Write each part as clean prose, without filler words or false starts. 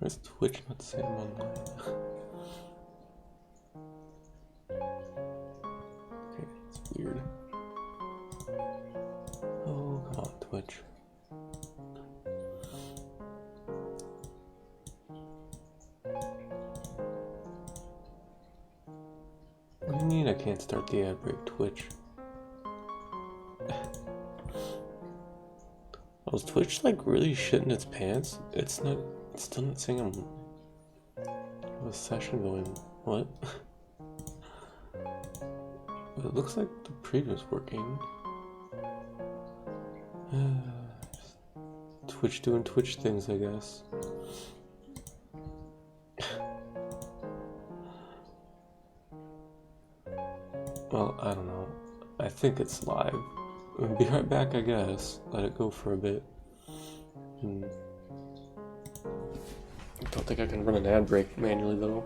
Where's Twitch not saying I'm online? Okay, it's weird. Oh, come on, Twitch. What do you mean I can't start the ad break, Twitch? Was Twitch like really shitting its pants? It's still not saying I'm a session going. What? But it looks like the preview's working. Twitch doing Twitch things, I guess. Well, I don't know. I think it's live. We'll be right back, I guess. Let it go for a bit. I don't think I can run an ad break manually, though.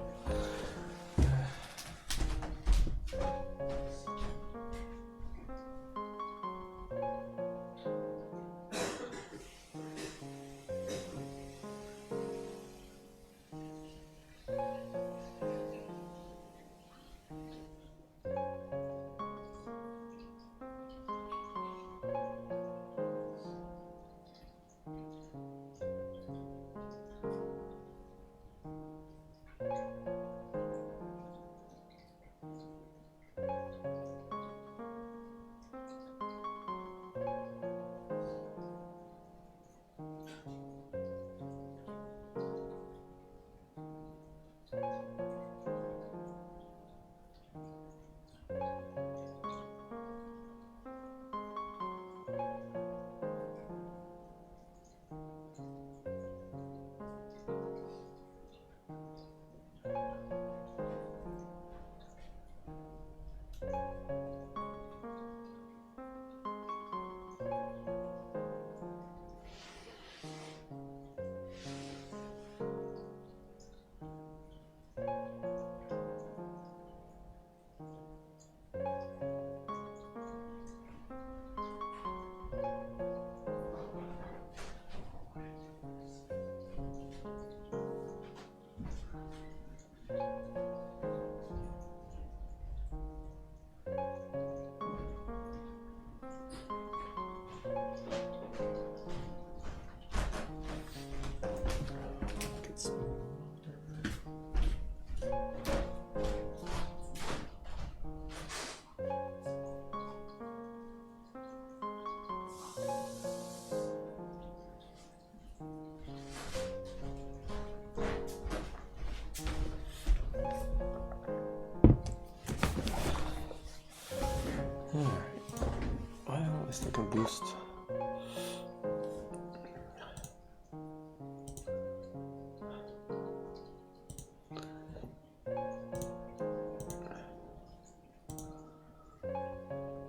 Well, at least I can boost.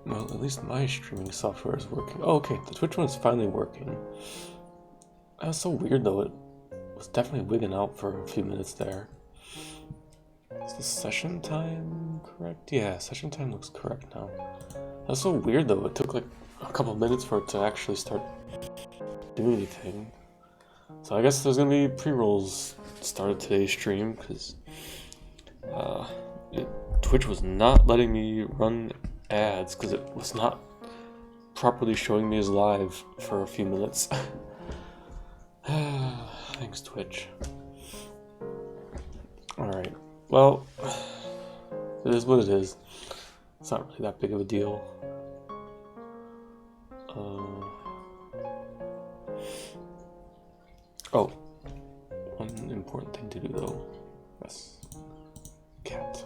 Well, at least my streaming software is working. Oh, okay, the Twitch one's finally working. That was so weird though, it was definitely wigging out for a few minutes there. Is the session time correct? Yeah, session time looks correct now. That's so weird though, it took like a couple minutes for it to actually start doing anything. So I guess there's gonna be pre-rolls started today's stream, because Twitch was not letting me run ads because it was not properly showing me as live for a few minutes. Thanks, Twitch. Alright, well, it is what it is. It's not really that big of a deal. Oh, one important thing to do though. Yes. Cat.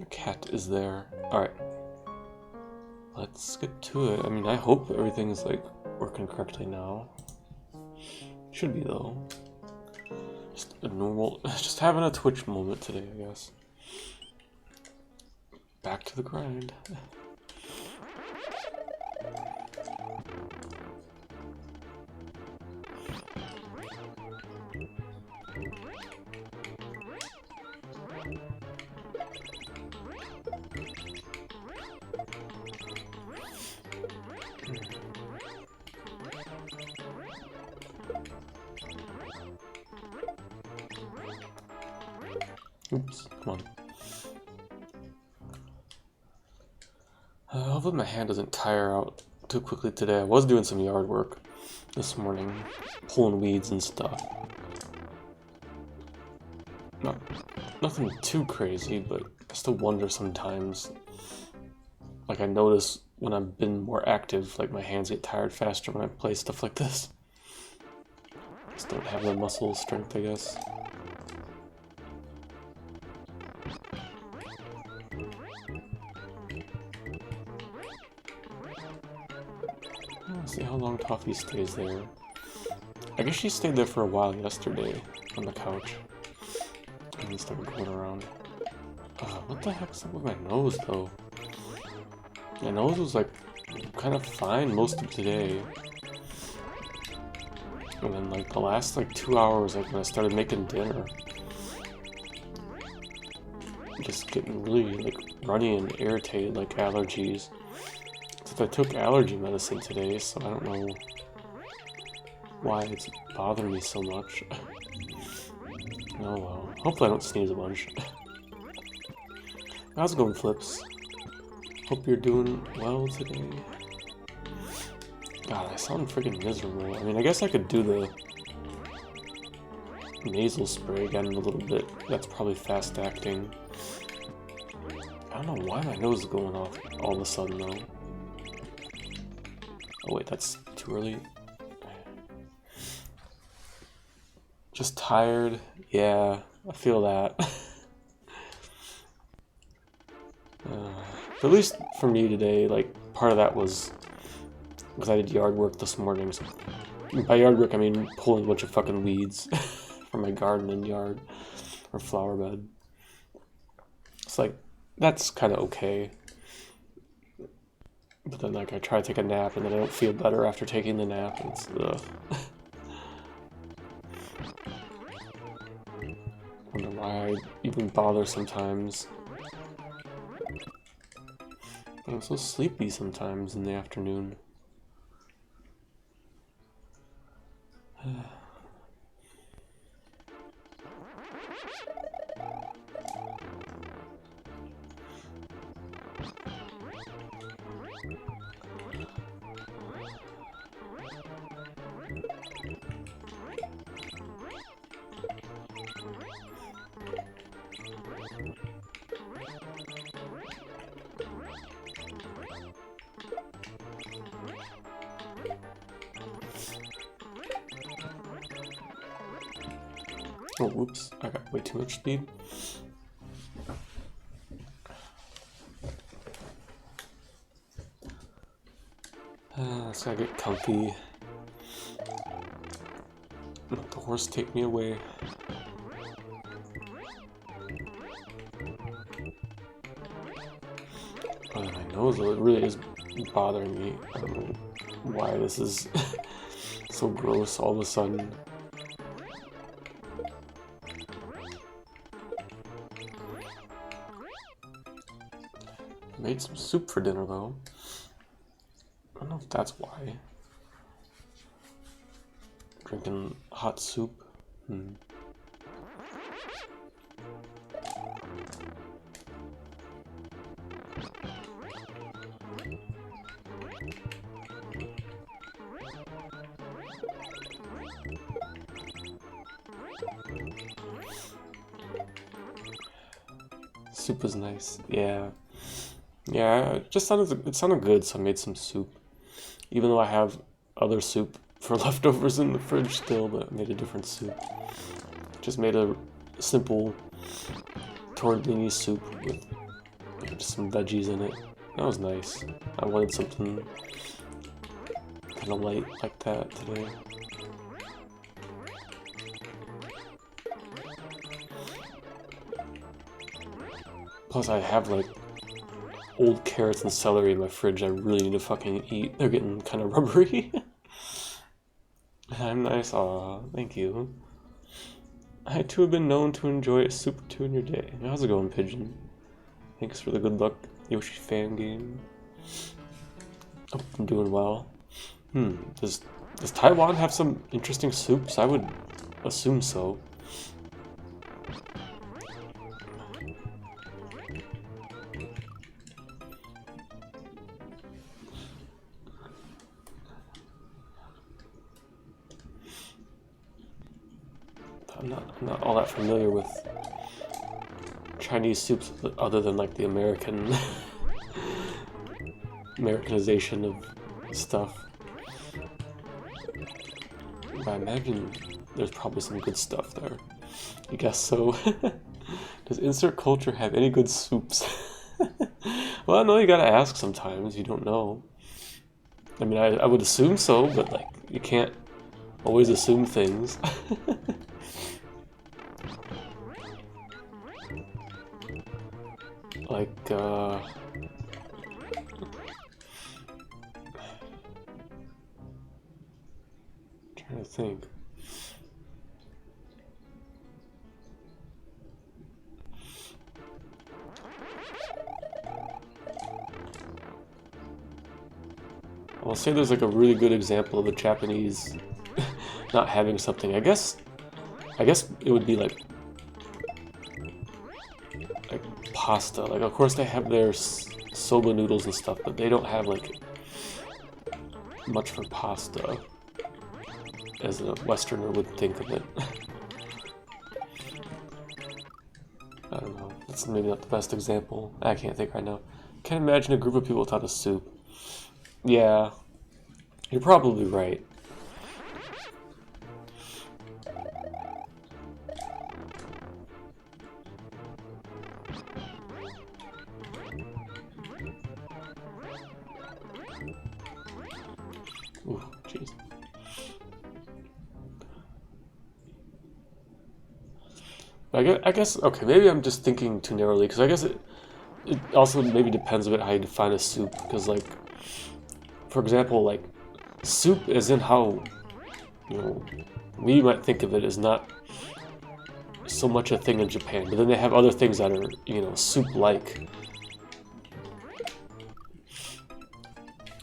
The cat is there. Alright. Let's get to it. I mean, I hope everything's like working correctly now. Should be though. Just a normal, just having a Twitch moment today, I guess. Back to the grind. Oops, come on. Hopefully my hand doesn't tire out too quickly today. I was doing some yard work this morning, pulling weeds and stuff. Nothing too crazy, but I still wonder sometimes. Like I notice when I've been more active, like my hands get tired faster when I play stuff like this. Just don't have the muscle strength, I guess. Let's see how long Toffee stays there. I guess she stayed there for a while yesterday on the couch. And then started going around. What the heck's up with my nose though? My nose was like kind of fine most of today. And then like the last like 2 hours, like when I started making dinner, just getting really like runny and irritated, like allergies. Except I took allergy medicine today, so I don't know why it's bothering me so much. Oh well. Hopefully I don't sneeze a bunch. How's it going, Flips? Hope you're doing well today. God, I sound freaking miserable. I mean, I guess I could do the nasal spray again in a little bit. That's probably fast acting. I don't know why my nose is going off all of a sudden though. Oh wait, that's too early. Just tired. Yeah, I feel that. At least for me today, like, part of that was because I did yard work this morning. So by yard work, I mean pulling a bunch of fucking weeds from my garden and yard or flower bed. It's like, that's kind of okay. But then, like, I try to take a nap and then I don't feel better after taking the nap. And it's, wonder why I even bother sometimes. I'm so sleepy sometimes in the afternoon. Oh, whoops, I got way too much speed. So I get comfy. Let the horse take me away. Oh, my nose, it really is bothering me. I don't know why this is so gross all of a sudden. Made some soup for dinner though. I don't know if that's why. Drinking hot soup. Soup is nice. Yeah. Yeah, it sounded good, so I made some soup. Even though I have other soup for leftovers in the fridge still, but I made a different soup. Just made a simple tortellini soup with just some veggies in it. That was nice. I wanted something kind of light like that today. Plus I have like old carrots and celery in my fridge I really need to fucking eat. They're getting kind of rubbery. I'm nice. Aw, thank you. I too have been known to enjoy a soup or two in your day. How's it going, Pigeon? Thanks for the good luck, Yoshi fan game. Oh, I'm doing well. Does Taiwan have some interesting soups? I would assume so. I'm not all that familiar with Chinese soups other than like the Americanization of stuff. But I imagine there's probably some good stuff there. I guess so. Does insert culture have any good soups? Well, no, you gotta ask sometimes. You don't know. I mean, I would assume so, but like, you can't always assume things. Like, trying to think. I'll say there's like a really good example of a Japanese not having something. I guess it would be like pasta. Like, of course they have their soba noodles and stuff, but they don't have like much for pasta as a Westerner would think of it. I don't know. That's maybe not the best example. I can't think right now. Can't imagine a group of people without a soup. Yeah, you're probably right. Ooh, jeez. I guess, okay, maybe I'm just thinking too narrowly, because I guess it also maybe depends a bit how you define a soup, because, like, for example, like, soup as in how, you know, we might think of it as not so much a thing in Japan, but then they have other things that are, you know, soup-like.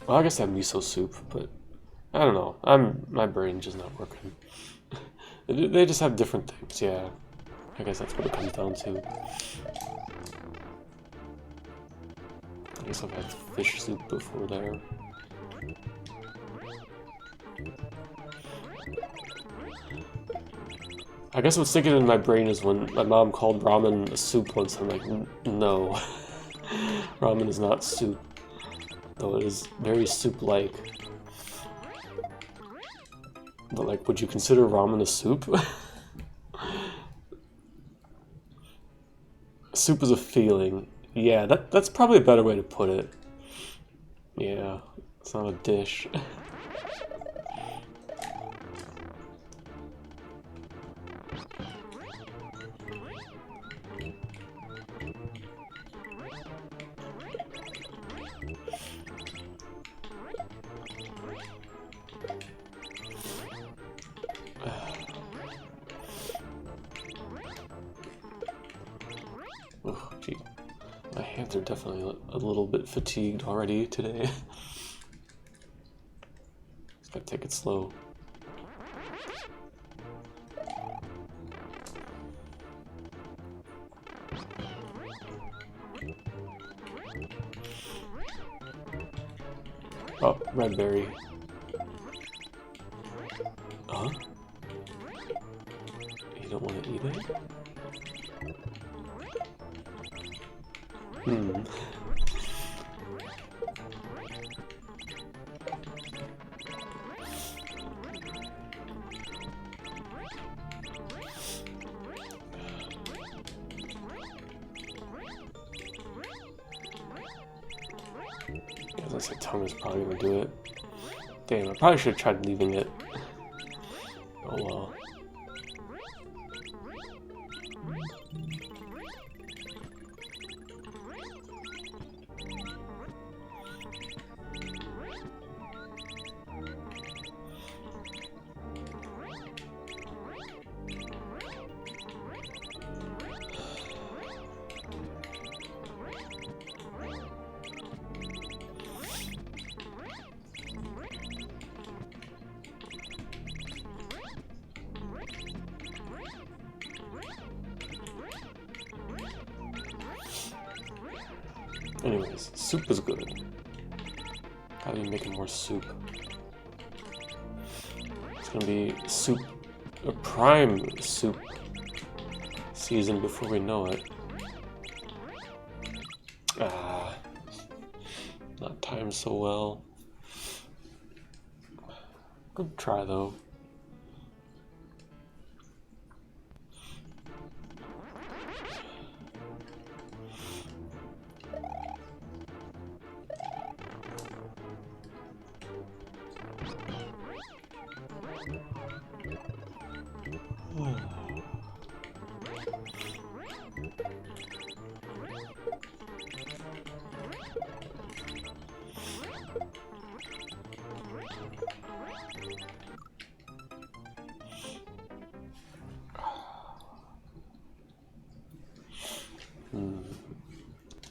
Well, I guess that miso soup, but I don't know. My brain's just not working. They just have different things, yeah. I guess that's what it comes down to. I guess I've had fish soup before there. I guess what's sticking in my brain is when my mom called ramen a soup once. I'm like, no. Ramen is not soup. Though it is very soup-like. But, like, would you consider ramen a soup? Soup is a feeling. Yeah, that's probably a better way to put it. Yeah, it's not a dish. Oh, gee. My hands are definitely a little bit fatigued already today. Just gotta take it slow. Oh, red berry. Huh? You don't want to eat it? Hmm. Yeah, that's like tongue is probably gonna do it. Damn, I probably should have tried leaving it. Oh well. Anyways, soup is good. Gotta be making more soup. It's gonna be soup a prime soup season before we know it. Ah, not timed so well. Good try though.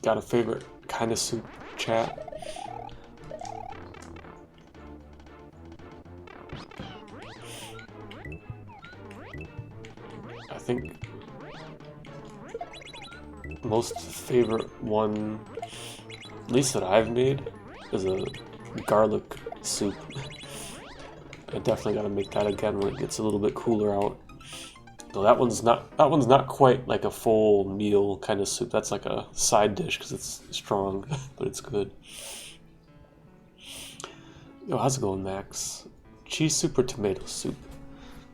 Got a favorite kind of soup, chat? I think most favorite one, at least that I've made, is a garlic soup. I definitely gotta make that again when it gets a little bit cooler out. Though that one's not quite like a full meal kind of soup. That's like a side dish because it's strong, but it's good. Yo, how's it going, Max? Cheese soup or tomato soup?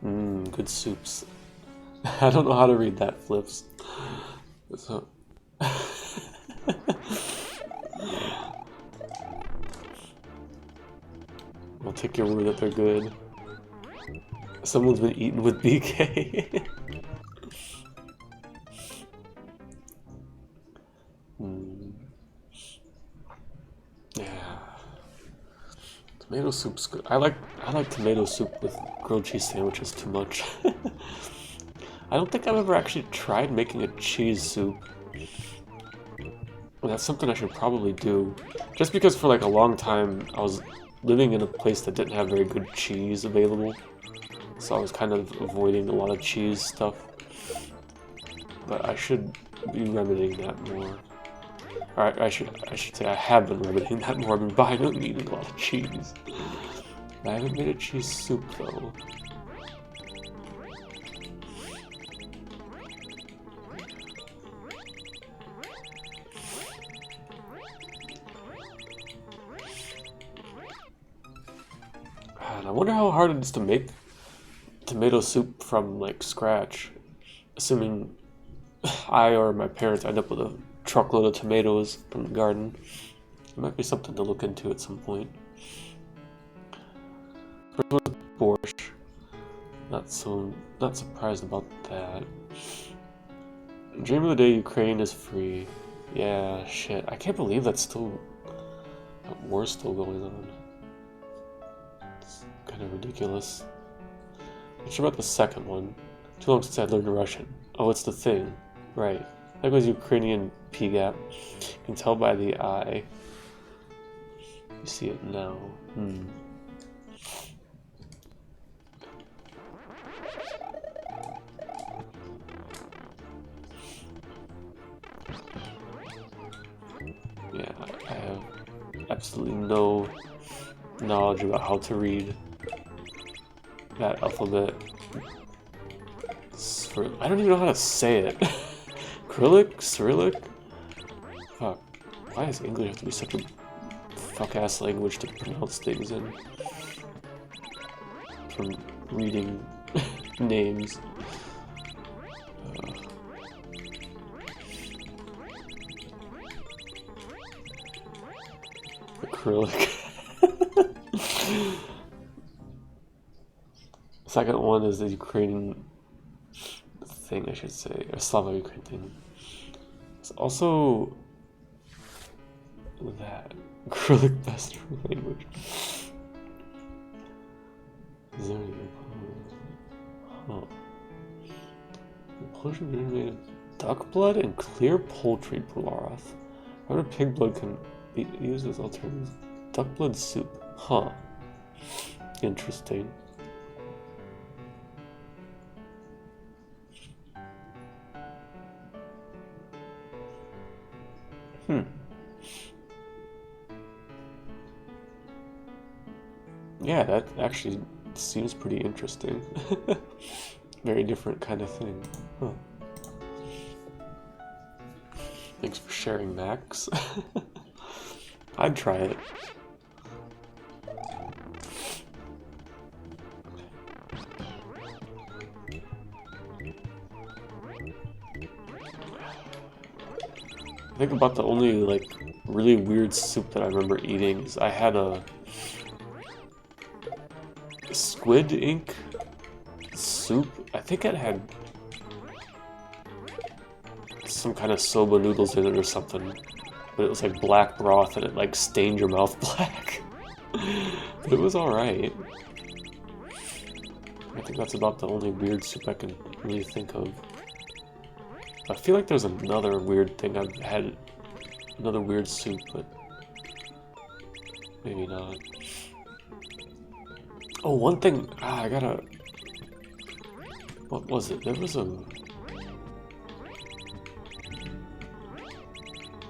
Good soups. I don't know how to read that, Flips. So... I'll take your word that they're good. Someone's been eaten with BK. Yeah. Tomato soup's good. I like tomato soup with grilled cheese sandwiches too much. I don't think I've ever actually tried making a cheese soup. Well, that's something I should probably do. Just because for like a long time I was living in a place that didn't have very good cheese available. So I was kind of avoiding a lot of cheese stuff. But I should be remedying that more. Alright, I should say I have been remedying that more. I've been buying and eating a lot of cheese. I haven't made a cheese soup though. And I wonder how hard it is to make tomato soup from like scratch, assuming I or my parents end up with a truckload of tomatoes from the garden. It might be something to look into at some point. First one is borscht. Not surprised about that. Dream of the day Ukraine is free. Yeah, shit. I can't believe that war's still going on. It's kind of ridiculous. Not sure about the second one. Too long since I learned Russian. Oh, it's the thing. Right. That goes Ukrainian PGAP. You can tell by the eye. You see it now. Yeah, I have absolutely no knowledge about how to read that alphabet. I don't even know how to say it. Cyrillic? Fuck. Why does English have to be such a fuck-ass language to pronounce things in? From reading names. Acrylic. Second one is the Ukrainian thing, I should say, or Slavo-Ukraine thing. It's also that acrylic best language. Is there any huh? Implosion made of duck blood and clear poultry broth. How pig blood can be used as alternatives? Duck blood soup. Huh. Interesting. Yeah, that actually seems pretty interesting. Very different kind of thing. Huh. Thanks for sharing, Max. I'd try it. I think about the only, like, really weird soup that I remember eating is I had a squid ink soup. I think it had some kind of soba noodles in it or something. But it was like black broth and it like stained your mouth black. But it was alright. I think that's about the only weird soup I can really think of. I feel like there's another weird thing I've had, another weird soup, but maybe not. Oh, one thing, I gotta, what was it? There was a,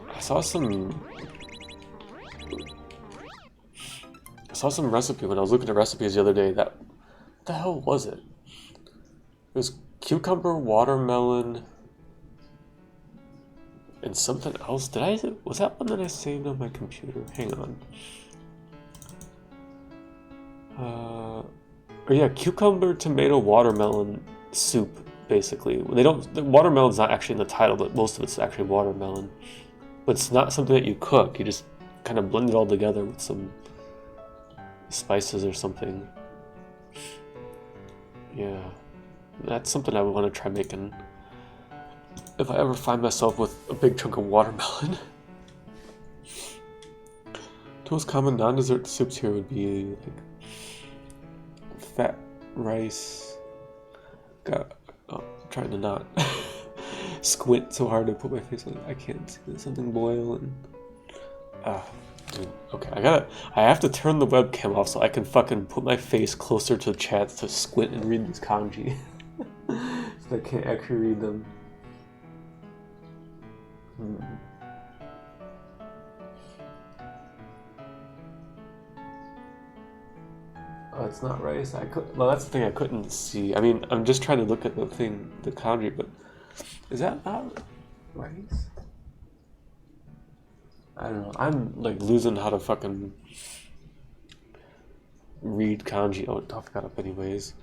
I saw some recipe when I was looking at recipes the other day that, what the hell was it? It was cucumber, watermelon, and something else. Was that one that I saved on my computer? Hang on. Oh yeah, cucumber, tomato, watermelon soup, basically. The watermelon's not actually in the title, but most of it's actually watermelon. But it's not something that you cook, you just kind of blend it all together with some spices or something. Yeah, that's something I would want to try making if I ever find myself with a big chunk of watermelon. The most common non-dessert soups here would be like fat rice. I'm trying to not squint so hard to put my face on it. I can't see something boil and dude, okay, I have to turn the webcam off so I can fucking put my face closer to the chat to squint and read these kanji. So I can't actually read them. Oh, it's not rice. Well, that's the thing I couldn't see. I mean, I'm just trying to look at the kanji, but is that not rice? I don't know. I'm like losing how to fucking read kanji. Oh, I got up anyways.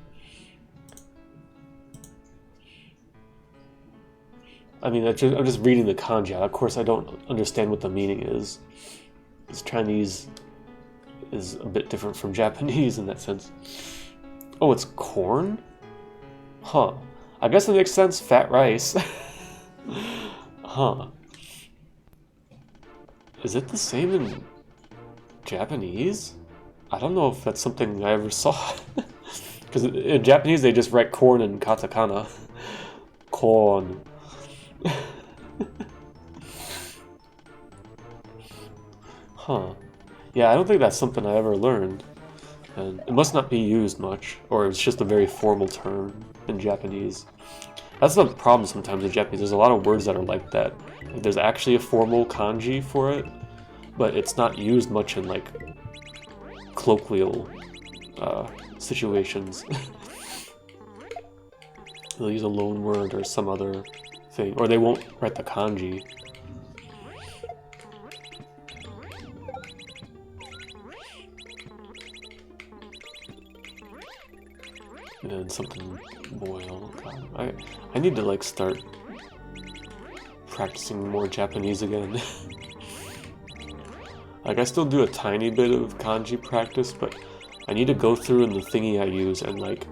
I mean, I'm just reading the kanji. Of course, I don't understand what the meaning is. Because Chinese is a bit different from Japanese in that sense. Oh, it's corn? Huh. I guess it makes sense. Fat rice. Huh. Is it the same in Japanese? I don't know if that's something I ever saw. Because in Japanese they just write corn in katakana. Corn. Huh. Yeah, I don't think that's something I ever learned. And it must not be used much, or it's just a very formal term in Japanese. That's the problem sometimes in Japanese. There's a lot of words that are like that. Like, there's actually a formal kanji for it, but it's not used much in like colloquial situations. They'll use a loan word or some other thing, or they won't write the kanji. And then something boil. God, I need to like start practicing more Japanese again. Like I still do a tiny bit of kanji practice, but I need to go through in the thingy I use and like,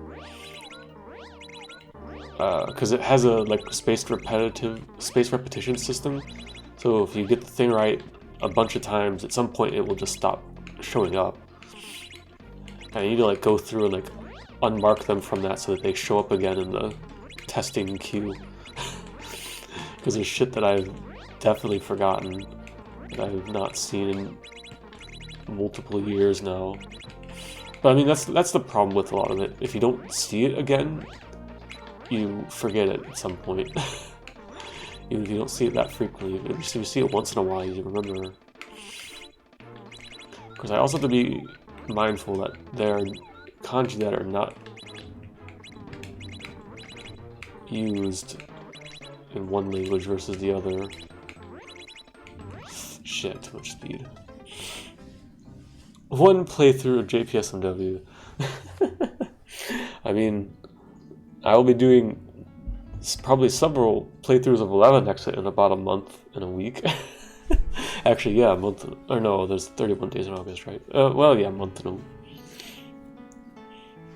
because it has a like spaced repetition system. So if you get the thing right a bunch of times, at some point it will just stop showing up. And I need to like go through and like unmark them from that so that they show up again in the testing queue. Because there's shit that I've definitely forgotten, that I've not seen in multiple years now. But I mean, that's the problem with a lot of it. If you don't see it again, you forget it at some point. Even if you don't see it that frequently, if you see it once in a while, you remember. Because I also have to be mindful that there are kanji that are not used in one language versus the other. Shit, too much speed. One playthrough of JPSMW. I mean, I will be doing probably several playthroughs of 11 Exit in about a month and a week. Actually, yeah, a month. Or no, there's 31 days in August, right? Well, yeah, a month and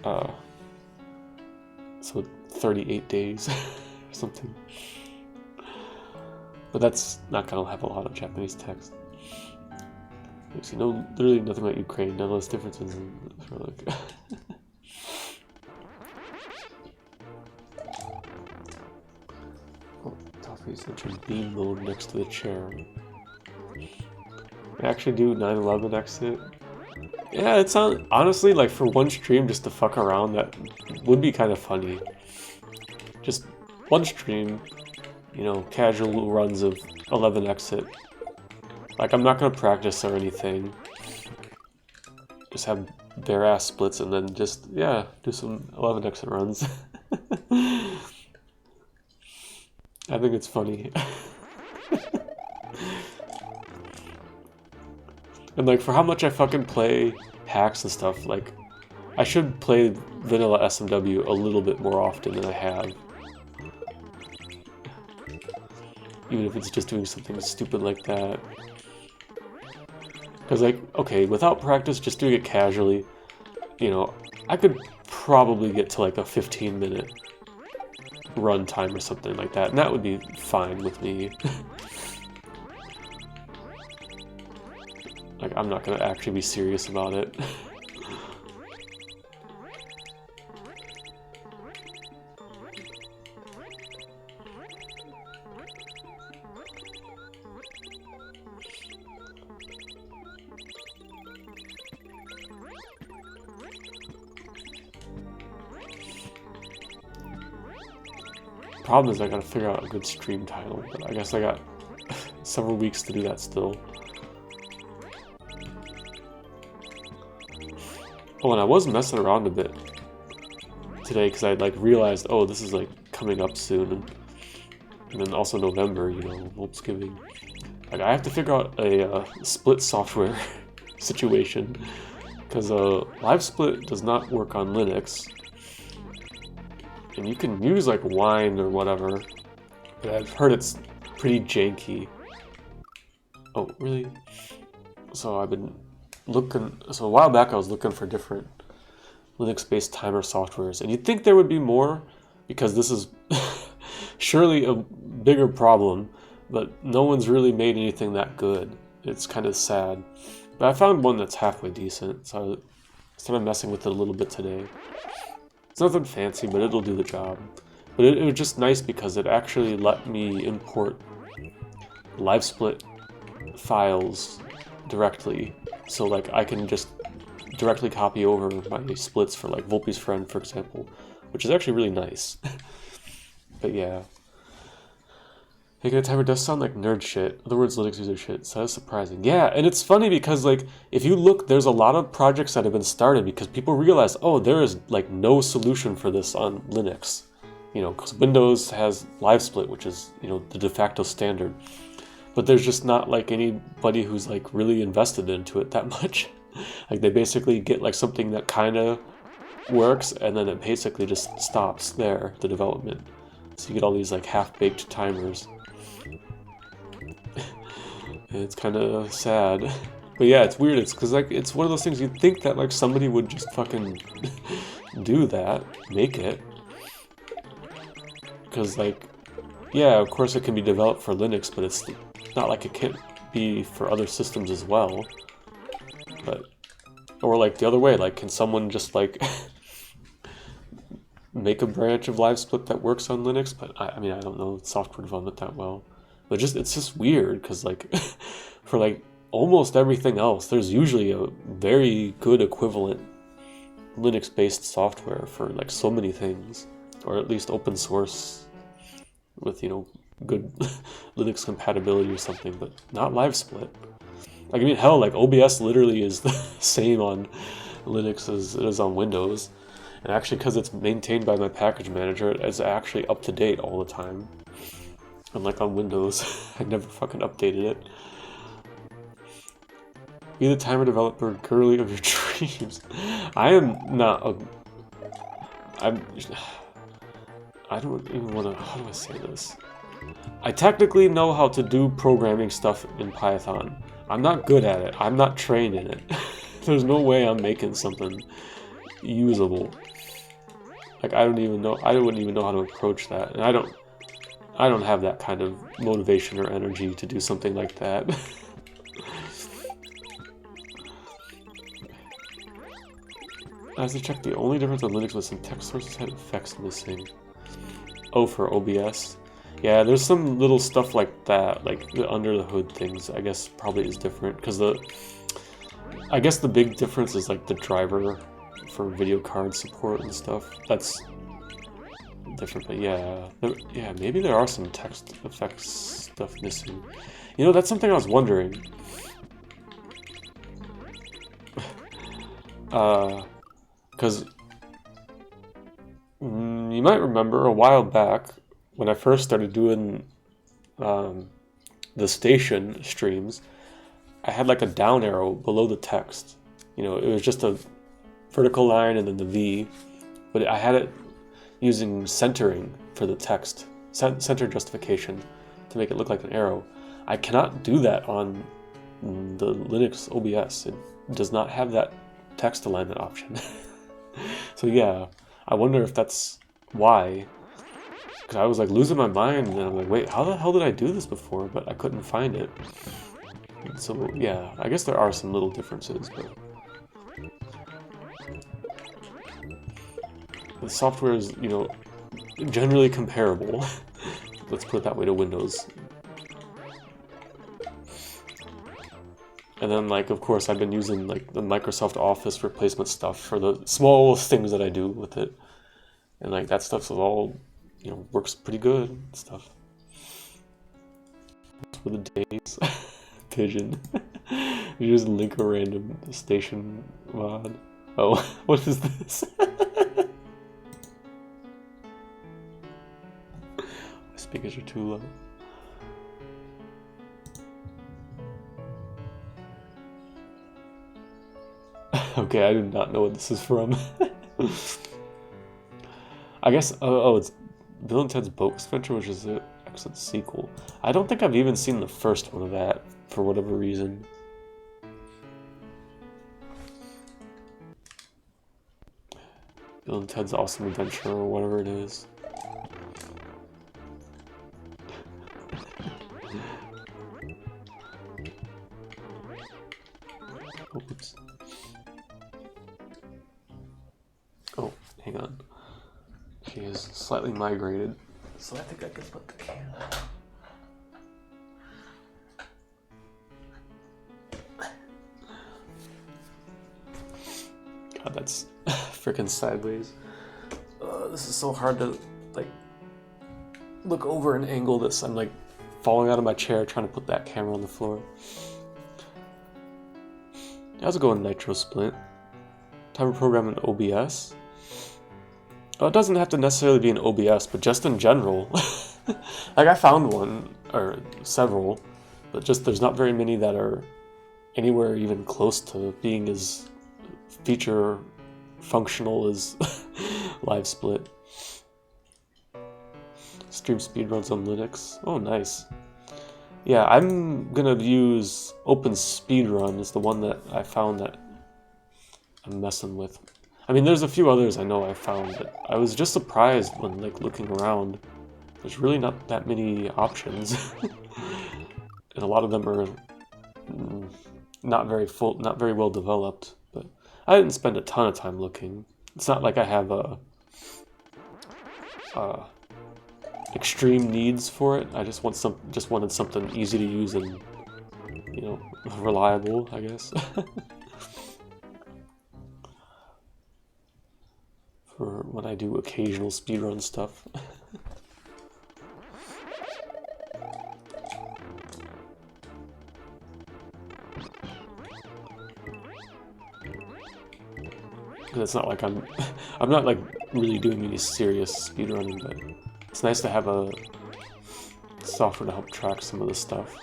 a... so 38 days or something. But that's not gonna have a lot of Japanese text. You know, literally nothing about Ukraine, none of those differences for like... Oh, Toffee's entering beam mode next to the chair. I actually do 9/11 Exit. Yeah, it sounds... Honestly, like, for one stream just to fuck around, that would be kind of funny. Just one stream, you know, casual runs of 11 Exit. Like, I'm not gonna practice or anything. Just have bare ass splits and then just, yeah, do some 11 Exit runs. I think it's funny. And like, for how much I fucking play hacks and stuff, like, I should play vanilla SMW a little bit more often than I have. Even if it's just doing something stupid like that. Because, like, okay, without practice, just doing it casually, you know, I could probably get to like a 15-minute run time or something like that, and that would be fine with me. Like, I'm not gonna actually be serious about it. Problem is I gotta figure out a good stream title, but I guess I got several weeks to do that still. Oh, and I was messing around a bit today because I like realized, oh, this is like coming up soon, and then also November, you know, Wolfsgiving. Like, I have to figure out a split software situation because LiveSplit does not work on Linux, and you can use like Wine or whatever, but I've heard it's pretty janky. Oh, really? So I've been looking, so a while back I was looking for different Linux-based timer softwares, and you'd think there would be more, because this is surely a bigger problem, but no one's really made anything that good. It's kind of sad. But I found one that's halfway decent, so I started messing with it a little bit today. It's nothing fancy, but it'll do the job. But it was just nice because it actually let me import LiveSplit files directly. So like I can just directly copy over my splits for like Volpe's Friend, for example, which is actually really nice. But yeah. Making a timer does sound like nerd shit. Other words, Linux user shit. So that's surprising. Yeah, and it's funny because like if you look, there's a lot of projects that have been started because people realize, oh, there is like no solution for this on Linux. You know, because Windows has LiveSplit, which is, you know, the de facto standard. But there's just not like anybody who's like really invested into it that much. Like they basically get like something that kind of works and then it basically just stops there, the development. So you get all these like half-baked timers. And it's kind of sad. But yeah, it's weird. It's because like it's one of those things you'd think that like somebody would just fucking do that, make it. Because like, yeah, of course it can be developed for Linux, but it's not like it can't be for other systems as well. But, or like the other way, like can someone just like make a branch of LiveSplit that works on Linux? But I mean, I don't know software development that well. But just it's just weird because like for like almost everything else, there's usually a very good equivalent Linux-based software for like so many things, or at least open source with, you know, good Linux compatibility or something, but not LiveSplit. Like, I mean, hell, like OBS literally is the same on Linux as it is on Windows, And actually, because it's maintained by my package manager, it's actually up to date all the time. Unlike on Windows, I never fucking updated it. Be the timer developer girly of your dreams. I am not a... I don't even want to... How do I say this? I technically know how to do programming stuff in Python. I'm not good at it. I'm not trained in it. There's no way I'm making something usable. Like, I wouldn't even know how to approach that. And I don't have that kind of motivation or energy to do something like that. As I checked, the only difference on Linux was some text sources had effects missing. Oh, for OBS? Yeah, there's some little stuff like that, like the under the hood things, I guess probably is different, because I guess the big difference is like the driver for video card support and stuff. That's different, but yeah, maybe there are some text effects stuff missing. You know, that's something I was wondering. Because you might remember a while back when I first started doing the station streams, I had like a down arrow below the text. You know, it was just a vertical line and then the V, but I had it using centering for the text, center justification to make it look like an arrow. I cannot do that on the Linux OBS. It does not have that text alignment option. So yeah, I wonder if that's why. Because I was like losing my mind and I'm like, wait, how the hell did I do this before? But I couldn't find it. So yeah, I guess there are some little differences, but the software is, you know, generally comparable. Let's put it that way to Windows. And then, like, of course, I've been using, like, the Microsoft Office replacement stuff for the small things that I do with it. And, like, that stuff's all, you know, works pretty good and stuff. For the days. Pigeon. You just link a random station mod. Oh, what is this? My speakers are too low. Okay, I do not know what this is from. I guess, oh, it's Bill and Ted's Bogus Adventure, which is an excellent sequel. I don't think I've even seen the first one of that, for whatever reason. Bill and Ted's Awesome Adventure, or whatever it is. Oops. Oh, hang on. She is slightly migrated, so I think I can put the can. God, that's freaking sideways. This is so hard to, like, look over and angle this. I'm, like, falling out of my chair trying to put that camera on the floor. How's it going, Nitro Splint? Timer program in OBS? Oh, it doesn't have to necessarily be in OBS, but just in general. Like, I found one, or several, but just there's not very many that are anywhere even close to being as feature functional as Live Split. Stream speedruns on Linux. Oh, nice. Yeah, I'm gonna use Open Speedrun is the one that I found that I'm messing with. I mean, there's a few others I know I found, but I was just surprised when, like, looking around. There's really not that many options. And a lot of them are not very well developed, but I didn't spend a ton of time looking. It's not like I have extreme needs for it. I just wanted something easy to use and, you know, reliable, I guess. For when I do occasional speedrun stuff. Because it's not like I'm I'm not like really doing any serious speedrunning, but it's nice to have a software to help track some of this stuff.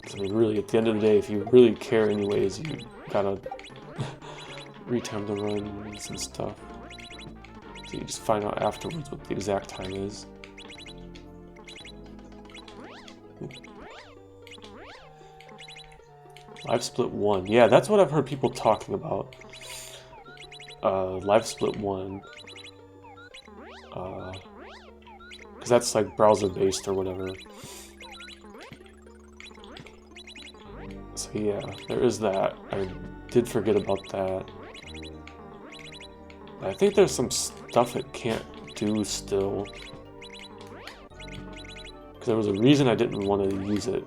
So I mean, really, at the end of the day, if you really care anyways, you gotta retime the runs and stuff. So you just find out afterwards what the exact time is. Live Split 1. Yeah, that's what I've heard people talking about. Live Split 1. Because that's like browser-based or whatever. So yeah, there is that. I did forget about that. I think there's some stuff it can't do still. Because there was a reason I didn't want to use it.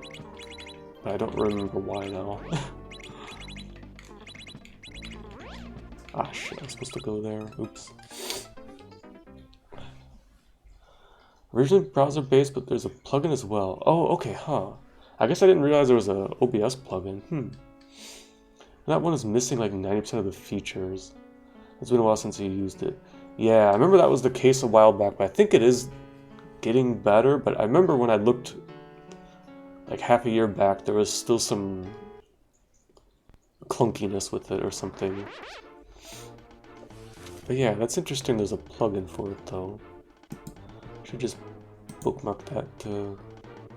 But I don't remember why now. Ah shit, I'm supposed to go there. Oops. Originally browser-based, but there's a plugin as well. Oh, okay, huh. I guess I didn't realize there was a OBS plugin. That one is missing like 90% of the features. It's been a while since you used it. Yeah, I remember that was the case a while back, but I think it is getting better. But I remember when I looked like half a year back, there was still some clunkiness with it or something. But yeah, that's interesting there's a plugin for it though. Should just bookmark that to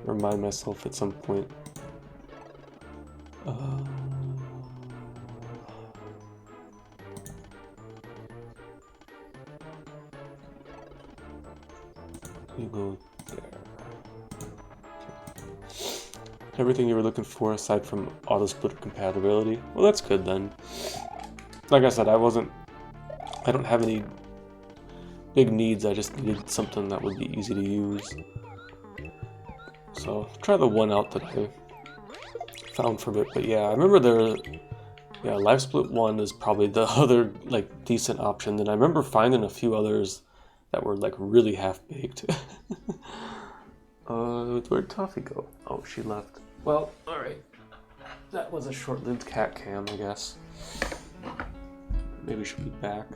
remind myself at some point. You go there. Okay. Everything you were looking for aside from auto splitter compatibility. Well, that's good then. Like I said, I don't have any big needs, I just needed something that would be easy to use. So, try the one out that I found from it, but yeah, I remember Live Split 1 is probably the other, like, decent option, and I remember finding a few others that were, like, really half-baked. Where'd Toffee go? Oh, she left. Well, alright. That was a short-lived cat cam, I guess. Maybe she'll be back.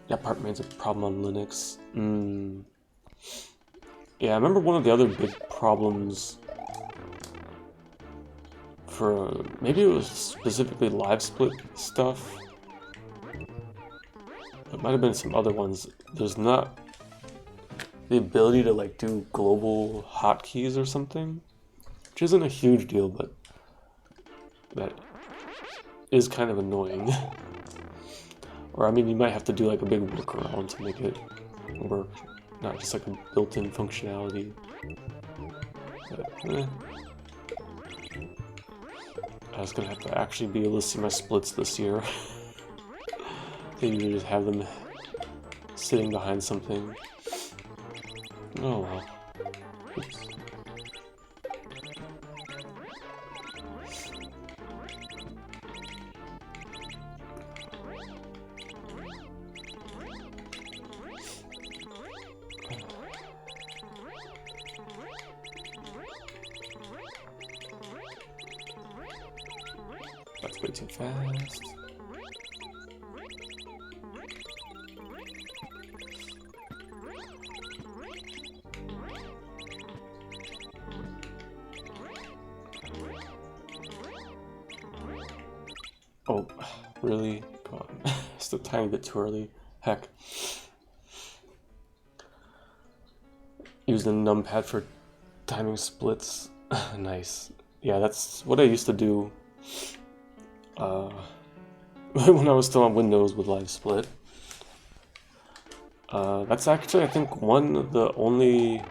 That part remains a problem on Linux. Yeah, I remember one of the other big problems for maybe it was specifically live split stuff. It might have been some other ones. There's not the ability to like do global hotkeys or something, which isn't a huge deal, but that is kind of annoying. Or, I mean, you might have to do like a big workaround to make it work, not just like a built-in functionality. But, I was gonna have to actually be able to see my splits this year. They usually just have them sitting behind something. Oh well. Oops. That's way too fast. Oh, really? Come on. It's a tiny bit too early. Heck. Use the numpad for timing splits. Nice. Yeah, that's what I used to do when I was still on Windows with Live Split. That's actually, I think, one of the only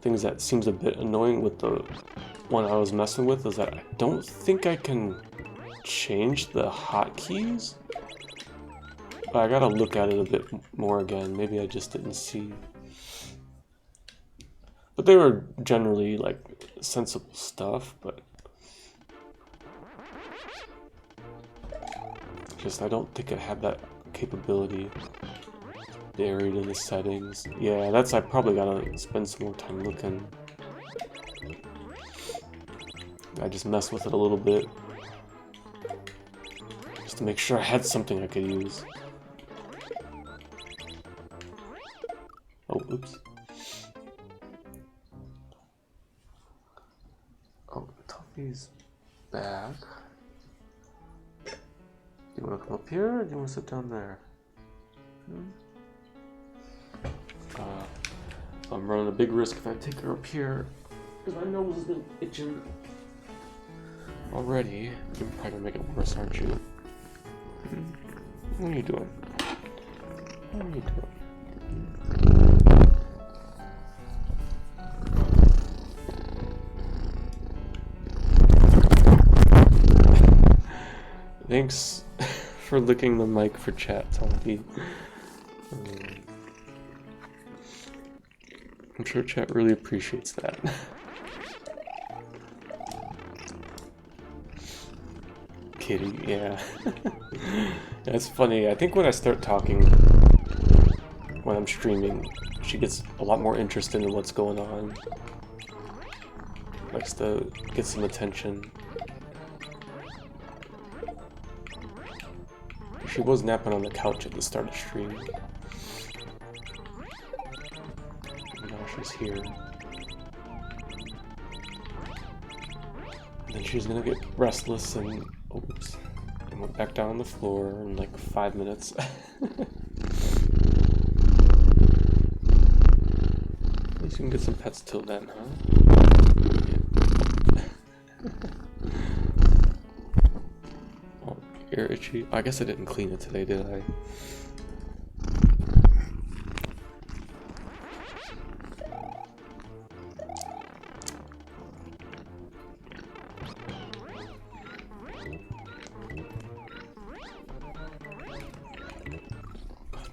things that seems a bit annoying with the one I was messing with is that I don't think I can change the hotkeys. But I gotta look at it a bit more again. Maybe I just didn't see. But they were generally, like, sensible stuff, but just I don't think it had that capability buried in the settings. Yeah, I probably gotta spend some more time looking. I just messed with it a little bit. Just to make sure I had something I could use. Oh, oops. Oh, Toffee's back. Do you want to come up here, or do you want to sit down there? I'm running a big risk if I take her up here, because my nose has been itching already. You're probably gonna make it worse, aren't you? What are you doing? What are you doing? Thanks for licking the mic for chat, Toffee. I'm sure chat really appreciates that. Kitty, yeah. That's funny. I think when I start talking, when I'm streaming, she gets a lot more interested in what's going on. Likes to get some attention. She was napping on the couch at the start of stream. Now she's here. And then she's gonna get restless and oops. And went back down on the floor in like 5 minutes. At least you can get some pets till then, huh? Oh, ear itchy. I guess I didn't clean it today, did I?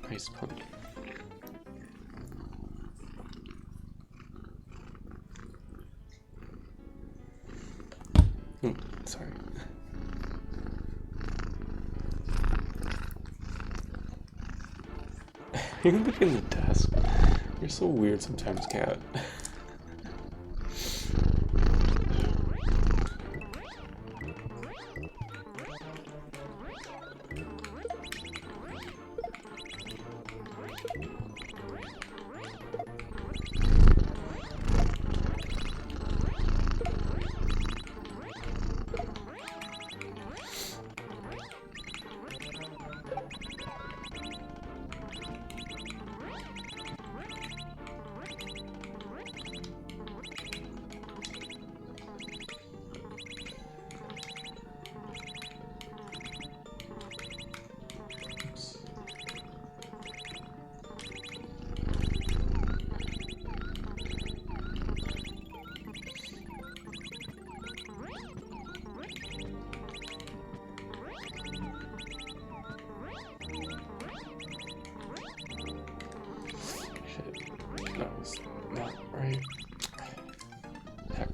Nice puppy. Sorry. You can look in the desk. You're so weird sometimes, cat. That was not right. Heck.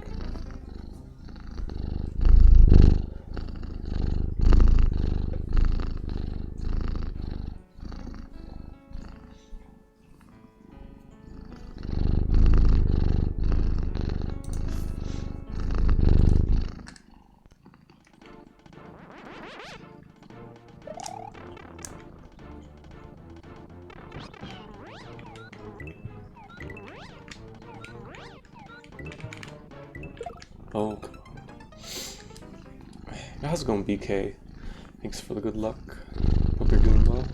Oh, come on. How's it going, BK? Thanks for the good luck. Hope you're doing well.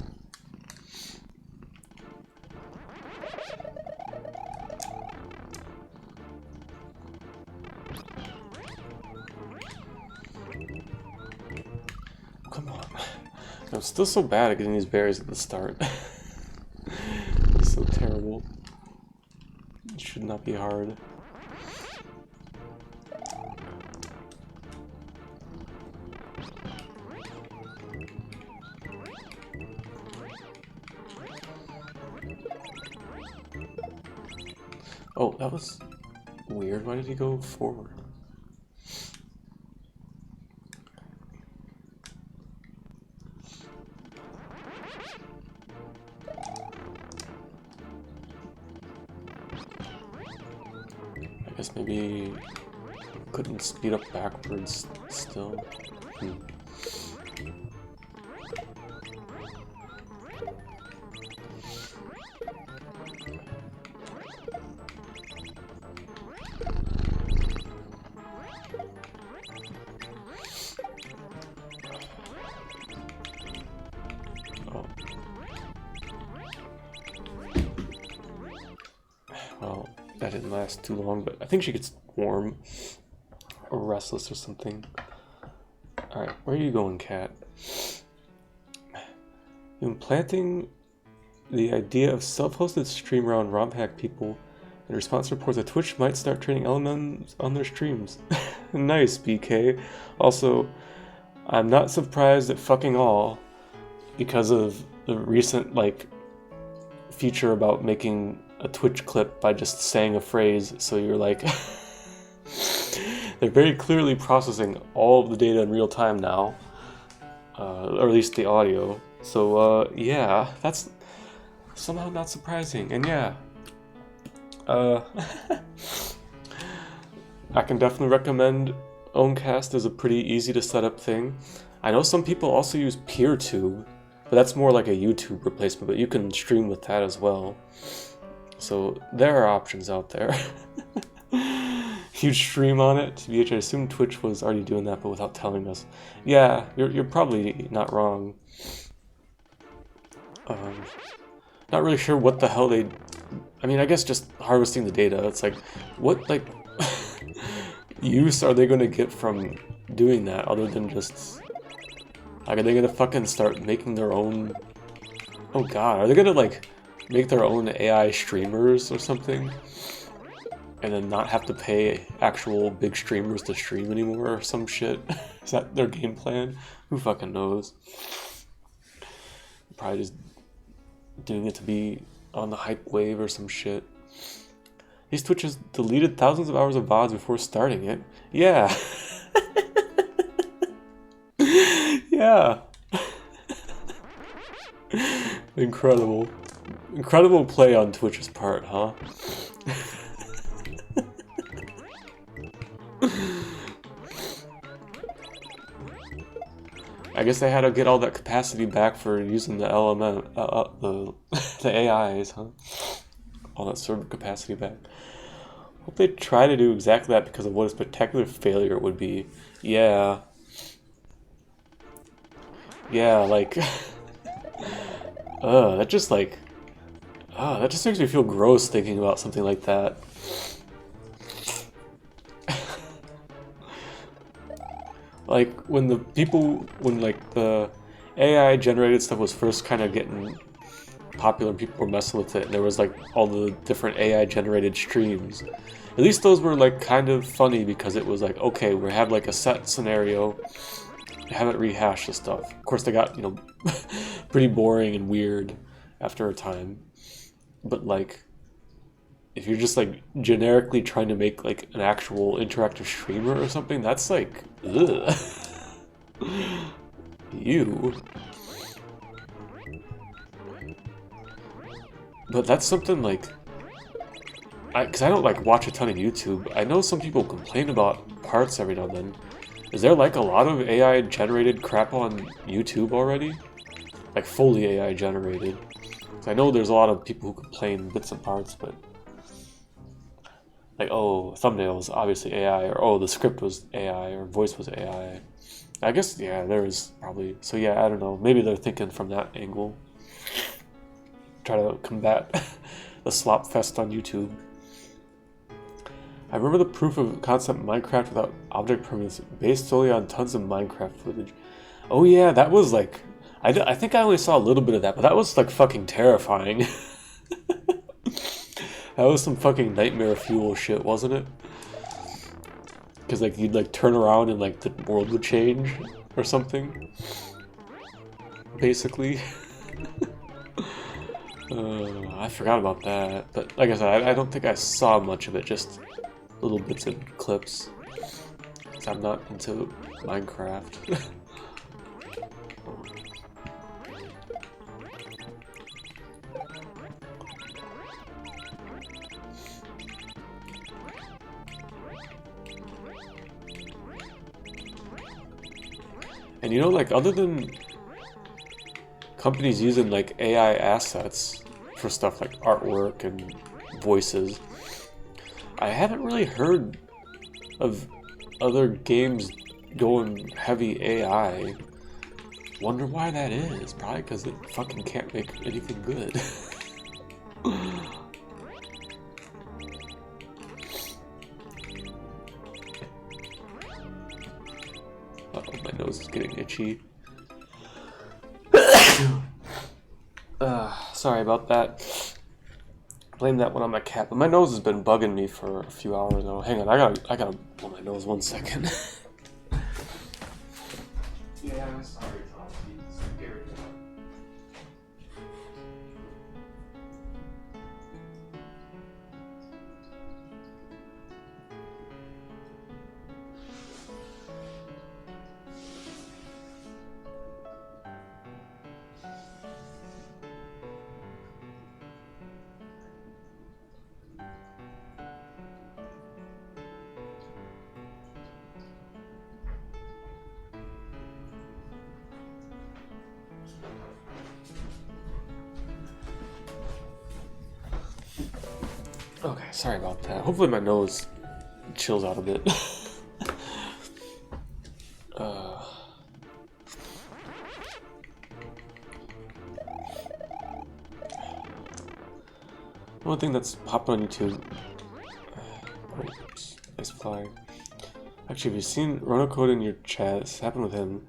Come on. I'm still so bad at getting these berries at the start. It's so terrible. It should not be hard. Oh, that was weird. Why did he go forward? I guess maybe couldn't speed up backwards still. Well, that didn't last too long, but I think she gets warm or restless or something. Alright, where are you going, cat? Implanting the idea of self-hosted stream around ROM hack people in response to reports that Twitch might start training LMMs on their streams. Nice, BK. Also, I'm not surprised at fucking all because of the recent, like, feature about making a Twitch clip by just saying a phrase, so you're like... They're very clearly processing all of the data in real time now, or at least the audio. So, yeah, that's somehow not surprising. And yeah, I can definitely recommend Owncast as a pretty easy to set up thing. I know some people also use PeerTube, but that's more like a YouTube replacement, but you can stream with that as well. So there are options out there. Huge stream on it. TBH, I assume Twitch was already doing that, but without telling us. Yeah, you're probably not wrong. Not really sure what the hell they... I mean, I guess just harvesting the data. It's like, what, like, use are they going to get from doing that other than just... Like, are they going to fucking start making their own... Oh god, are they going to, like, make their own AI streamers or something? And then not have to pay actual big streamers to stream anymore or some shit? Is that their game plan? Who fucking knows? Probably just doing it to be on the hype wave or some shit. These Twitches deleted thousands of hours of VODs before starting it. Yeah. Yeah. Incredible. Incredible play on Twitch's part, huh? I guess they had to get all that capacity back for using the LMM, the AIs, huh? All that server capacity back. Hope they try to do exactly that because of what a spectacular failure it would be. Yeah. Yeah, like... that just like... that just makes me feel gross thinking about something like that. Like, when like, the AI generated stuff was first kind of getting popular and people were messing with it, and there was, like, all the different AI generated streams. At least those were, like, kind of funny because it was like, okay, we have, like, a set scenario, we haven't rehashed the stuff. Of course, they got, you know, pretty boring and weird after a time. But, like, if you're just, like, generically trying to make, like, an actual interactive streamer or something, that's, like, ugh. Ew. But that's something, like... Because I don't, like, watch a ton of YouTube. I know some people complain about parts every now and then. Is there, like, a lot of AI-generated crap on YouTube already? Like, fully AI-generated. I know there's a lot of people who complain bits and parts, but... Like, oh, thumbnails, obviously AI, or oh, the script was AI, or voice was AI. I guess, yeah, there is probably. So yeah, I don't know. Maybe they're thinking from that angle. Try to combat the slop fest on YouTube. I remember the proof of concept Minecraft without object permanence based solely on tons of Minecraft footage. Oh yeah, that was like... I think I only saw a little bit of that, but that was like fucking terrifying. That was some fucking nightmare fuel shit, wasn't it? Because, like, you'd, like, turn around and, like, the world would change or something. Basically. I forgot about that. But, like I said, I don't think I saw much of it, just little bits and clips. Because I'm not into Minecraft. And you know, like, other than companies using like AI assets for stuff like artwork and voices, I haven't really heard of other games going heavy AI. Wonder why that is. Probably because it fucking can't make anything good. Uh-oh, my nose is getting itchy. Sorry about that. Blame that one on my cat, but my nose has been bugging me for a few hours now. Hang on, I gotta blow my nose 1 second. Yeah, I'm sorry, Tom. It's scary. Okay, sorry about that. Hopefully my nose chills out a bit. One thing that's popped on YouTube. Oops, nice fly. Actually, have you seen Ronocode in your chat? This happened with him.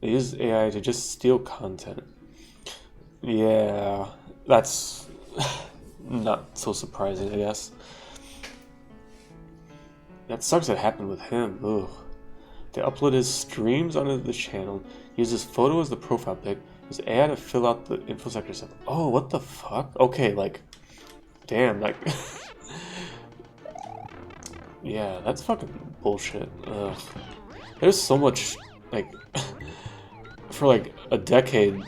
They use AI to just steal content. Yeah, that's not so surprising, I guess. That sucks that happened with him. Ugh. They upload his streams onto the channel, use his photo as the profile pic, use AI to fill out the info sector stuff. Oh, what the fuck? Okay, like, damn, like, yeah, that's fucking bullshit. Ugh. There's so much, like, for like a decade,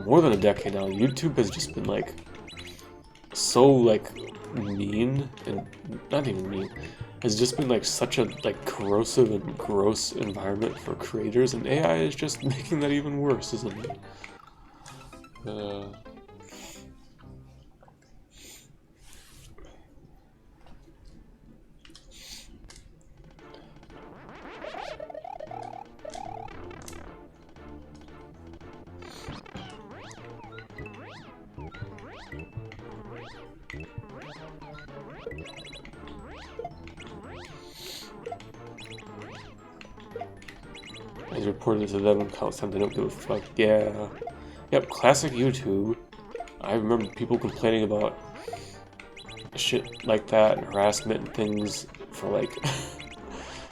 more than a decade now, YouTube has just been like, so like mean, and not even mean, has just been like such a like corrosive and gross environment for creators, and AI is just making that even worse, isn't it? As reported to them, counts time they don't give a fuck. Yeah. Yep, classic YouTube. I remember people complaining about shit like that and harassment and things for like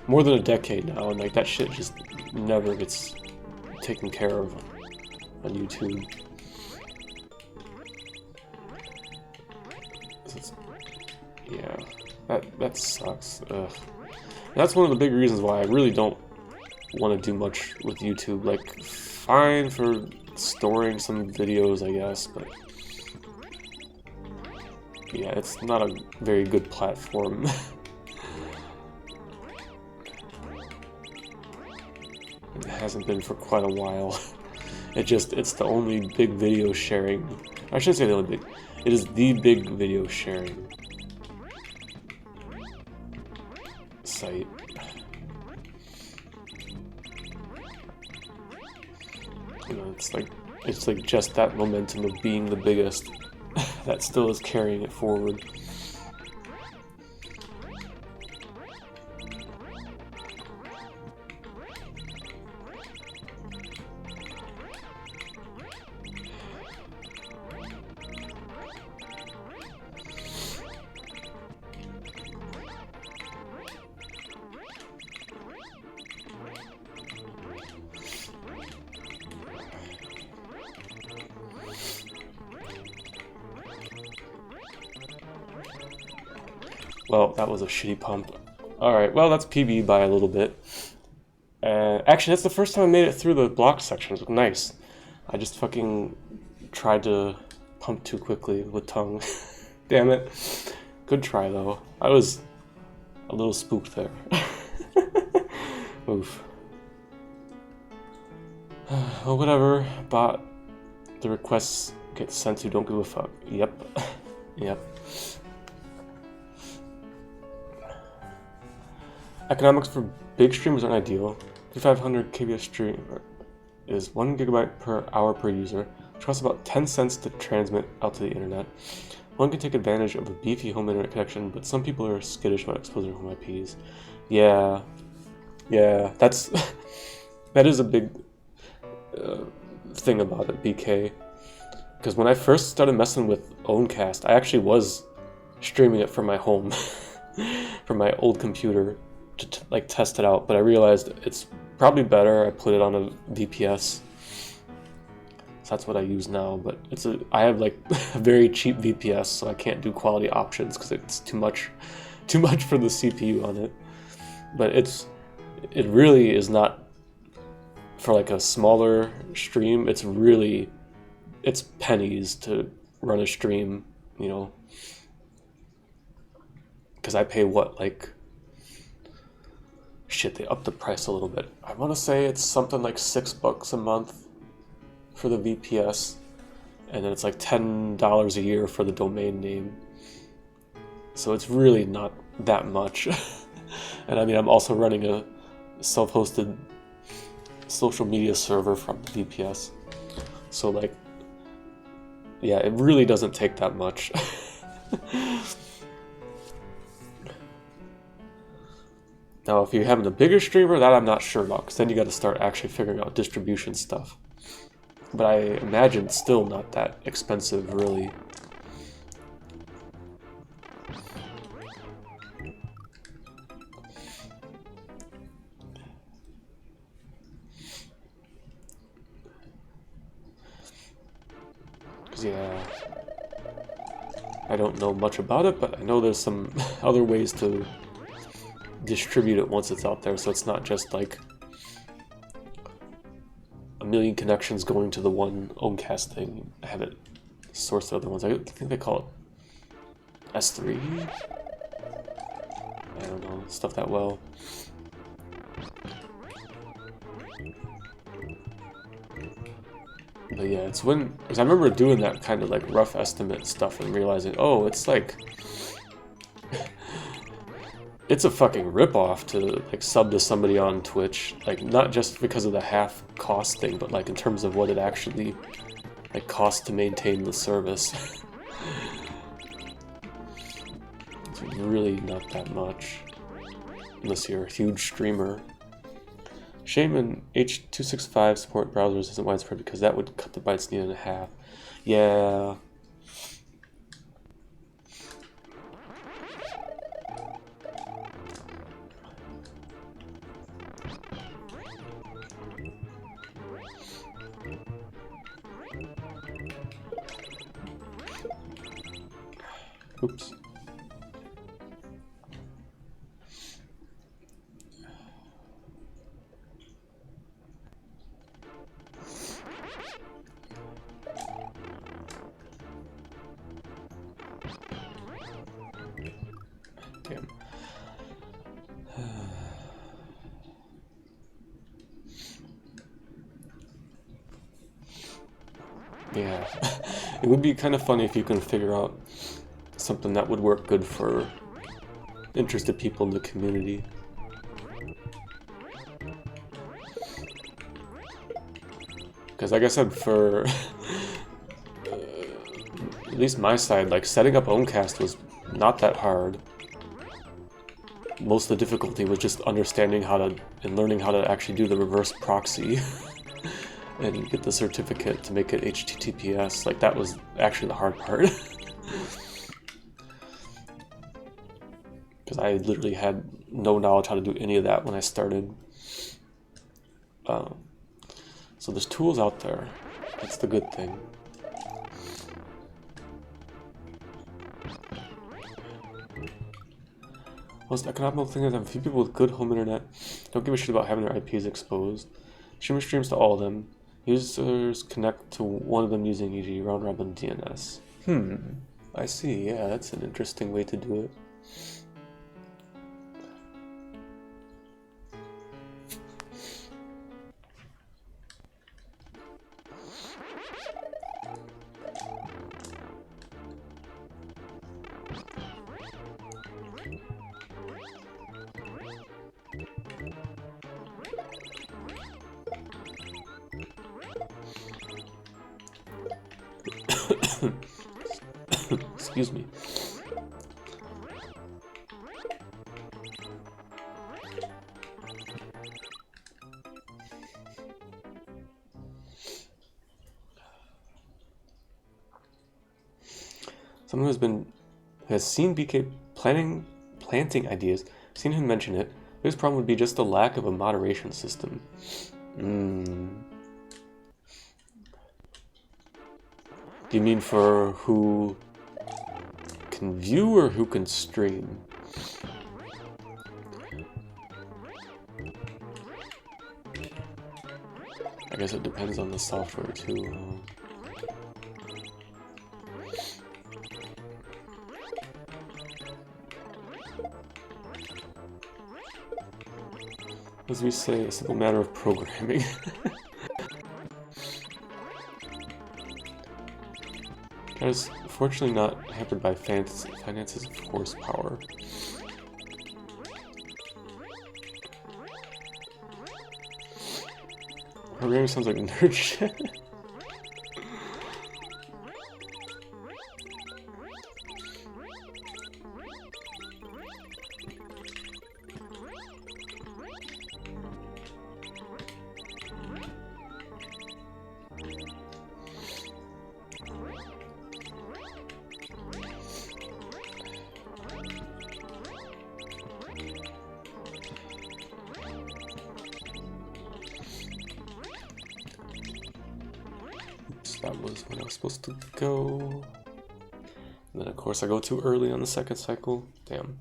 more than a decade now, and like that shit just never gets taken care of on YouTube. Yeah, that sucks. Ugh. That's one of the big reasons why I really don't want to do much with YouTube. Like, fine for storing some videos, I guess, but yeah, it's not a very good platform. It hasn't been for quite a while. It's the only big video sharing. I shouldn't say the only big. It is the big video sharing site. You know, it's like just that momentum of being the biggest that still is carrying it forward. Well, that was a shitty pump. Alright, well, that's PB by a little bit. Actually, that's the first time I made it through the block sections. Nice. I just fucking tried to pump too quickly with tongue. Damn it. Good try, though. I was a little spooked there. Oof. Well, whatever. Bot. The requests get sent to don't give a fuck. Yep. Yep. Economics for big streamers aren't ideal. 500 kbps stream is 1 gigabyte per hour per user, which costs about 10 cents to transmit out to the internet. One can take advantage of a beefy home internet connection, but some people are skittish about exposing home IPs. Yeah, that's that is a big thing about it, BK. Because when I first started messing with Owncast, I actually was streaming it from my home, from my old computer, to like test it out. But I realized it's probably better I put it on a VPS. So that's what I use now. But I have like a very cheap VPS, so I can't do quality options because it's too much for the CPU on it. But it really is not for like a smaller stream. It's pennies to run a stream, you know, because I pay what, like, shit, they upped the price a little bit. I want to say it's something like $6 a month for the VPS, and then it's like $10 a year for the domain name. So it's really not that much. And I mean, I'm also running a self-hosted social media server from the VPS. So like, yeah, it really doesn't take that much. Now, if you're having a bigger streamer, that I'm not sure about, because then you got to start actually figuring out distribution stuff. But I imagine it's still not that expensive, really. Because, yeah, I don't know much about it, but I know there's some other ways to distribute it once it's out there, so it's not just like a million connections going to the one Owncast thing. Have it source the other ones. I think they call it S3. I don't know stuff that well. But yeah, it's because I remember doing that kind of like rough estimate stuff and realizing, oh, it's like it's a fucking ripoff to like sub to somebody on Twitch, like not just because of the half cost thing, but like in terms of what it actually like costs to maintain the service. It's really not that much, unless you're a huge streamer. Shame in H.265 support browsers isn't widespread because that would cut the bytes needed in half. Yeah. Oops. Damn. Yeah. It would be kind of funny if you can figure out something that would work good for interested people in the community. Because like I said, for at least my side, like setting up Owncast was not that hard. Most of the difficulty was just understanding and learning how to actually do the reverse proxy and get the certificate to make it HTTPS. Like that was actually the hard part. Because I literally had no knowledge how to do any of that when I started. So there's tools out there. That's the good thing. Most economical thing is that a few people with good home internet don't give a shit about having their IPs exposed. Streamer streams to all of them. Users connect to one of them using e.g. round robin DNS. I see. Yeah, that's an interesting way to do it. Excuse me. Someone has seen BK planting ideas, seen him mention it. His problem would be just the lack of a moderation system. Do you mean for who can view or who can stream? I guess it depends on the software too. As we say, a simple matter of programming. That is fortunately not hampered by finances of horsepower. Programming sounds like nerd shit. That was when I was supposed to go. And then of course I go too early on the second cycle. Damn.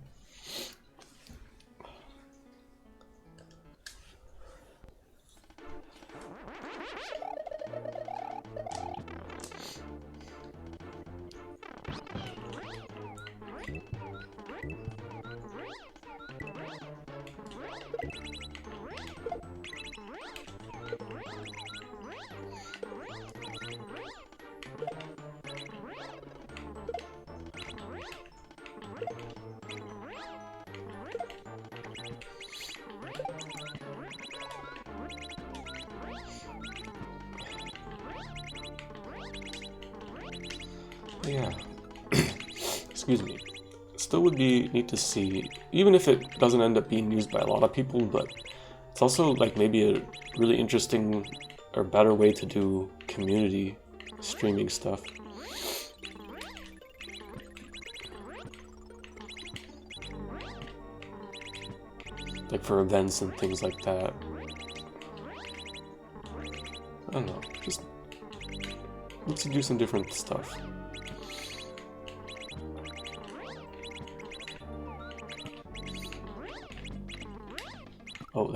Yeah. Excuse me. Still would be neat to see, even if it doesn't end up being used by a lot of people, but it's also like maybe a really interesting or better way to do community streaming stuff. Like for events and things like that. I don't know, just let's do some different stuff. Oh,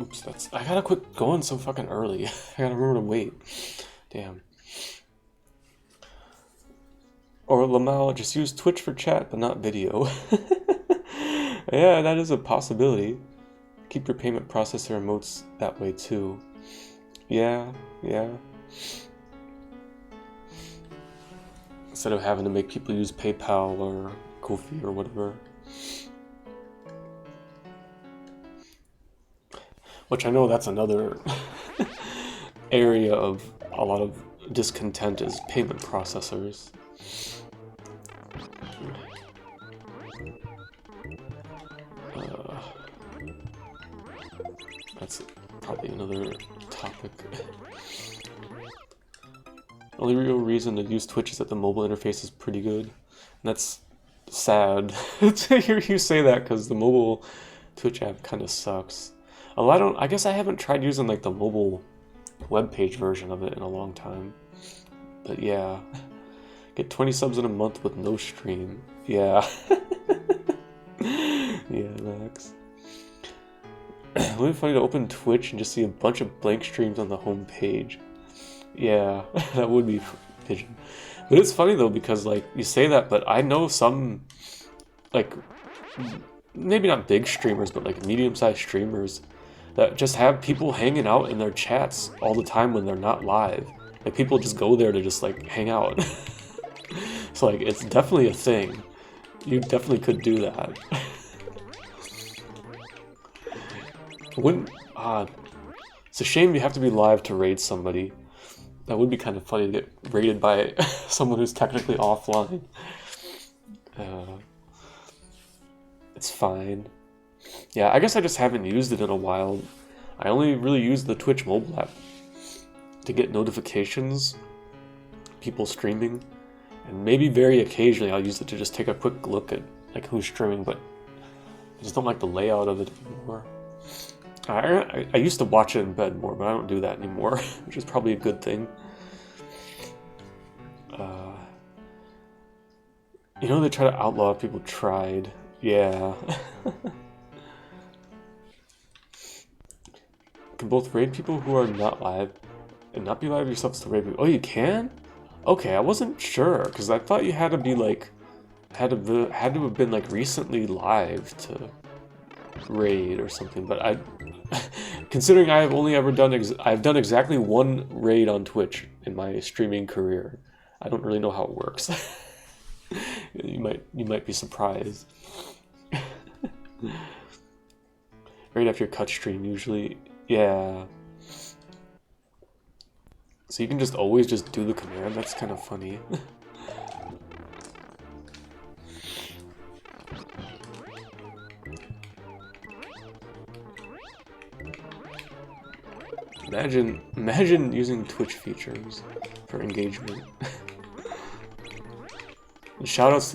oops, I gotta quit going so fucking early. I gotta remember to wait. Damn. Or Lamal, just use Twitch for chat, but not video. Yeah, that is a possibility. Keep your payment processor emotes that way too. Yeah. Instead of having to make people use PayPal or Ko-fi or whatever. Which I know that's another area of a lot of discontent is payment processors. That's probably another topic. Only real reason to use Twitch is that the mobile interface is pretty good. And that's sad to hear you say that, because the mobile Twitch app kind of sucks. Although I guess I haven't tried using like the mobile webpage version of it in a long time. But yeah, get 20 subs in a month with no stream. Yeah. Yeah, Max. It would be funny to open Twitch and just see a bunch of blank streams on the home page. Yeah, that would be Pigeon. But it's funny though, because like you say that, but I know some like maybe not big streamers, but like medium-sized streamers that just have people hanging out in their chats all the time when they're not live. Like people just go there to just like hang out. So like it's definitely a thing. You definitely could do that. Wouldn't it's a shame you have to be live to raid somebody. That would be kind of funny to get raided by someone who's technically offline. It's fine. Yeah, I guess I just haven't used it in a while. I only really use the Twitch mobile app to get notifications, people streaming, and maybe very occasionally I'll use it to just take a quick look at like who's streaming, but I just don't like the layout of it anymore. I used to watch it in bed more, but I don't do that anymore, which is probably a good thing. You know, they try to outlaw people tried. Yeah. Can both raid people who are not live and not be live yourself to raid people? Oh, you can? Okay, I wasn't sure, because I thought you had to be like... had to have been like recently live to raid or something, but I... considering I have only ever done... I've done exactly one raid on Twitch in my streaming career. I don't really know how it works. You might be surprised. Right after your cut stream, usually. Yeah. So you can just always just do the command? That's kind of funny. Imagine using Twitch features for engagement. Shoutouts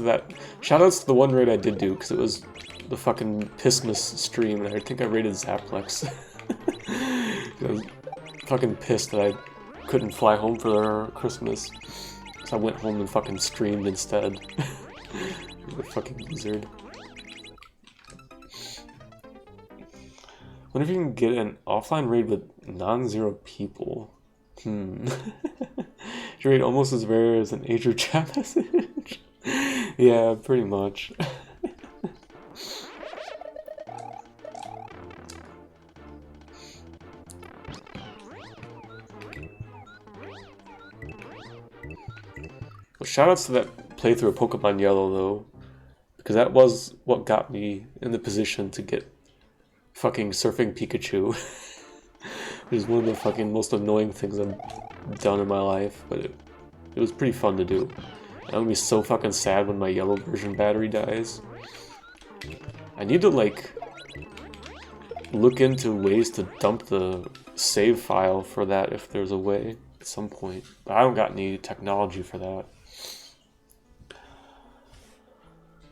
to the one raid I did do, because it was the fucking Pissmas stream, and I think I raided Zaplex. I was fucking pissed that I couldn't fly home for their Christmas, so I went home and fucking streamed instead. The fucking wizard. Wonder if you can get an offline raid with non-zero people. Your raid almost as rare as an age or chat message. Yeah, pretty much. Well, shoutouts to that playthrough of Pokemon Yellow, though, because that was what got me in the position to get fucking Surfing Pikachu. Which is one of the fucking most annoying things I've done in my life, but it was pretty fun to do. I'm gonna be so fucking sad when my yellow version battery dies. I need to, like, look into ways to dump the save file for that if there's a way at some point. But I don't got any technology for that.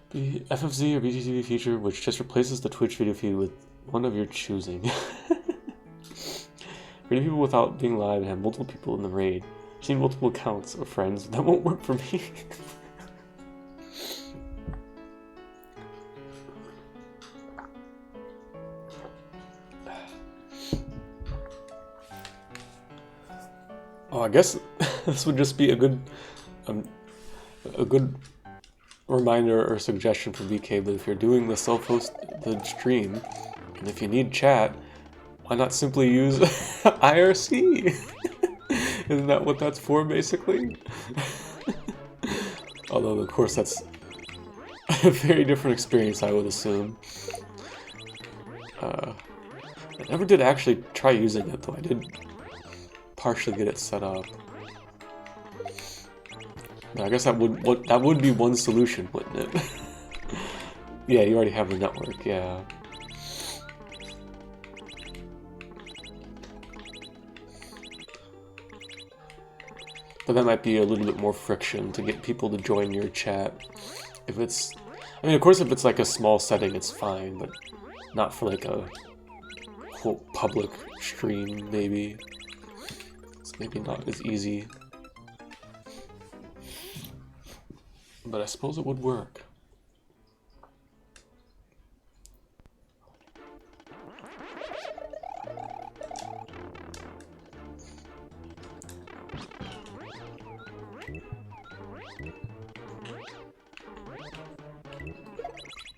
The FFZ or BTTV feature which just replaces the Twitch video feed with one of your choosing. Raid people without being live and have multiple people in the raid. I've seen multiple accounts of friends. That won't work for me. Oh, I guess this would just be a good reminder or suggestion from BK, but if you're doing the self-hosted stream, and if you need chat, why not simply use IRC? Isn't that what that's for, basically? Although, of course, that's a very different experience, I would assume. I never did actually try using it, though. I did partially get it set up. But I guess that would be one solution, wouldn't it? Yeah, you already have the network, yeah. But that might be a little bit more friction to get people to join your chat. If it's... I mean, of course, if it's like a small setting, it's fine, but not for like a quote public stream, maybe. It's maybe not as easy. But I suppose it would work.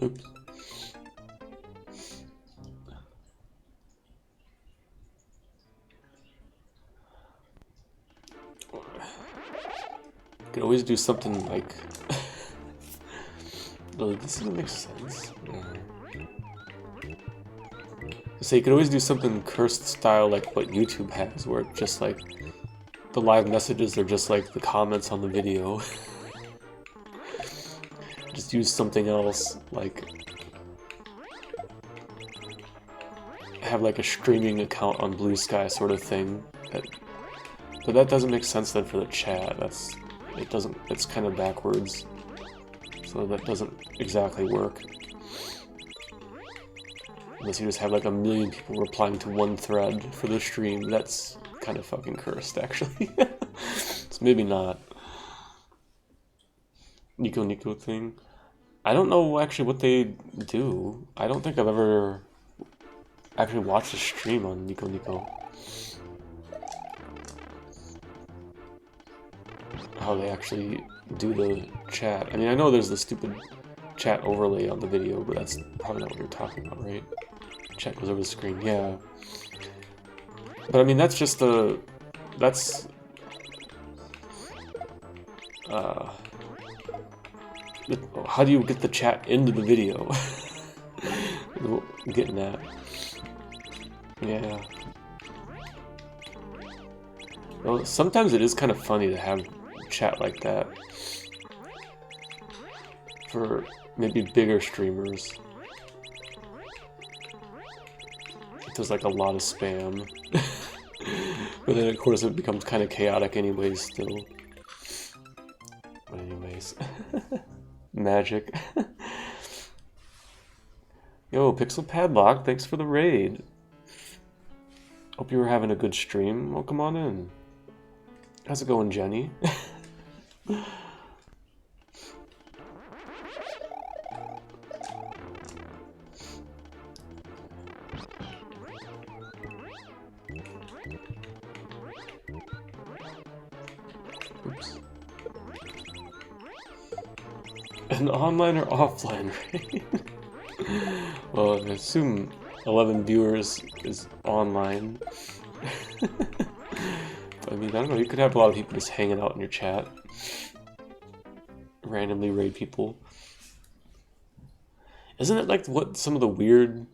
Oops. You could always do something like No, this doesn't make sense. So you could always do something cursed style like what YouTube has, where it's just like the live messages are just like the comments on the video. Just use something else, like have like a streaming account on Blue Sky sort of thing. But that doesn't make sense then for the chat. It's kind of backwards. So that doesn't exactly work. Unless you just have like a million people replying to one thread for the stream. That's kind of fucking cursed, actually. So maybe not. Nico Nico thing. I don't know actually what they do. I don't think I've ever actually watched a stream on Nico Nico. How they actually do the chat. I mean, I know there's the stupid chat overlay on the video, but that's probably not what you're talking about, right? Chat goes over the screen, yeah. But I mean, that's just the... That's... how do you get the chat into the video? I'm getting that. Yeah. Well, sometimes it is kind of funny to have chat like that. For maybe bigger streamers. There's like a lot of spam. But then of course it becomes kind of chaotic anyways still. But anyways. Magic. Yo, Pixel Padlock, thanks for the raid. Hope you were having a good stream. Well, come on in. How's it going, Jenny? Oops. An online or offline raid? Well, I assume 11 viewers is online. I mean, I don't know, you could have a lot of people just hanging out in your chat. Randomly raid people. Isn't it like what some of the weird...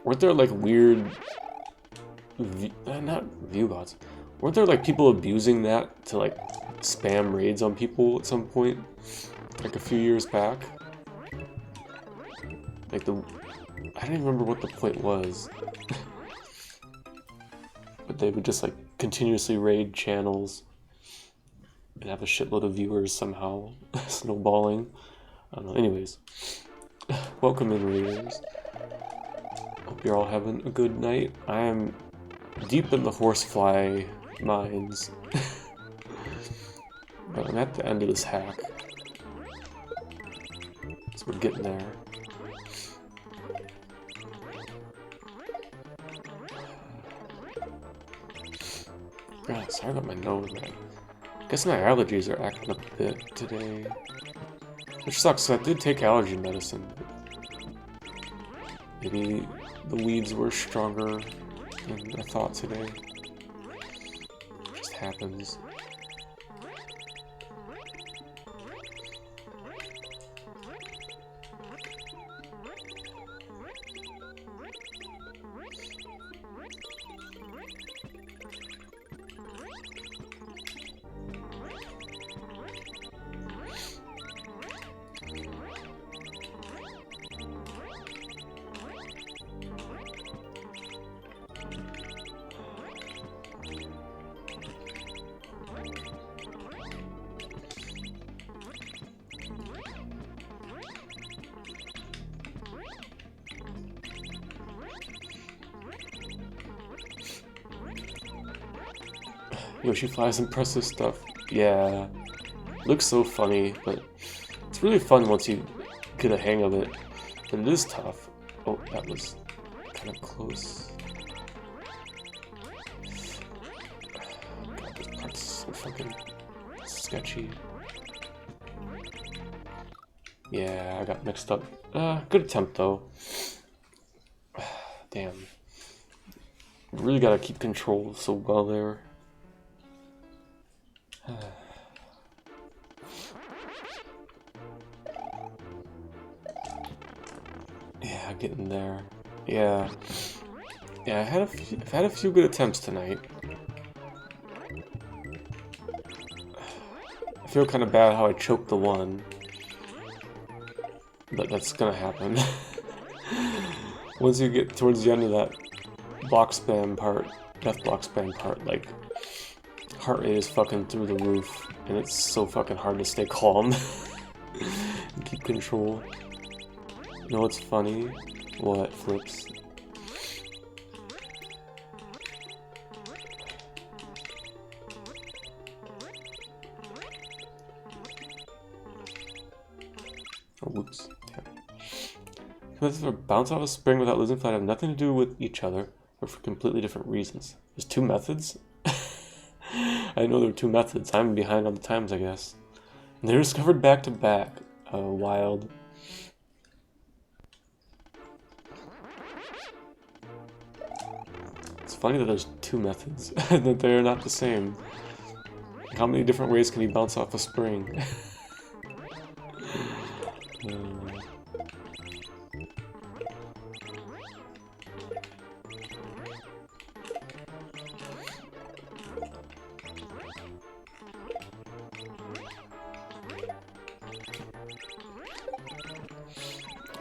Weren't there like weird... not view bots. Weren't there like people abusing that to like spam raids on people at some point? Like a few years back? Like I don't even remember what the point was. But they would just like continuously raid channels and have a shitload of viewers somehow snowballing. I don't know. Anyways, welcome in, raiders. Hope you're all having a good night. I am deep in the horsefly mines. But I'm at the end of this hack. So we're getting there. God, sorry about my nose, man. I guess my allergies are acting up a bit today. Which sucks, I did take allergy medicine. Maybe the weeds were stronger than I thought today. It just happens. Yoshi Fly's impressive stuff. Yeah. Looks so funny, but it's really fun once you get a hang of it. But it is tough. Oh, that was kind of close. God, this part's so fucking sketchy. Yeah, I got mixed up. Good attempt though. Damn. Really gotta keep control so well there. Yeah, getting there. Yeah. Yeah, I've had a few good attempts tonight. I feel kind of bad how I choked the one. But that's gonna happen. Once you get towards the end of that block spam part, death block spam part, like, heart rate is fucking through the roof, and it's so fucking hard to stay calm and keep control. You know what's funny? What flips? Oh, whoops. Methods for bounce off a spring without losing flight have nothing to do with each other, but for completely different reasons. There's two methods? I know there are two methods. I'm behind on the times, I guess. And they're discovered back to back. Wild. It's funny that there's two methods, and that they're not the same. How many different ways can you bounce off a spring?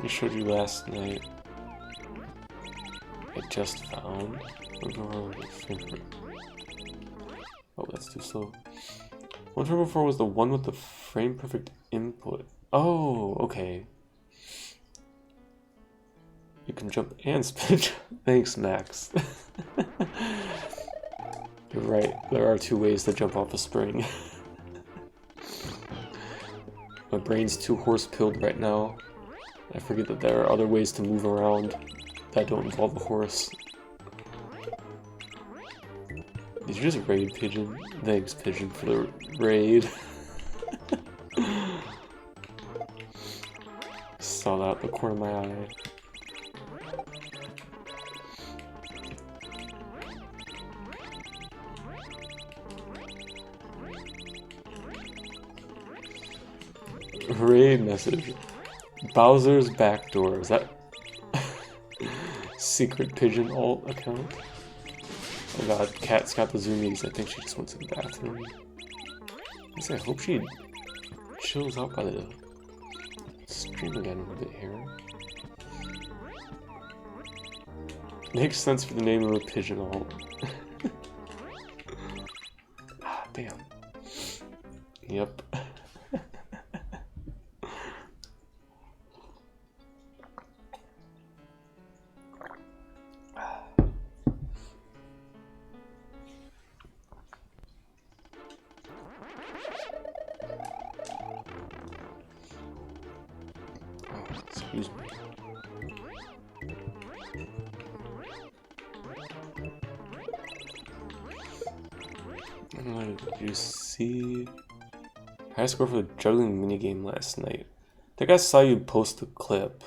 I showed you last night. I just found. Oh, that's too slow. 1.4 was the one with the frame perfect input. Oh, okay. You can jump and spin. Thanks, Max. You're right. There are two ways to jump off a spring. My brain's too horse-pilled right now. I forget that there are other ways to move around that don't involve a horse. Did you just raid, Pigeon? Thanks, Pigeon, for the raid. Saw that out the corner of my eye. Raid message. Bowser's backdoor. Is that secret Pigeon alt account? Oh god, Cat's got the zoomies. I think she just went to the bathroom. I hope she chills out by the stream again a bit here. Makes sense for the name of a Pigeon alt. Ah, damn. Yep. Excuse me. Did you see high score for the juggling minigame last night? I think I saw you post a clip.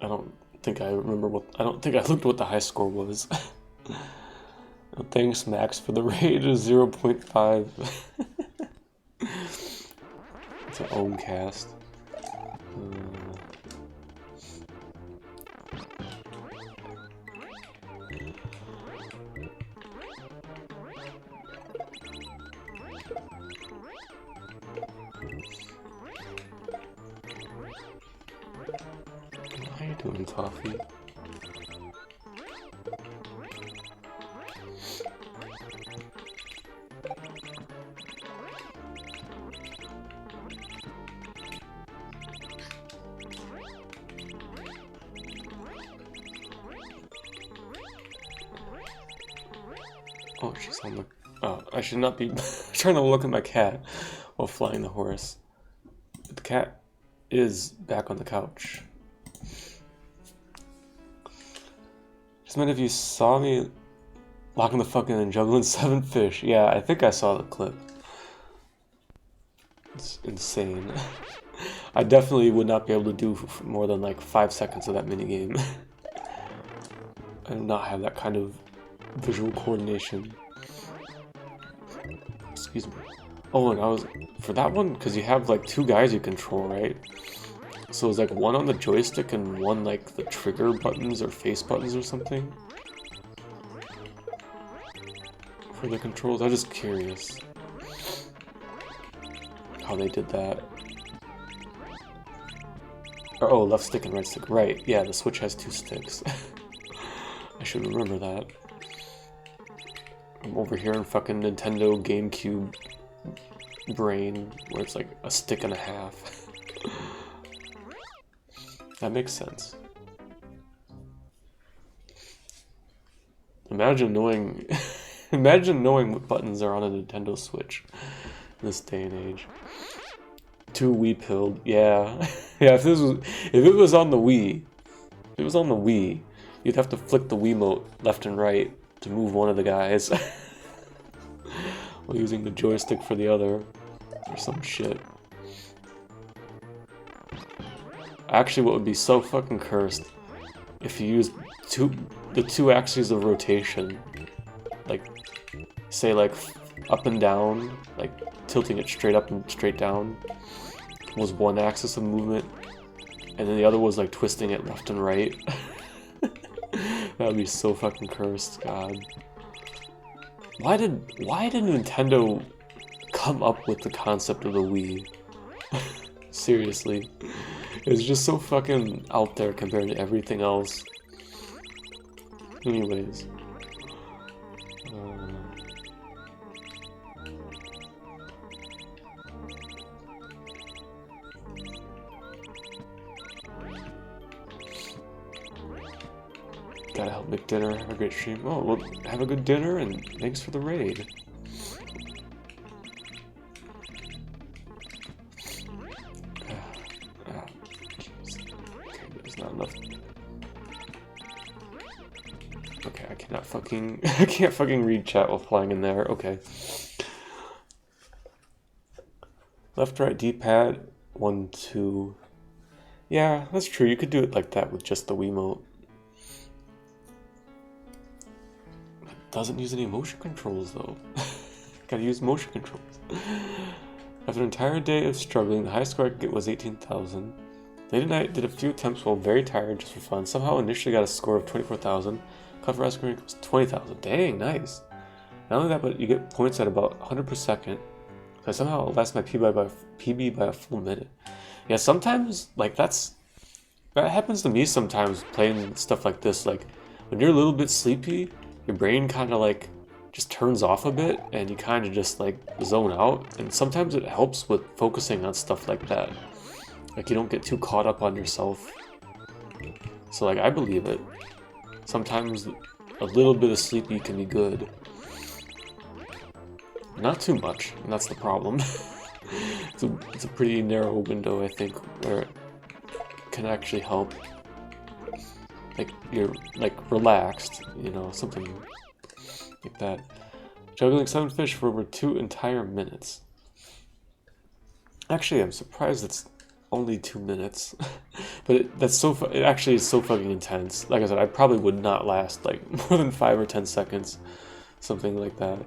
I don't think I remember what. I don't think I looked what the high score was. Thanks, Max, for the raid of 0.5. It's an own cast. How you doing, Toffee? Oh, she's on the... Oh, I should not be trying to look at my cat while flying the horse. But the cat is back on the couch. Just meant if you saw me locking the fucking and juggling 7 fish. Yeah, I think I saw the clip. It's insane. I definitely would not be able to do more than like 5 seconds of that minigame. I do not have that kind of visual coordination. Excuse me. Oh, and I was... For that one, because you have like 2 guys you control, right? So it's like one on the joystick and one like the trigger buttons or face buttons or something for the controls. I'm just curious how they did that. Or, oh, left stick and right stick. Right, yeah, the Switch has 2 sticks. I should remember that. I'm over here in fucking Nintendo GameCube brain where it's like a stick and a half. That makes sense. Imagine knowing imagine knowing what buttons are on a Nintendo Switch in this day and age. 2 Wii pilled, yeah. Yeah, if it was on the Wii, you'd have to flick the Wiimote left and right to move one of the guys. While using the joystick for the other. Or some shit. Actually, what would be so fucking cursed if you used the 2 axes of rotation, like, say, like, up and down, like, tilting it straight up and straight down, was one axis of movement, and then the other was, like, twisting it left and right. That would be so fucking cursed, God. Why did Nintendo come up with the concept of the Wii? Seriously. It's just so fucking out there compared to everything else. Anyways. Gotta help make dinner, have a great stream. Oh, well, have a good dinner and thanks for the raid. Okay, I cannot fucking I can't fucking read chat while flying in there. Okay. Left, right, D-pad, 1, 2. Yeah, that's true. You could do it like that with just the Wiimote. It doesn't use any motion controls though. Gotta use motion controls. After an entire day of struggling, the highest score I could get was 18,000. Late at night, did a few attempts while very tired just for fun. Somehow initially got a score of 24,000. Cut for ice cream was 20,000. Dang, nice. Not only that, but you get points at about 100 per second. So I somehow last my PB by a full minute. Yeah, sometimes, like, that happens to me sometimes playing stuff like this. Like, when you're a little bit sleepy, your brain kind of, like, just turns off a bit, and you kind of just, like, zone out. And sometimes it helps with focusing on stuff like that. Like, you don't get too caught up on yourself. So, like, I believe it. Sometimes a little bit of sleepy can be good. Not too much, and that's the problem. It's a pretty narrow window, I think, where it can actually help. Like, you're, like, relaxed, you know, something like that. Juggling 7 fish for over 2 entire minutes. Actually, I'm surprised it's only 2 minutes. But it actually is so fucking intense. Like I said, I probably would not last, like, more than 5 or 10 seconds. Something like that.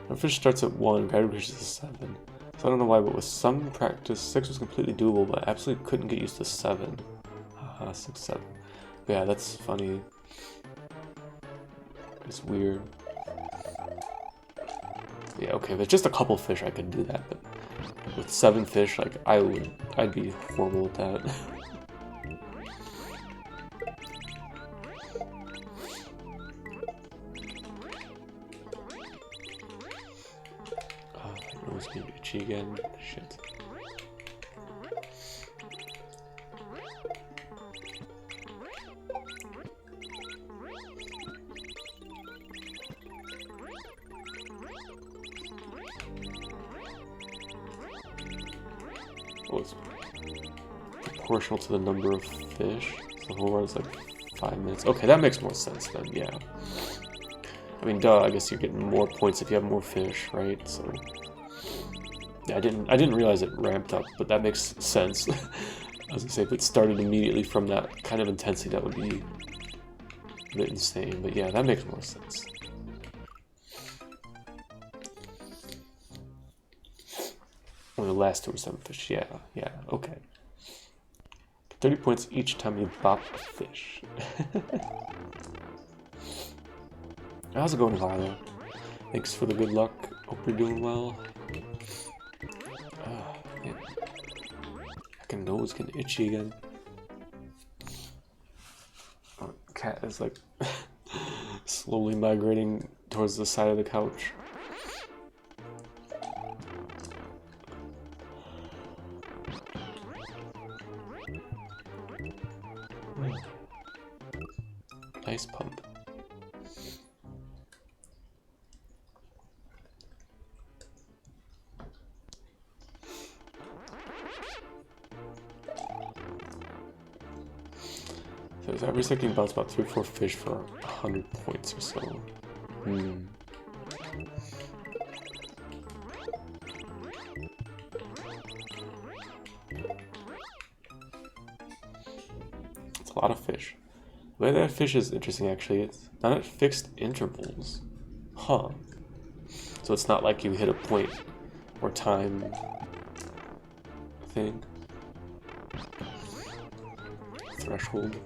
My fish starts at 1, guided fish is 7. So I don't know why, but with some practice, 6 was completely doable, but I absolutely couldn't get used to 7. Haha, 6, 7. But yeah, that's funny. It's weird. Yeah, okay, but just a couple fish I could do that, but with 7 fish, like, I'd be horrible with that. My nose getting itchy again. Shit. Oh, it's proportional to the number of fish. So the whole run is like 5 minutes. Okay, that makes more sense then, yeah. I mean, duh, I guess you're getting more points if you have more fish, right? So yeah, I didn't realize it ramped up, but that makes sense. I was gonna say, if it started immediately from that kind of intensity, that would be a bit insane. But yeah, that makes more sense. Only the last 2 were 7 fish. Yeah, okay. 30 points each time you bop a fish. How's it going, Lila? Thanks for the good luck. Hope you're doing well. Man. My nose getting itchy again. Oh, cat is like slowly migrating towards the side of the couch. Nice pump. So every second bounce about 3 or 4 fish for 100 points or so. It's a lot of fish. The way that fish is interesting, actually. It's not at fixed intervals. Huh. So it's not like you hit a point or time thing. Threshold.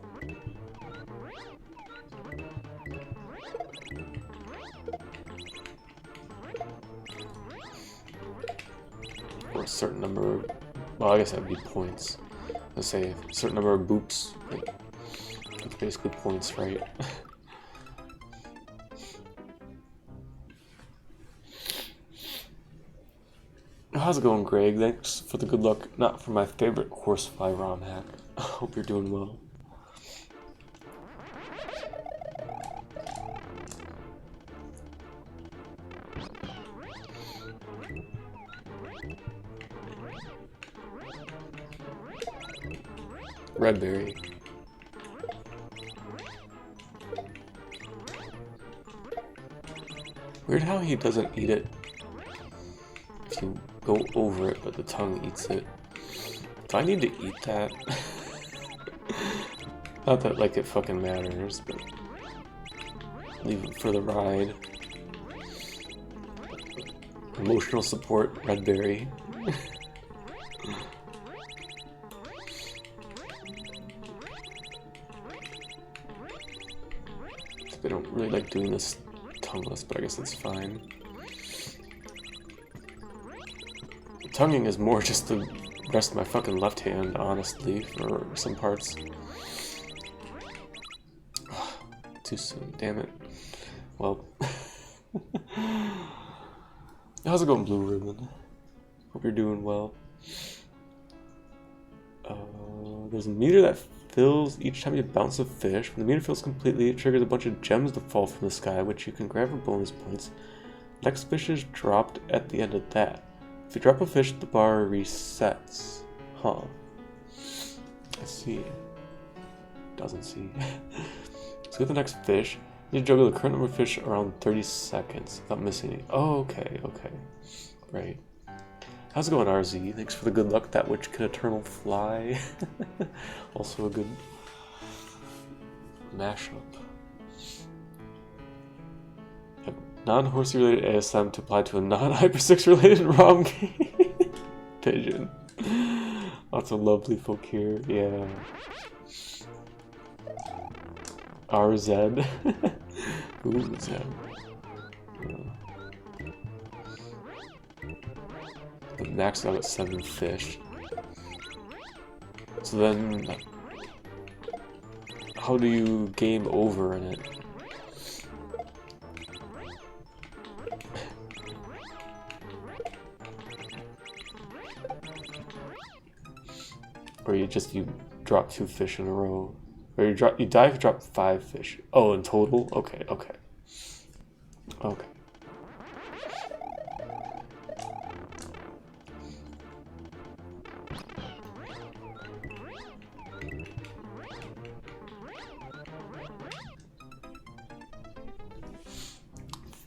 Or a certain number of, well, I guess that would be points. Let's say a certain number of boops. Like, it's basically points, right? How's it going, Greg? Thanks for the good luck. Not for my favorite horsefly ROM hack. Hope you're doing well. Redberry. Weird how he doesn't eat it if you go over it, but the tongue eats it. Do I need to eat that? Not that like it fucking matters, but leave it for the ride. Emotional support, Redberry. I don't really like doing this tongueless, but I guess that's fine. Tonguing is more just to rest my fucking left hand, honestly, for some parts. Too soon, damn it. Well. How's it going, Blue Ribbon? Hope you're doing well. There's a meter that fills each time you bounce a fish. When the meter fills completely, it triggers a bunch of gems to fall from the sky, which you can grab for bonus points. Next fish is dropped at the end of that. If you drop a fish, the bar resets. Huh. I see. Doesn't see. Let's get the next fish. You need to juggle the current number of fish around 30 seconds without missing any. Oh, okay, okay. Right. How's it going, RZ? Thanks for the good luck. That which can eternal fly. Also a good mashup. Non-horsey related ASM to apply to a non-Hyper 6 related ROM game. Pigeon. Lots of lovely folk here. Yeah. RZ. Who's Zed? Max out at 7 fish. So then, how do you game over in it? Or you drop 2 fish in a row, or you dive, drop 5 fish. Oh, in total? Okay, okay, okay.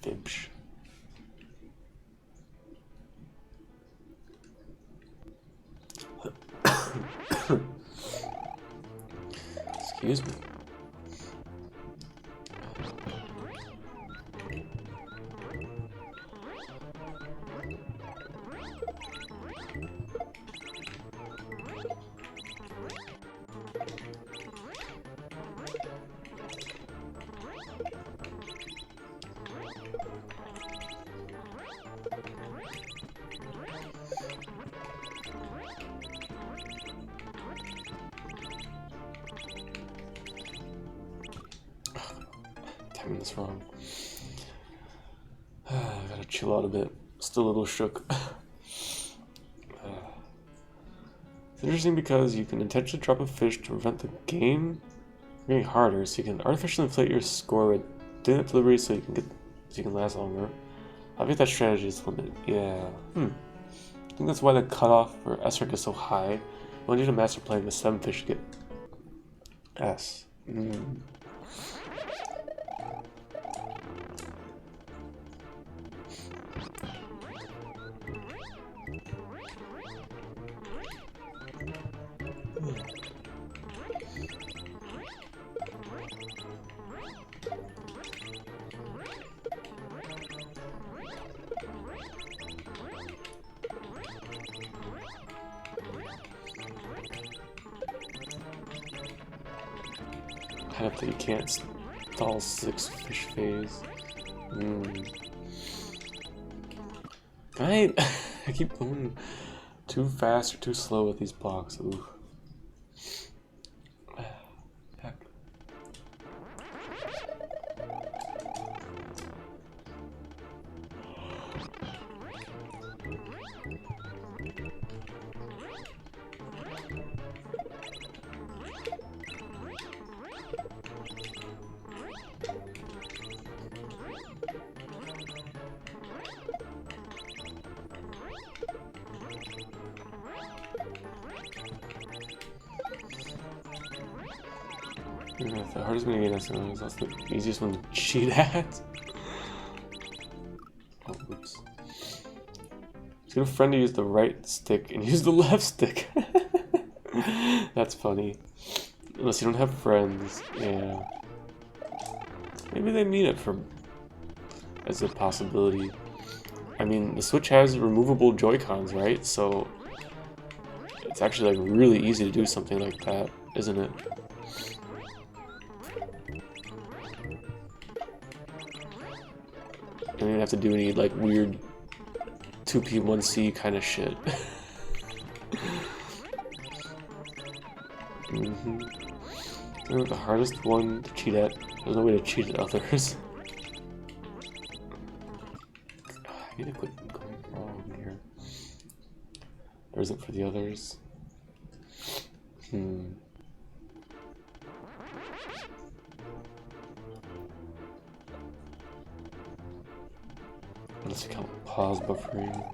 Fibsh. Excuse me. timing this wrong. I gotta chill out a bit. Still a little shook. It's interesting because you can intentionally drop a fish to prevent the game getting harder, so you can artificially inflate your score with doing delivery so you can last longer. I think that strategy is limited. Yeah. I think that's why the cutoff for S rank is so high. You only need a master playing with 7 fish to get S. Kind of that you can't stall 6 fish phase. I keep going too fast or too slow with these blocks. Ooh. Heck. The hardest mini game is also the easiest one to cheat at. Oh, oops. Just get a friend to use the right stick and use the left stick. That's funny. Unless you don't have friends, yeah. Maybe they mean it as a possibility. I mean, the Switch has removable Joy-Cons, right? So it's actually like really easy to do something like that, isn't it? You don't even have to do any like weird 2P1C kind of shit. The hardest one to cheat at. There's no way to cheat at others. I need to quit going wrong here. Or is it for the others? Unless you count pause buffering.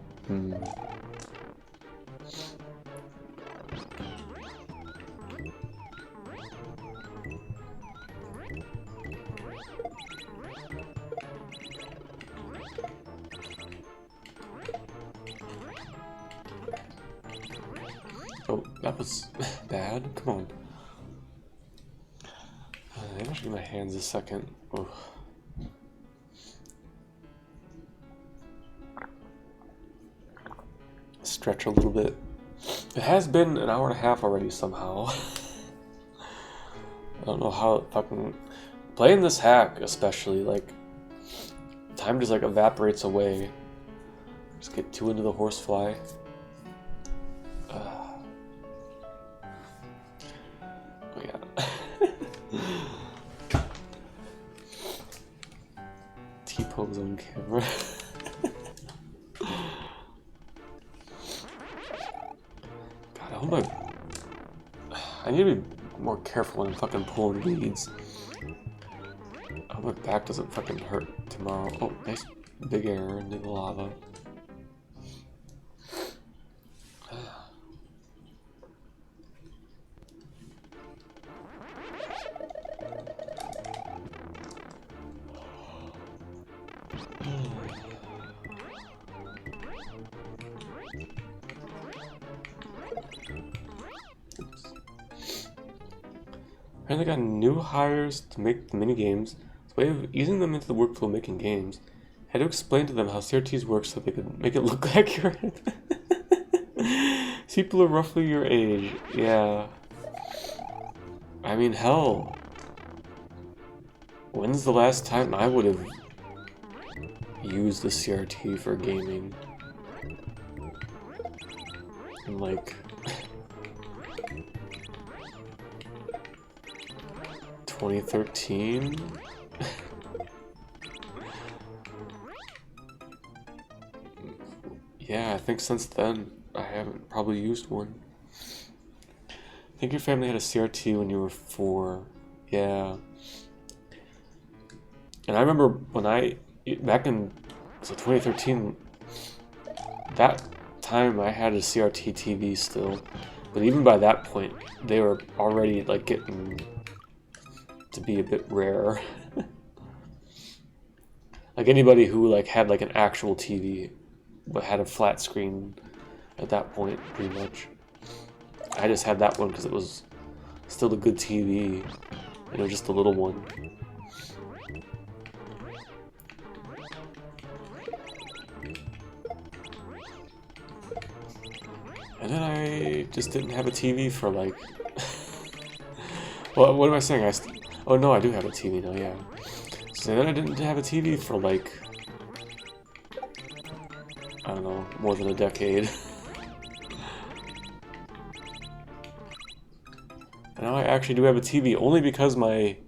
Oh, that was bad? Come on. I should get my hands a second. Oh. Stretch a little bit. It has been an hour and a half already somehow. I don't know how it fucking... Playing this hack especially, like... Time just like evaporates away. Just get too into the horsefly. Oh yeah. T-pose on camera. I need to be more careful when I'm fucking pulling weeds. I hope my back doesn't fucking hurt tomorrow. Oh, nice big error into the lava. Apparently got new hires to make the mini-games. It's a way of easing them into the workflow of making games. I had to explain to them how CRTs work so they could make it look accurate. People are roughly your age, yeah. I mean, hell. When's the last time I would have used the CRT for gaming? And like... 2013? think since then, I haven't probably used one. I think your family had a CRT when you were 4. Yeah. And I remember when back in 2013, that time I had a CRT TV still. But even by that point, they were already like getting to be a bit rare. Like anybody who like had like an actual TV but had a flat screen at that point, pretty much. I just had that one because it was still a good TV, and it was just a little one. And then I just didn't have a TV for like... Well, what am I saying? Oh no, I do have a TV now, yeah. So then I didn't have a TV for like... I don't know, more than a decade. And now I actually do have a TV, only because my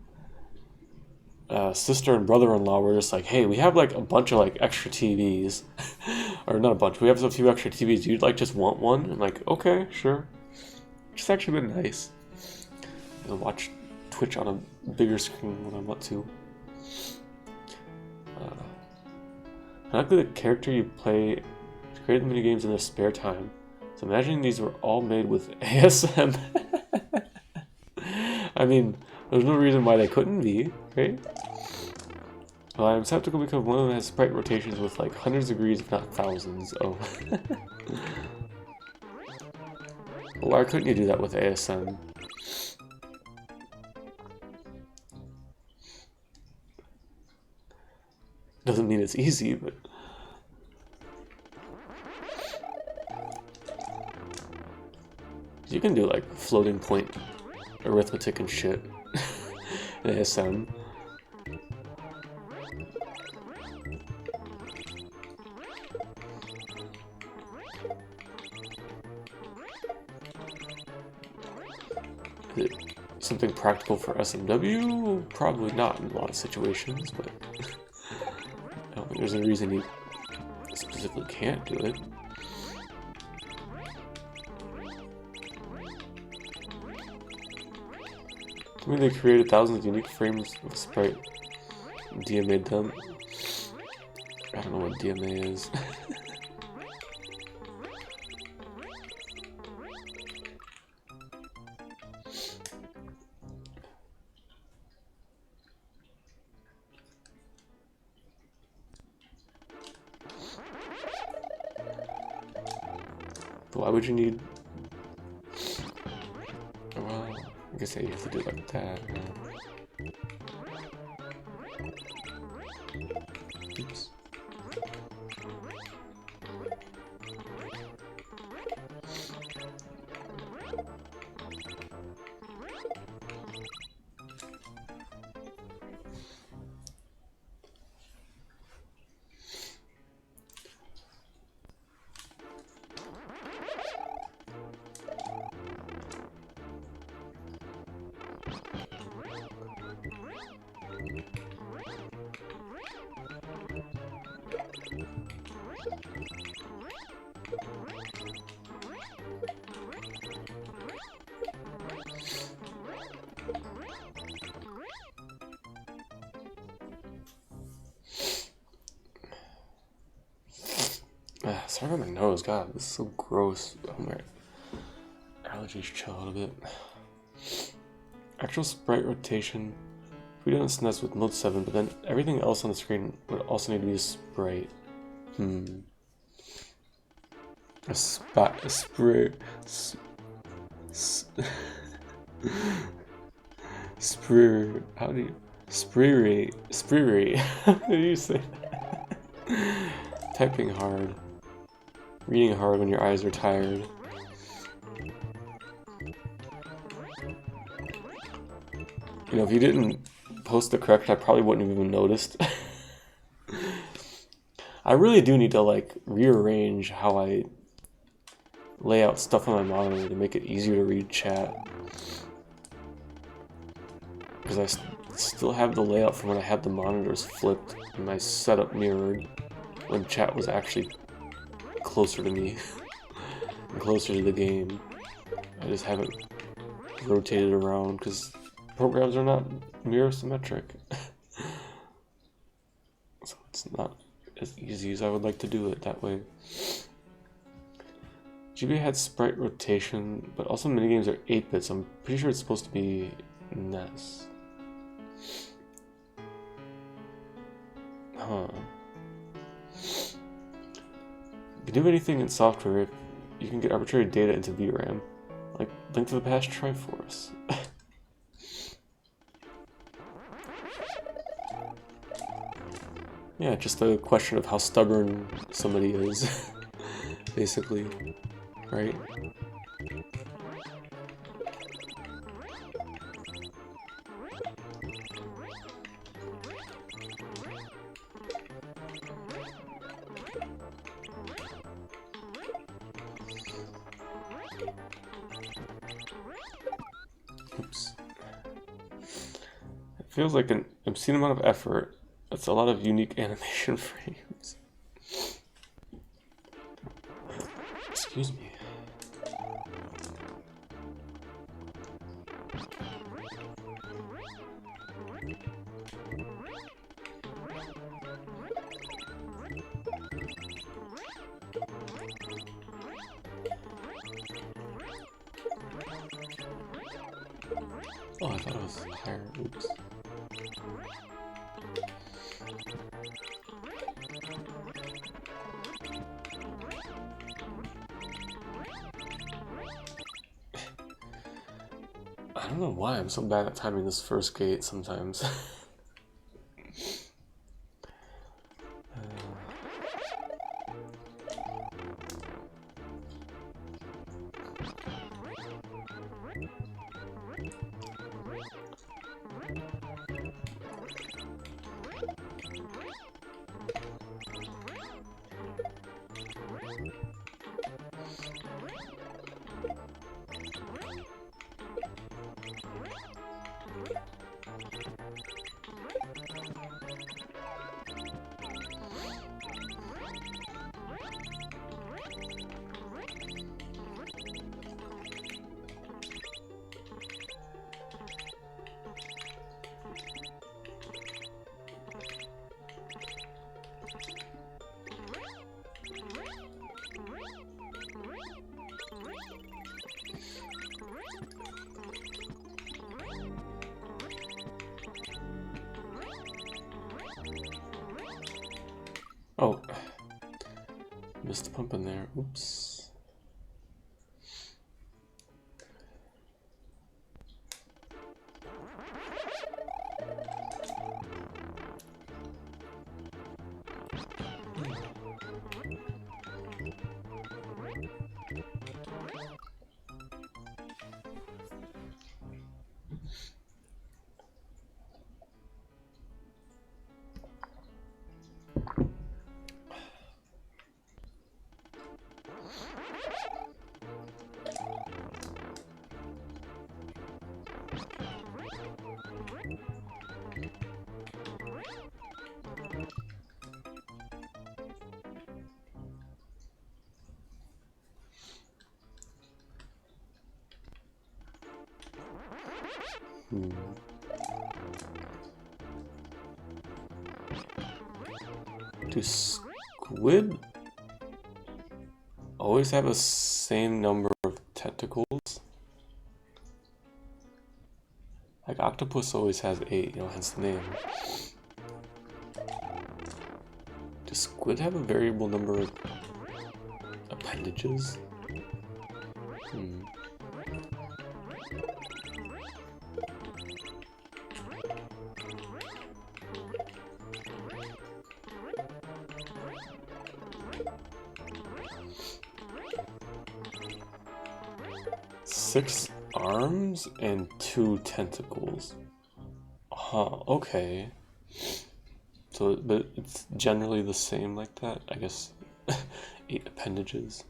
sister and brother-in-law were just like, hey, we have like a bunch of like extra TVs. Or not a bunch, we have a few extra TVs. Do you like just want one? I'm like, okay, sure. It's actually been nice. I'll watch Twitch on a bigger screen when I want to. I like the character you play to create the minigames in their spare time. So imagining these were all made with ASM. I mean, there's no reason why they couldn't be, right? Well, I'm skeptical because one of them has sprite rotations with like hundreds of degrees, if not thousands. Oh. Why couldn't you do that with ASM? Doesn't mean it's easy, but... You can do like floating point arithmetic and shit in ASM. Is it something practical for SMW? Probably not in a lot of situations, but I don't think there's a reason you specifically can't do it. I mean, they created thousands of unique frames with sprite. DMA'd them. I don't know what DMA is. Why would you need... Well, I guess you have to do it like that. Oops. Sorry about my nose, God, this is so gross. Oh, my allergies chill a little bit. Actual sprite rotation. We did on SNES with Mode 7, but then everything else on the screen would also need to be a sprite. A spray. Spree. How do you. Spree. How do you say that? Typing hard. Reading hard when your eyes are tired. You know, if you didn't post the correction, I probably wouldn't have even noticed. I really do need to, like, rearrange how I lay out stuff on my monitor to make it easier to read chat. Because I still have the layout from when I had the monitors flipped and my setup mirrored when chat was actually closer to me, and closer to the game. I just haven't rotated around because programs are not mirror symmetric. So it's not as easy as I would like to do it that way. GBA had sprite rotation, but also minigames are 8-bit, so I'm pretty sure it's supposed to be NES. Huh. If you do anything in software, you can get arbitrary data into VRAM, like Link to the Past Triforce. Yeah, just a question of how stubborn somebody is, basically, right? Oops. It feels like an obscene amount of effort. That's a lot of unique animation frames. Excuse me. Oh, I thought it was higher. Oops. I don't know why I'm so bad at timing this first gate sometimes. Oh, missed the pump in there. Oops. Do squid always have the same number of tentacles? Like octopus always has 8, hence the name. Does squid have a variable number of appendages? Six arms and 2 tentacles. Huh, okay. So, but it's generally the same like that? I guess 8 appendages.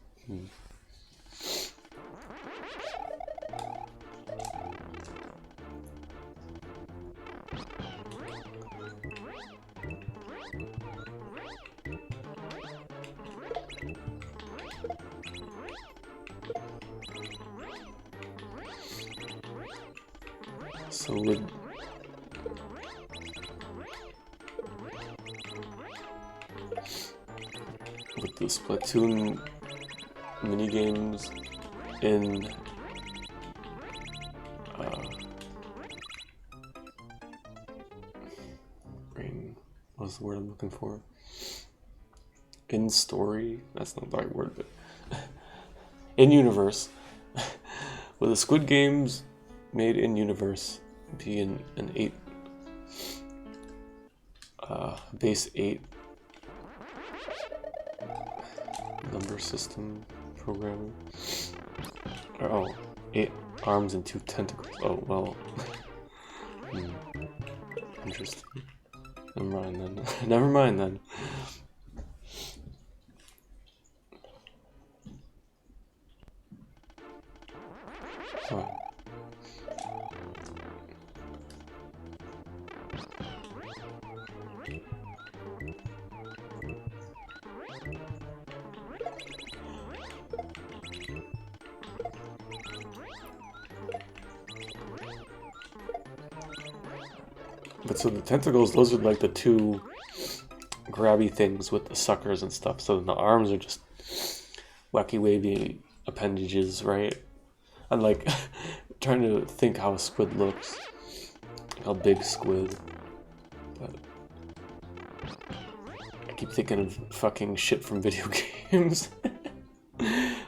So with the Splatoon minigames in what's the word I'm looking for? In story? That's not the right word, but in universe. With the Squid Games made in universe be an 8 base 8 number system programming. Oh, 8 arms and 2 tentacles. Oh well. Interesting. Never mind then. Never mind then. Oh. But so the tentacles, those are like the 2 grabby things with the suckers and stuff. So the arms are just wacky wavy appendages, right? I'm like trying to think how a squid looks, how big squid. But I keep thinking of fucking shit from video games,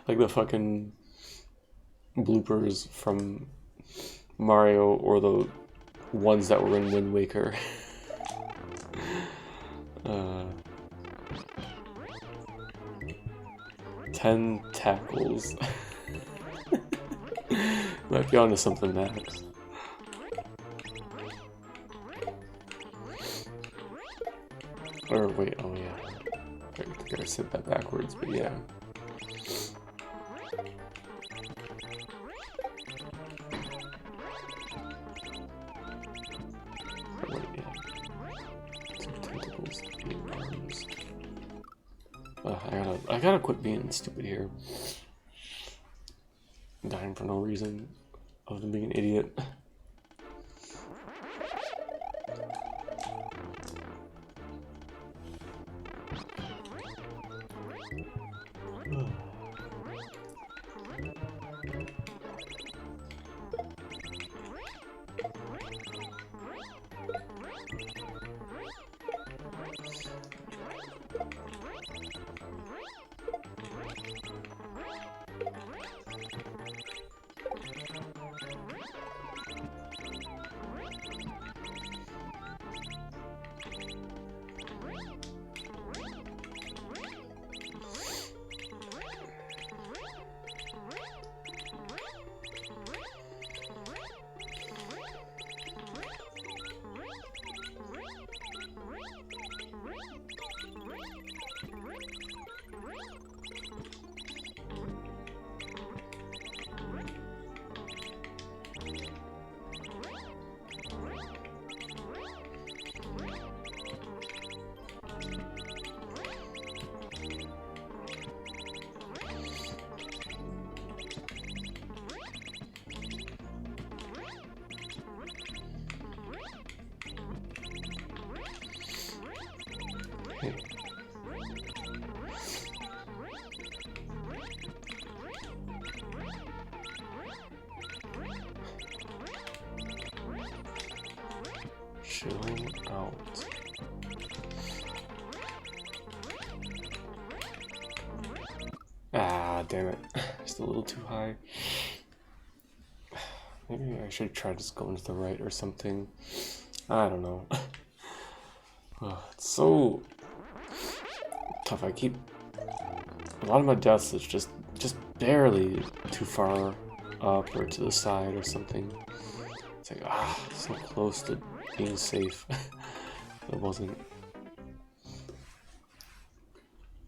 like the fucking bloopers from Mario or the ones that were in Wind Waker. Tentacles. Might be onto something, Max. Or wait, oh yeah. I think I said that backwards, but yeah. Or wait, yeah. 2 tentacles, 8 arms. I gotta quit being stupid here. I'm dying for no reason, other than being an idiot. Chill out. Ah, damn it. Just a little too high. Maybe I should try just going to the right or something. I don't know. Oh, it's so tough. A lot of my deaths is just barely too far up or to the side or something. It's like, so close to being safe. It wasn't.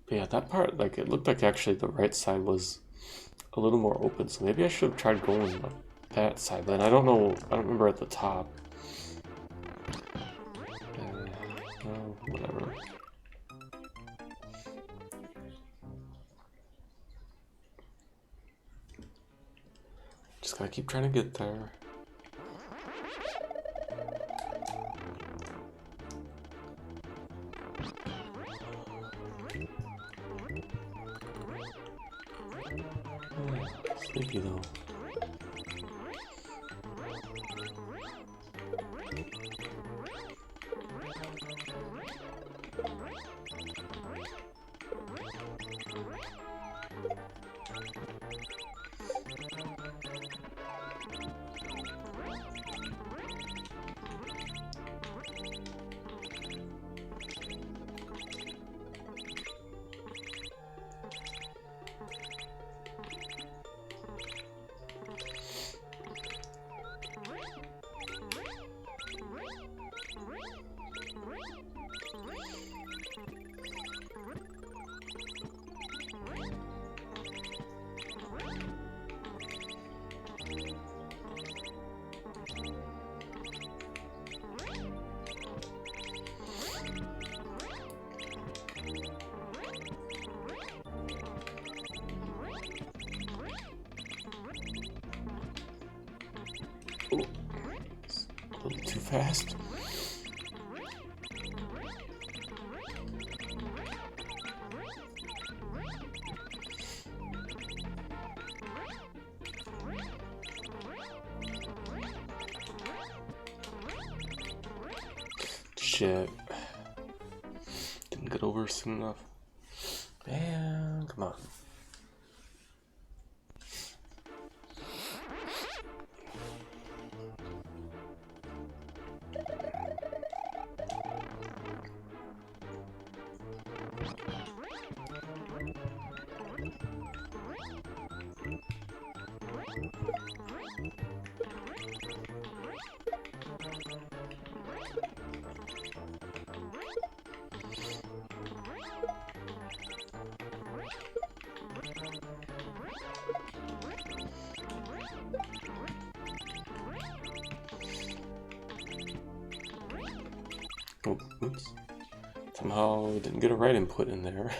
But yeah, that part, like, it looked like actually the right side was a little more open, so maybe I should have tried going up that side. Then I don't know, I don't remember at the top. Whatever. Just gotta keep trying to get there. though. Ooh, a little too fast. Shit. Didn't get over soon enough. Man, come on. Oh, oops. Somehow didn't get a right input in there.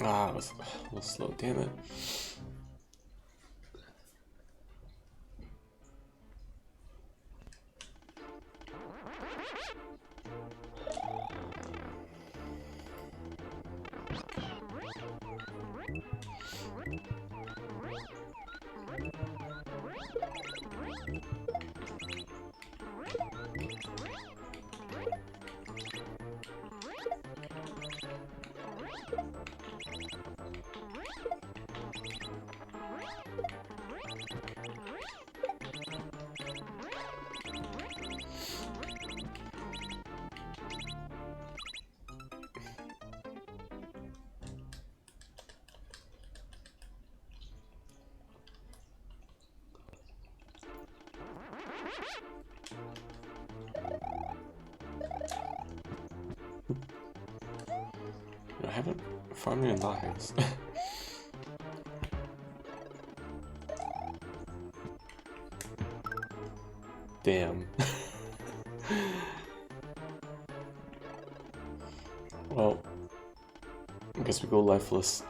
Ah, it was a little slow, damn it. I haven't farmed any lives. Damn. Well, I guess we go lifeless.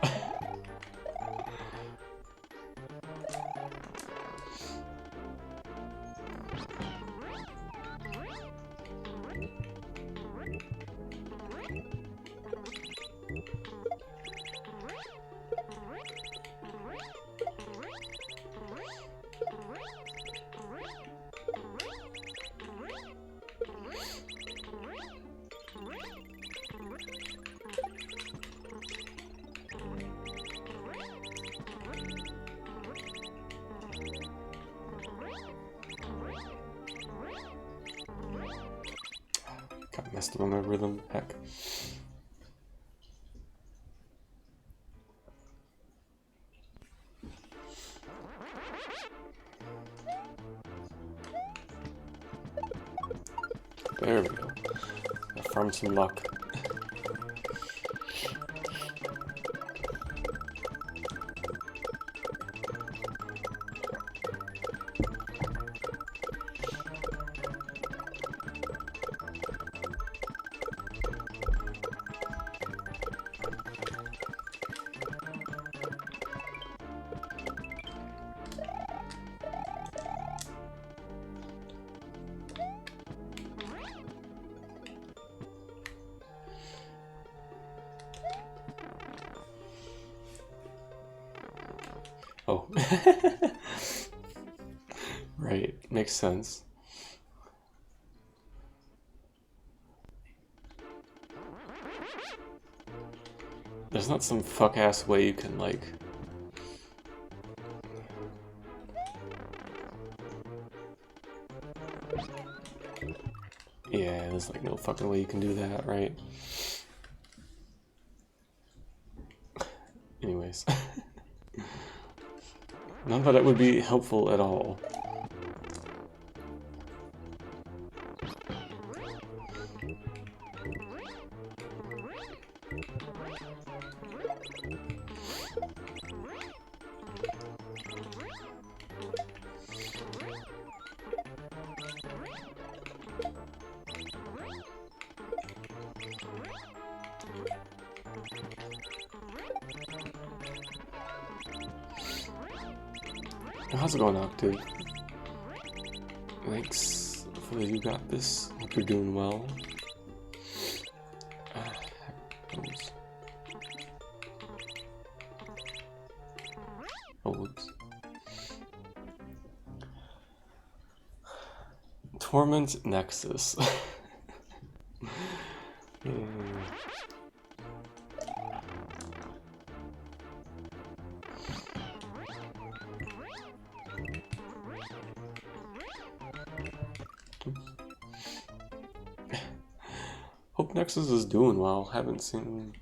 has to remember them. Heck. There we go. I farmed some luck. Oh. Right, makes sense. There's not some fuck-ass way you can, like... Yeah, there's like no fucking way you can do that, right? Anyways. Not that it would be helpful at all. How's it going, Octave? Thanks. Hopefully you got this. Hope you're doing well. Oh, whoops. Torment Nexus. Hope Nexus is doing well. Haven't seen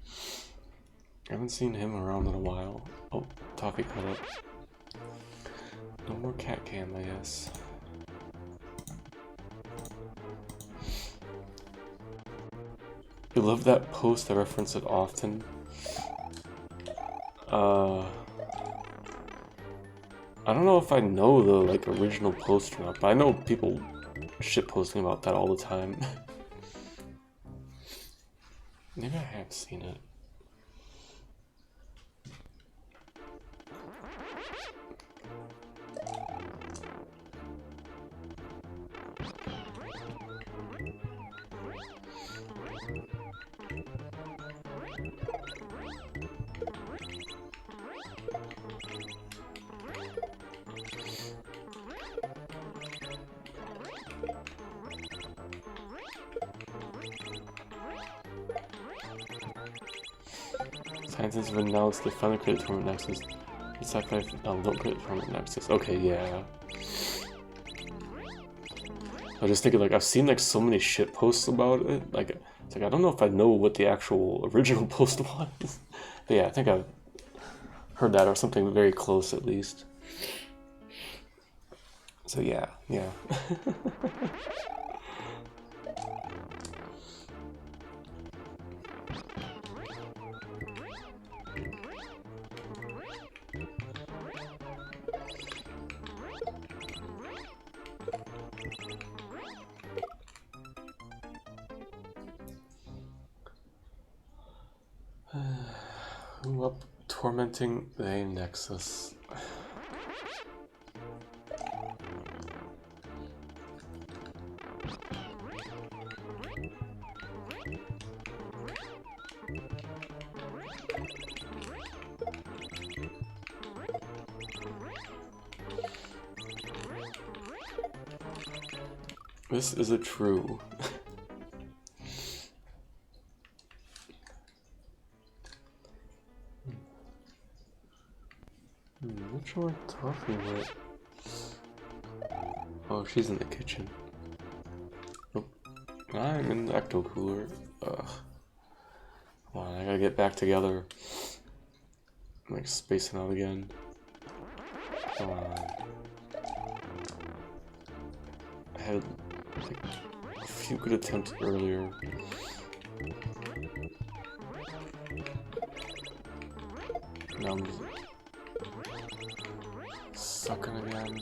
him around in a while. Oh, Toffee cut up. No more cat cam, I guess. You love that post, I reference it often. I don't know if I know the like original post or not, but I know people shit posting about that all the time. Maybe I have seen it. Scientists have announced they finally created Torment Nexus. It's like don't create Torment Nexus. Okay, yeah. I was just thinking, like, I've seen like so many shit posts about it. Like, it's like I don't know if I know what the actual original post was. But yeah, I think I've heard that or something very close at least. So yeah. Who up tormenting the Nexus? This is a true. Not sure what Toffee went. Oh, she's in the kitchen. Nope. I'm in the ecto cooler. Ugh. Come on, I gotta get back together. I'm like spacing out again. Come on. I had like a few good attempts earlier. Now I'm just sucking again.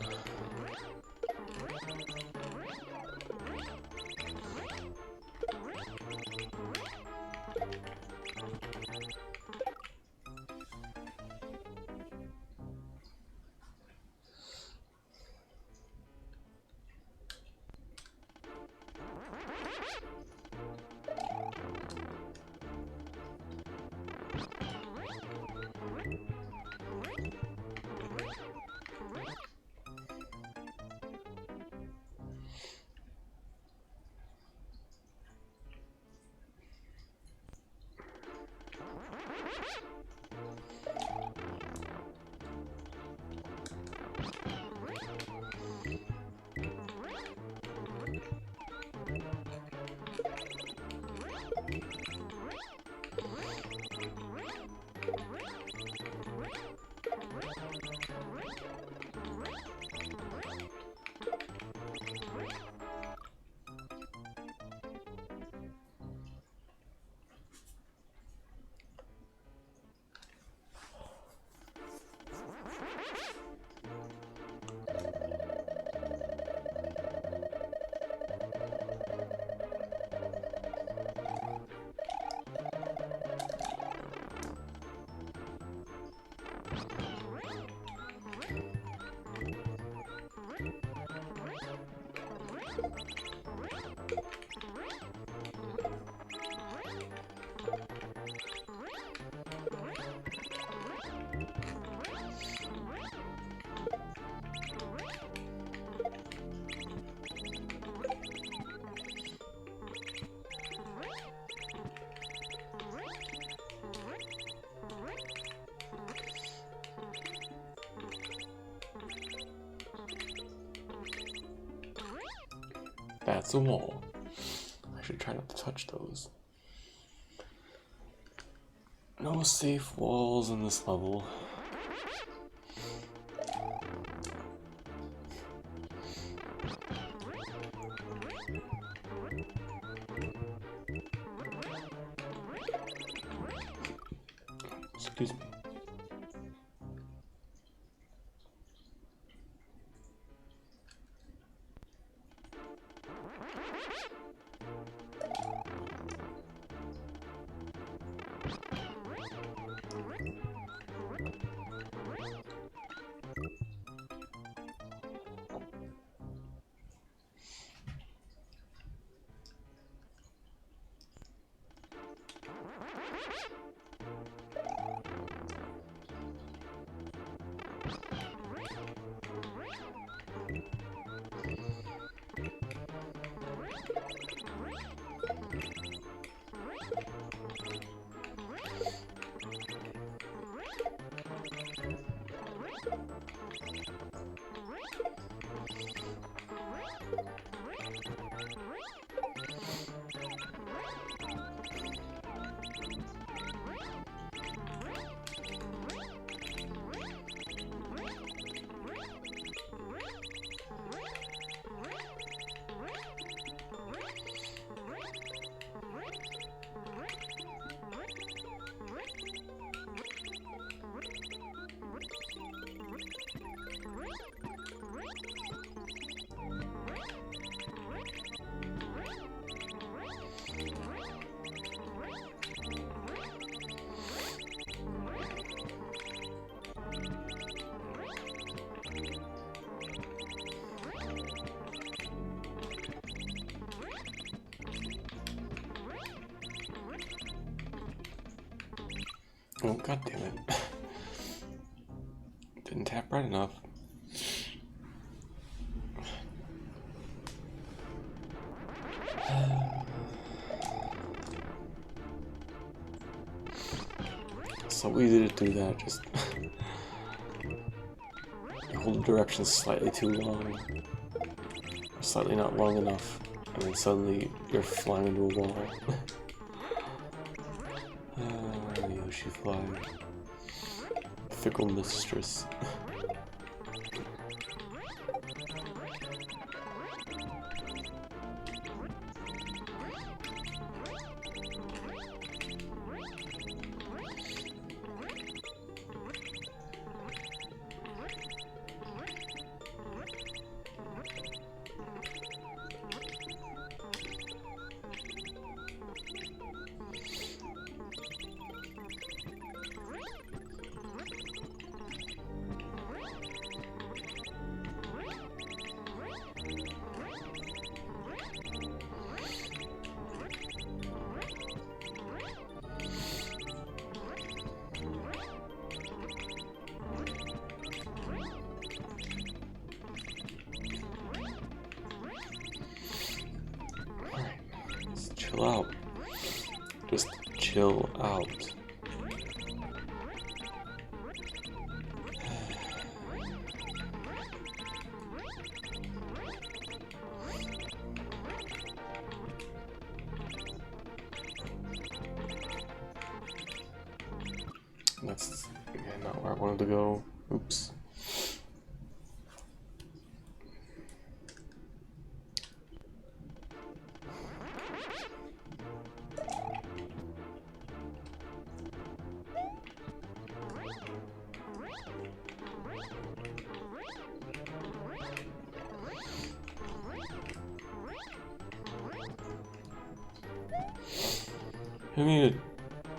That's a wall. I should try not to touch those. No safe walls in this level. Excuse me. Oh, god damn it. Didn't tap right enough. So easy to do that, just hold the directions slightly too long. Or slightly not long enough. and then suddenly you're flying into a wall. Yoshi fly. Fickle mistress. Chill out. Just chill out. That's again not where I wanted to go. Oops. I need to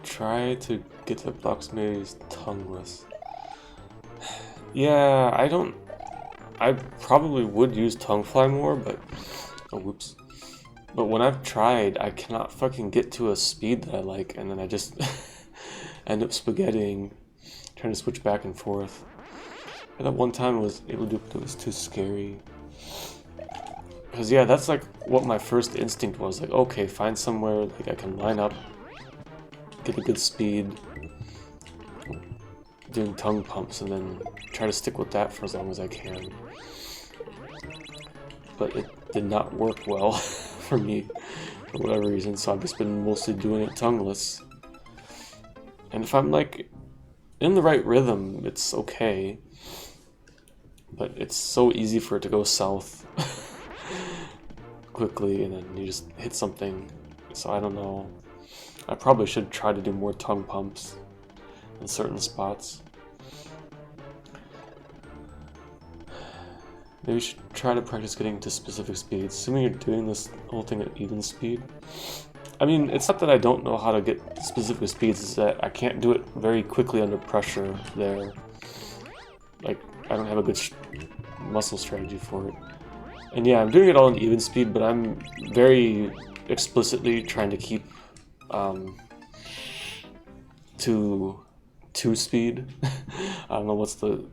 try to get to Bloxmary's tongueless. Yeah, I probably would use Tonguefly more, but oh whoops. But when I've tried, I cannot fucking get to a speed that I like, and then I just end up spaghettiing, trying to switch back and forth. And that one time I was able to do it, but it was too scary. Because yeah, that's like what my first instinct was, like, okay, find somewhere like I can line up, get a good speed, doing tongue pumps, and then try to stick with that for as long as I can. But it did not work well for me, for whatever reason, so I've just been mostly doing it tongueless. And if I'm like in the right rhythm, it's okay. But it's so easy for it to go south quickly, and then you just hit something. So I don't know. I probably should try to do more tongue pumps in certain spots. Maybe you should try to practice getting to specific speeds, assuming you're doing this whole thing at even speed. I mean, it's not that I don't know how to get specific speeds, it's that I can't do it very quickly under pressure there. Like, I don't have a good muscle strategy for it. And yeah, I'm doing it all in even speed, but I'm very explicitly trying to keep to 2 speed. I don't know what's the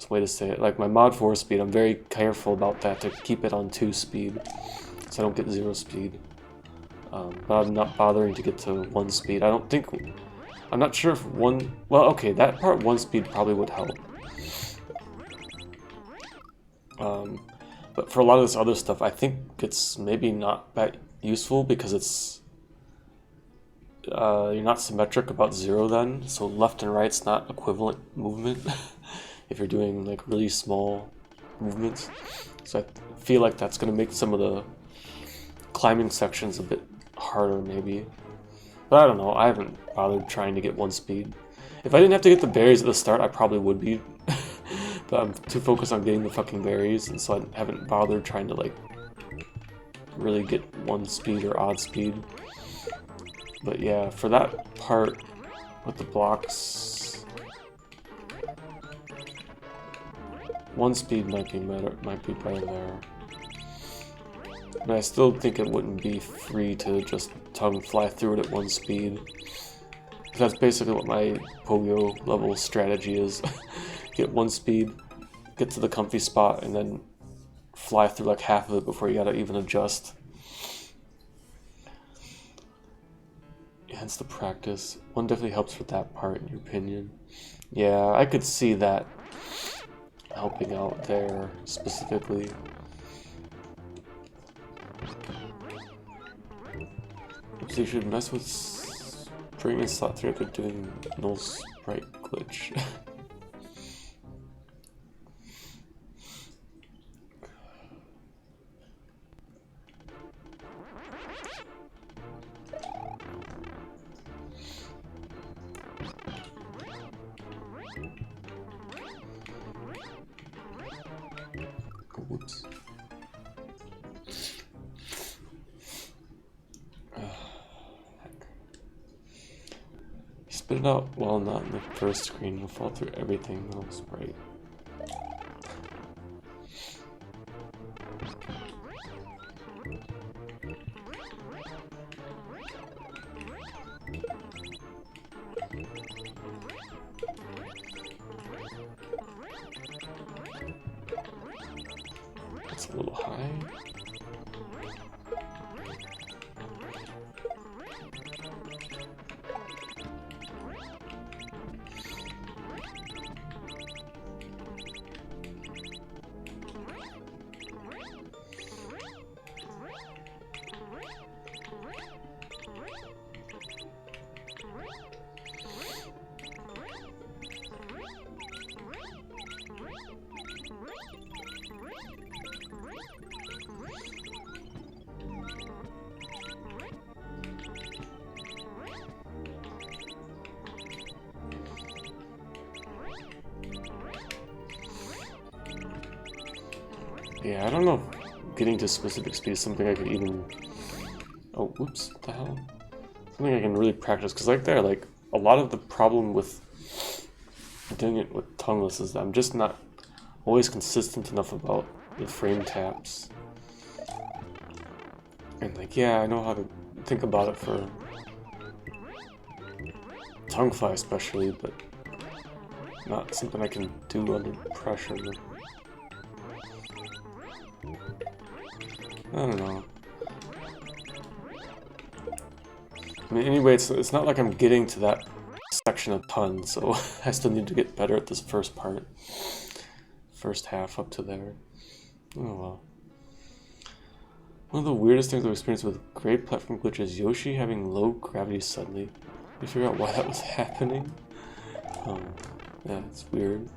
way to say it. Like my mod 4 speed, I'm very careful about that to keep it on 2 speed, so I don't get 0 speed. But I'm not bothering to get to 1 speed. I don't think, I'm not sure if 1, well okay, that part 1 speed probably would help. But for a lot of this other stuff, I think it's maybe not that useful because it's you're not symmetric about 0 then, so left and right's not equivalent movement if you're doing like really small movements. So I feel like that's going to make some of the climbing sections a bit harder maybe. But I don't know, I haven't bothered trying to get 1 speed. If I didn't have to get the berries at the start, I probably would be. But I'm too focused on getting the fucking berries, and so I haven't bothered trying to like really get 1 speed or odd speed. But yeah, for that part with the blocks, 1 speed might be better there. But I still think it wouldn't be free to just tongue fly through it at 1 speed. That's basically what my Pogo level strategy is. Get 1 speed, get to the comfy spot, and then fly through like half of it before you gotta even adjust. Hence the practice. 1 definitely helps with that part, in your opinion. Yeah, I could see that helping out there specifically. So you should mess with spring and slot 3 after doing null sprite glitch. Whoops. Spit it out while not in the first screen. It'll fall through everything. Null sprite. That's a little high. Yeah, I don't know if getting to specific speed is something I could even... Oh, whoops, what the hell? Something I can really practice, because like a lot of the problem with doing it with tongueless is that I'm just not always consistent enough about the frame taps. And like, yeah, I know how to think about it for Tonguefly especially, but not something I can do under pressure. I don't know. I mean, anyway, it's not like I'm getting to that section a ton, so I still need to get better at this first part. First half up to there. Oh well. One of the weirdest things I've experienced with great platform glitch is Yoshi having low gravity suddenly. You figure out why that was happening? Oh, yeah, it's weird.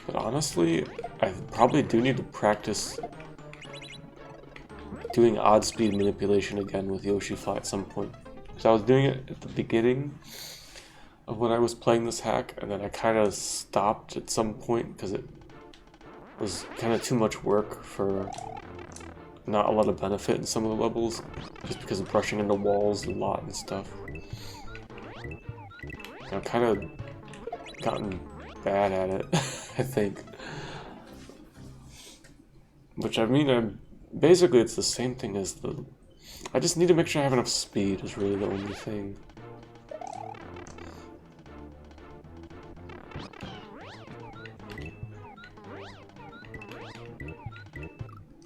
But honestly, I probably do need to practice doing odd speed manipulation again with Yoshi Fly at some point. Because I was doing it at the beginning of when I was playing this hack, and then I kind of stopped at some point because it was kind of too much work for not a lot of benefit in some of the levels, just because of brushing into walls a lot and stuff. And I've kind of gotten bad at it, I think. Which, I mean, basically it's the same thing as the... I just need to make sure I have enough speed is really the only thing.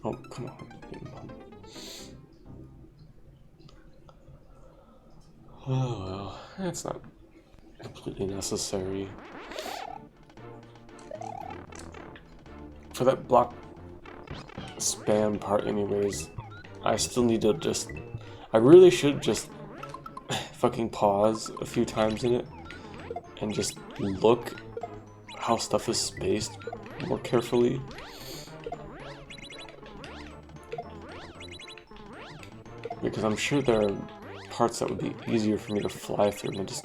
Oh, come on. Oh well, it's not completely necessary. For that block spam part anyways, I still need to just... I really should just fucking pause a few times in it and just look how stuff is spaced more carefully. Because I'm sure there are parts that would be easier for me to fly through, and I just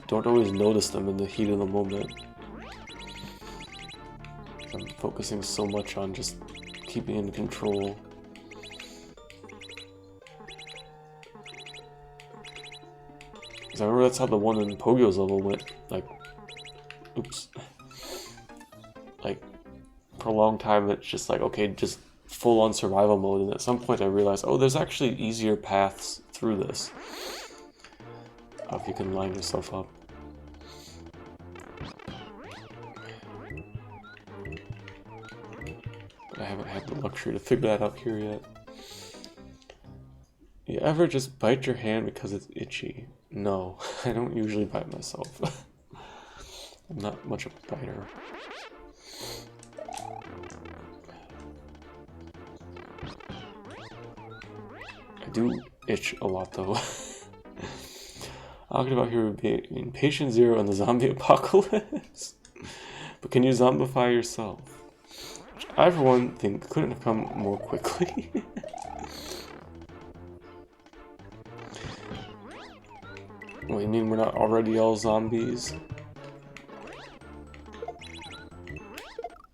don't always notice them in the heat of the moment. I'm focusing so much on just keeping in control. Because I remember that's how the one in Pogo's level went, like, oops. Like, for a long time it's just like, okay, just full on survival mode, and at some point I realized, oh, there's actually easier paths through this. If you can line yourself up. But I haven't had the luxury to figure that out here yet. You ever just bite your hand because it's itchy? No, I don't usually bite myself. I'm not much of a biter. I do itch a lot though. Talking about here would be patient zero in the zombie apocalypse. But can you zombify yourself? Which I, for one, think couldn't have come more quickly. What, you mean we're not already all zombies?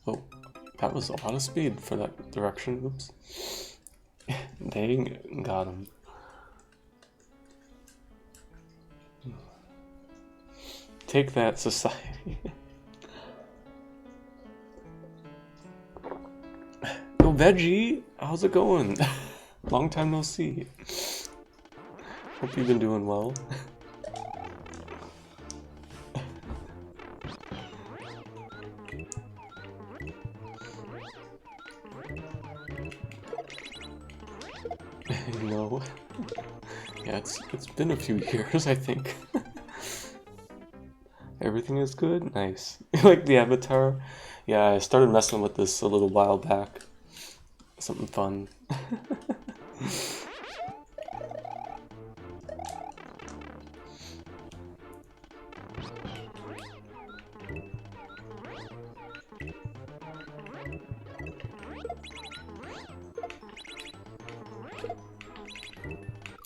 Oh, that was a lot of speed for that direction. Oops. Dang, got him. Take that, society. Yo, Veggie, how's it going? Long time no see. Hope you've been doing well. No. Yeah, it's been a few years, I think. Everything is good? Nice. Like the avatar? Yeah, I started messing with this a little while back. Something fun.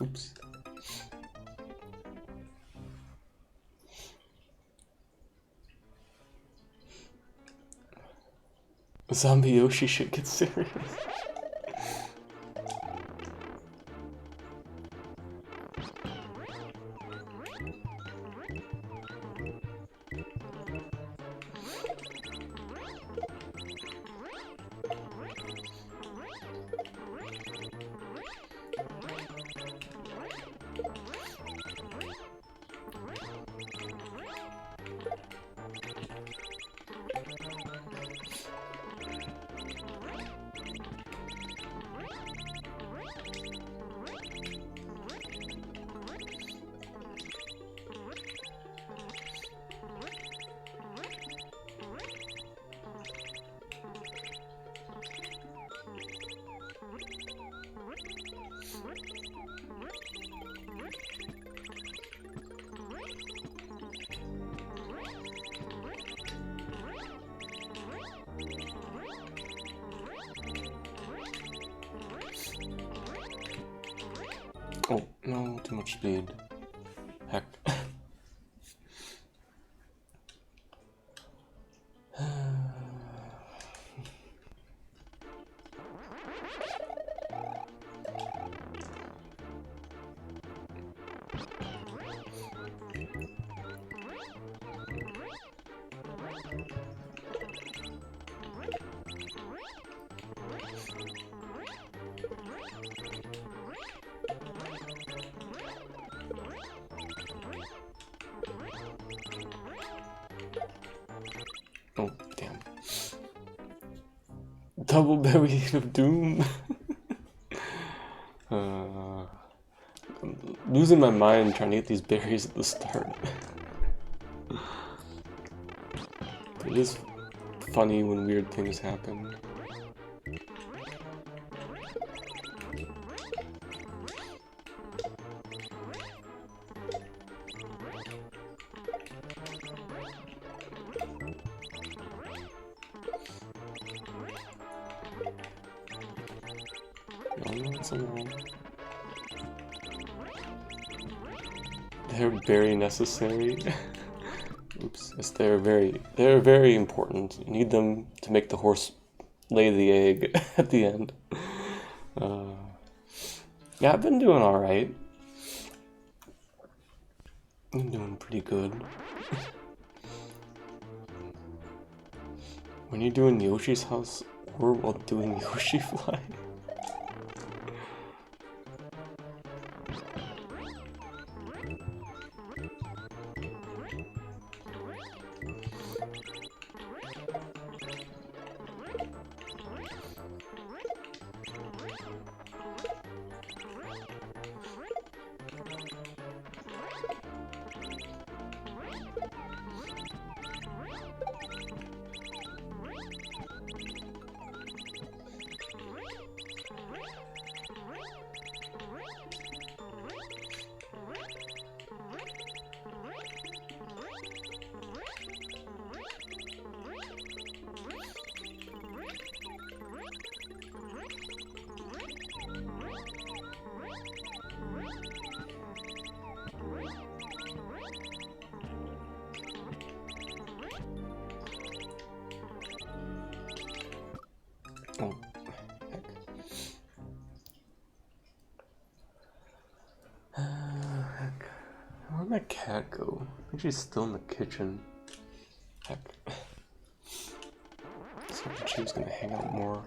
Oops. Zombie Yoshi should get serious. Oh, no, too much speed. Heck. Oh, damn. Double berry of doom. I'm losing my mind trying to get these berries at the start. It is funny when weird things happen. They're very necessary. Oops. Yes, they're very important. You need them to make the horse lay the egg at the end. Yeah, I've been doing alright. I'm doing pretty good. When you're doing Yoshi's house, or while doing Yoshi Fly. Oh, heck. Heck. Where'd my cat go? I think she's still in the kitchen. Heck. I was hoping she was gonna hang out more.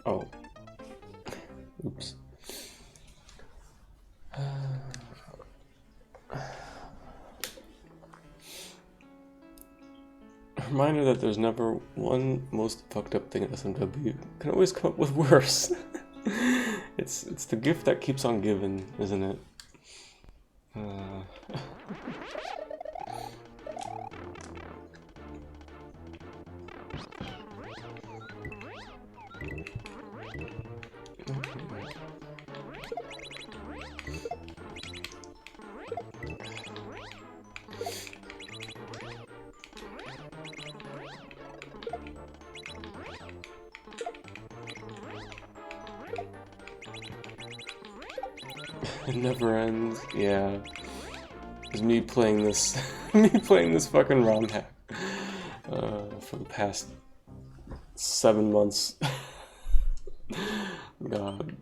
Oh. Oops. Reminder that there's never one most fucked up thing at SMW. You can always come up with worse. It's the gift that keeps on giving, isn't it? It never ends. Yeah. It's me playing this fucking ROM hack for the past 7 months. God.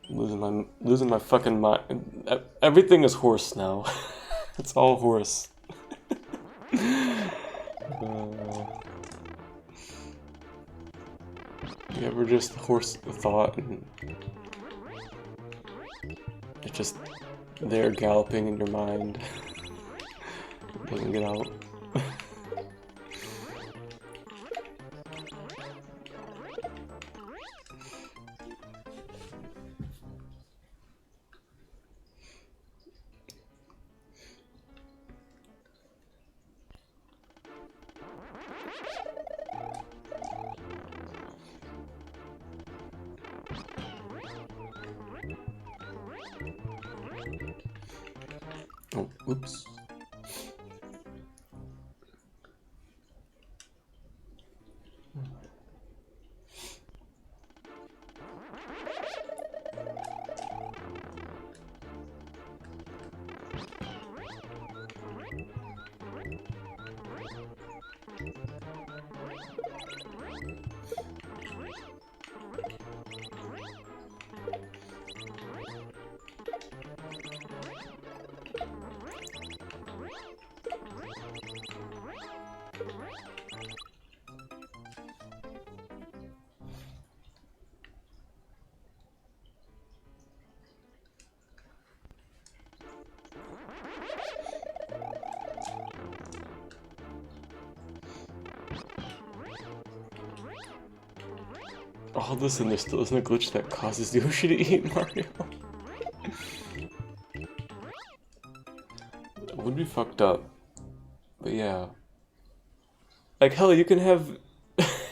Losing my fucking mind. Everything is horse now. It's all horse. You ever just horse the thought and it's just there galloping in your mind. It doesn't get out. Oh, oops. All this and there still isn't a glitch that causes Yoshi to eat Mario. It would be fucked up. But yeah. Like hell, you can have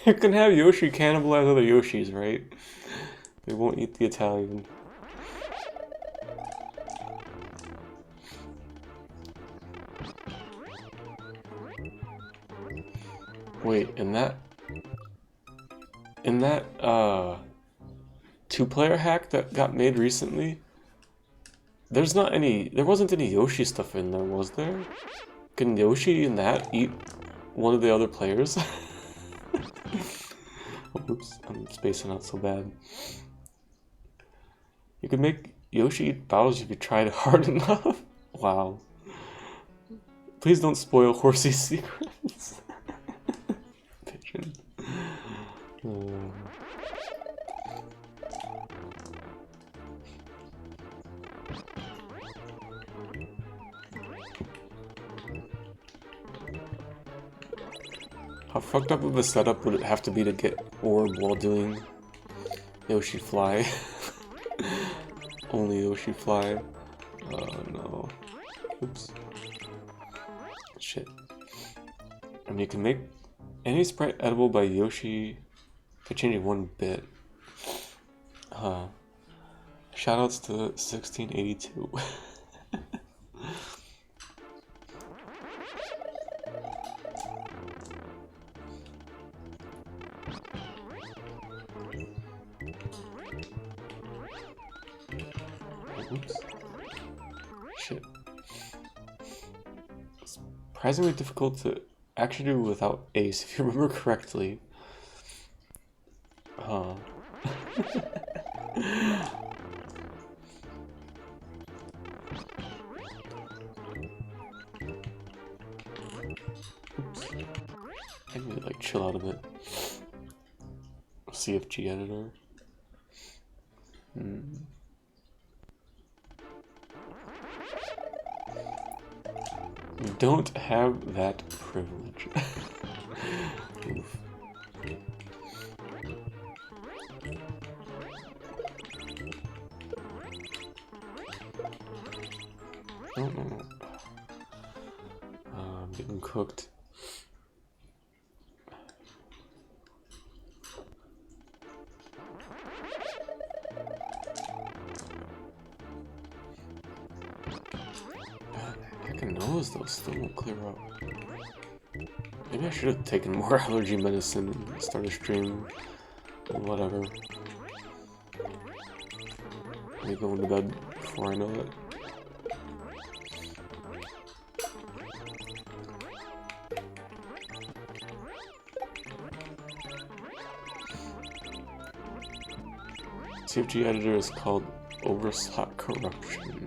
you can have Yoshi cannibalize other Yoshis, right? They won't eat the Italian. Wait, in that 2-player hack that got made recently, there wasn't any Yoshi stuff in there, was there? Can Yoshi in that eat one of the other players? Oops, I'm spacing out so bad. You could make Yoshi eat Bowser if you tried hard enough. Wow. Please don't spoil Horsey's secrets. Pigeon. How fucked up of a setup would it have to be to get orb while doing Yoshi Fly? Only Yoshi Fly. Oh no. Oops. Shit. I mean, you can make any sprite edible by Yoshi by changing one bit. Shoutouts to 1682. Oops. Shit. Surprisingly difficult to actually do without Ace, if you remember correctly. Oops. I need to like chill out a bit. CFG editor. You don't have that privilege. Oof. Oh. I'm getting cooked. Heck knows those still won't clear up. Maybe I should have taken more allergy medicine and started a stream. Whatever. Maybe going to bed before I know it. CFG editor is called Overslot Corruption.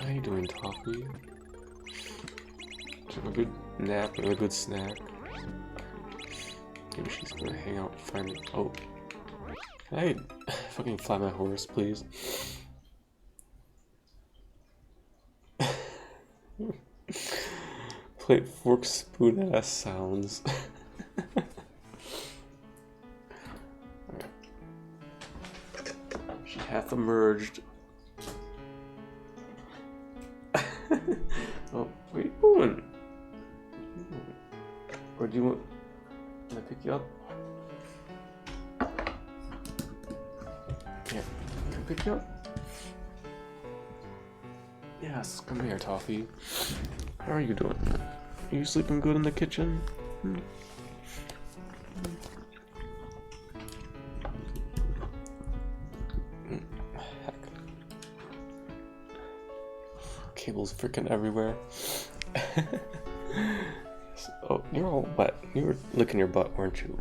How you doing, Toffee? Did you have a good nap and a good snack? Maybe she's gonna hang out and find me. Oh. Can I fucking fly my horse, please? Plate, fork, spoon ass sounds. Alright. She hath emerged. Oh, where are you going? Or do you want... Can I pick you up? Yeah, can I pick you up? Yes, come here, Toffee. How are you doing? Are you sleeping good in the kitchen? Heck. Cables freaking everywhere. Oh, you're all wet. You were licking your butt, weren't you?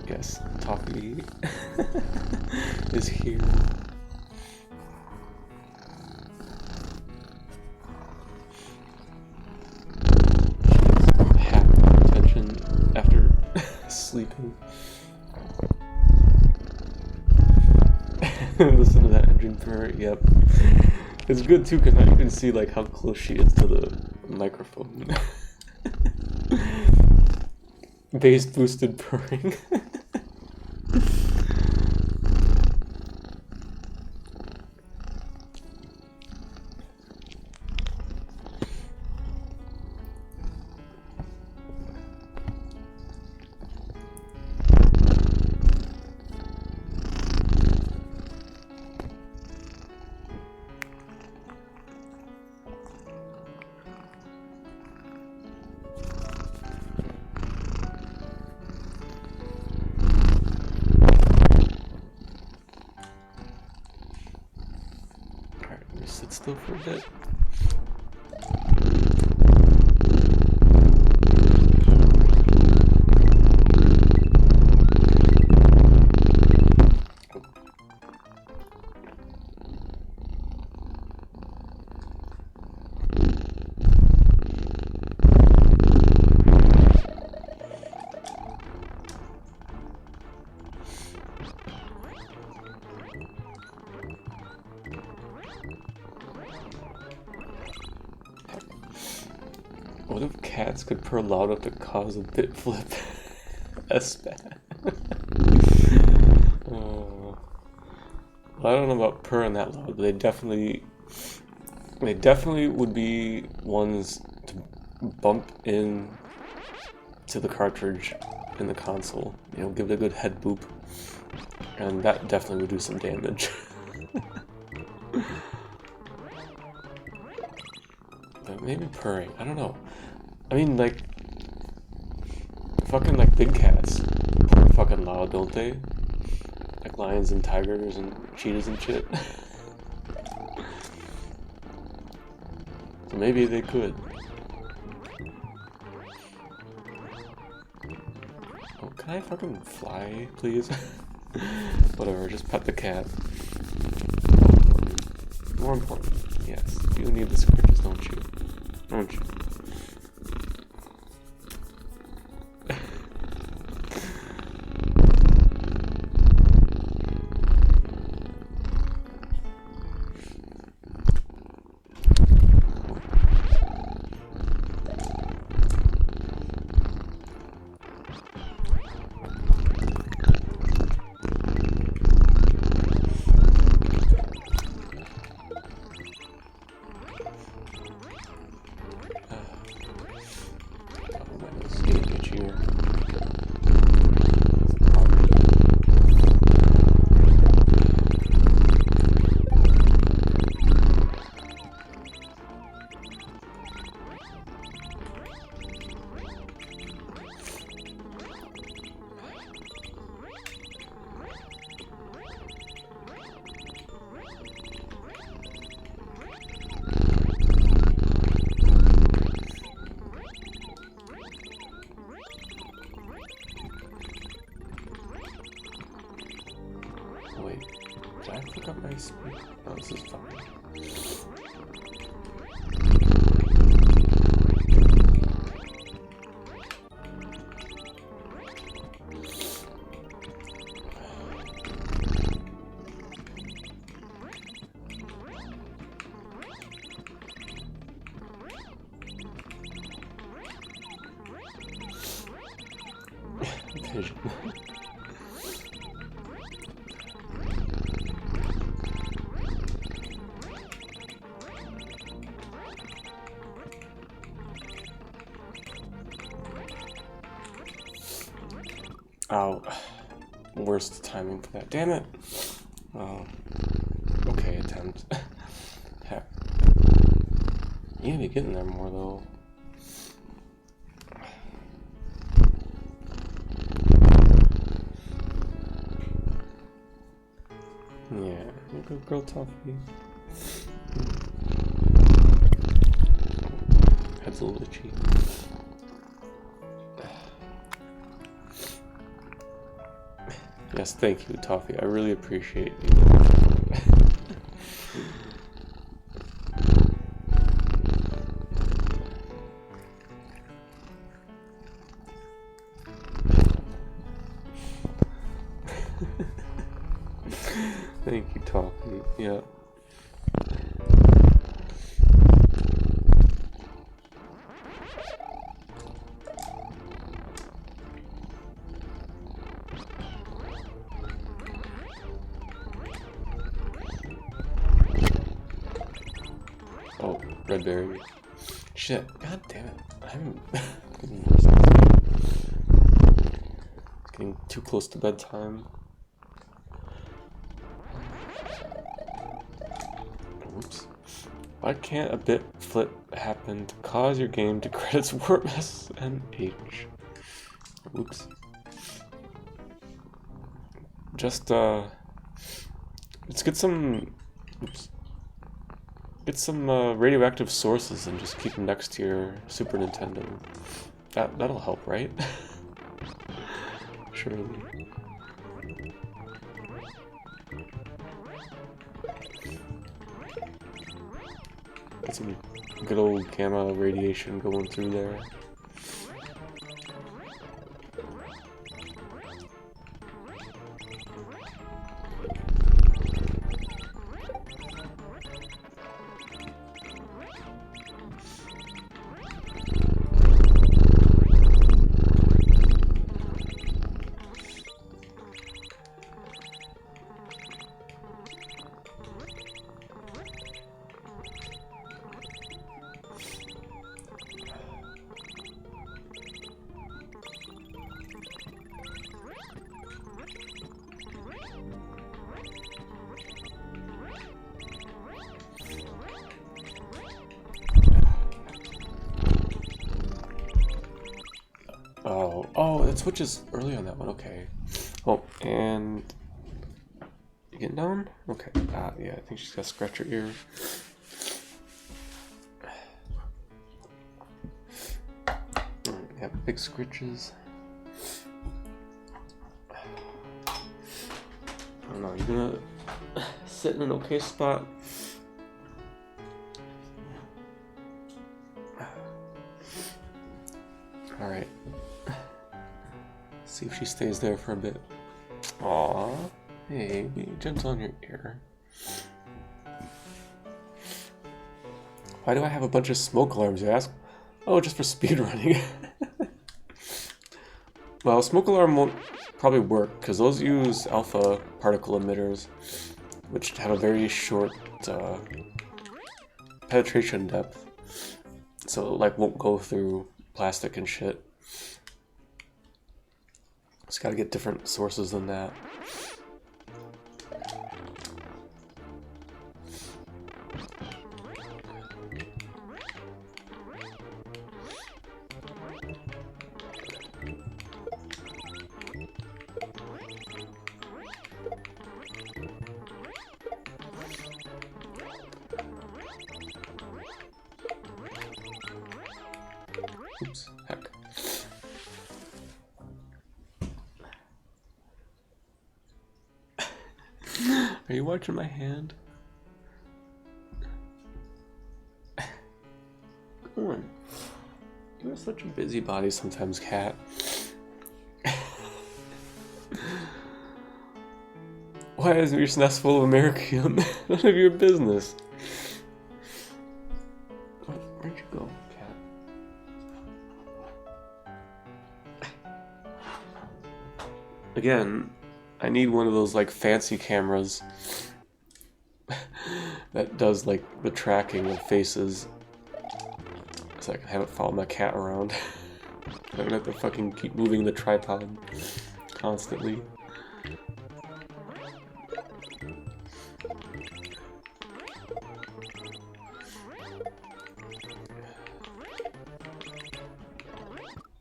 Guess Toffee is here. Half attention after sleeping. Listen to that engine purr. Yep. It's good too, because now you can see like how close she is to the microphone. Bass boosted purring. Sit still for a bit. could purr loud enough to cause a bit flip. S-bad. I don't know about purring that loud, but they definitely would be ones to bump in to the cartridge in the console. You know, give it a good head boop, and that definitely would do some damage. But maybe purring, I don't know. I mean, like, fucking like big cats purr fucking loud, don't they? Like lions and tigers and cheetahs and shit. So maybe they could. Oh, can I fucking fly, please? Whatever, just pet the cat. More important, yes, you need the scratches, don't you? Don't you? Wait, did I pick up my speed? No, this is fine. Vision. Oh, worst timing for that. Damn it. Oh, okay, attempt. Heck. You need to be getting there more, though. Yeah, good girl, Toffee. Head's a little itchy. Yes, thank you, Toffee. I really appreciate you. Thank you, Toffee. Yeah. Oh, red berry. Shit, god damn it. I'm getting too close to bedtime. Oops. Why can't a bit flip happen to cause your game to credits warp S and H? Oops. Just, let's get some, oops. Get some radioactive sources and just keep them next to your Super Nintendo. That'll help, right? Surely. Get some good old gamma radiation going through there. Oh, it switches early on that one. Okay. Oh, and you getting down? Okay. Yeah, I think she's got to scratch her ear. Yeah, big scritches. I don't know. You gonna sit in an okay spot? All right. See if she stays there for a bit. Aw, hey, be gentle on your ear. Why do I have a bunch of smoke alarms, you ask? Oh, just for speed running. Well, smoke alarm won't probably work because those use alpha particle emitters, which have a very short penetration depth, so it, like, won't go through plastic and shit. Just gotta get different sources than that. Oops, heck. Are you watching my hand? Come on. You are such a busybody sometimes, Cat. Why isn't your nest full of American? None of your business. Oh, where'd you go, Cat? Again, I need one of those like fancy cameras that does like the tracking of faces, so I can have it follow my cat around. I don't have to fucking keep moving the tripod constantly.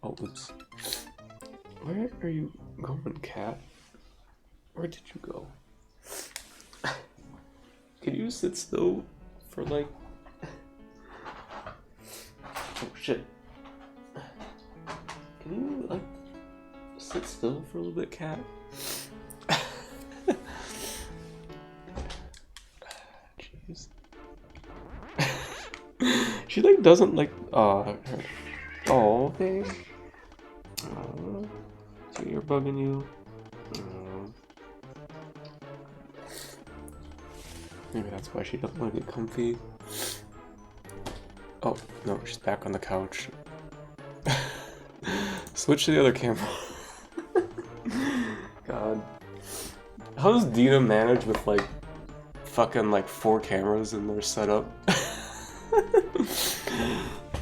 Oh, oops. Where are you going, cat? Where did you go? Can you sit still for like... Oh shit. Can you like sit still for a little bit, cat? Jeez. She like doesn't like oh, okay. So you're bugging you. Maybe that's why she doesn't want to get comfy. Oh, no, she's back on the couch. Switch to the other camera. God. How does Dina manage with, like, fucking, like, 4 cameras in their setup?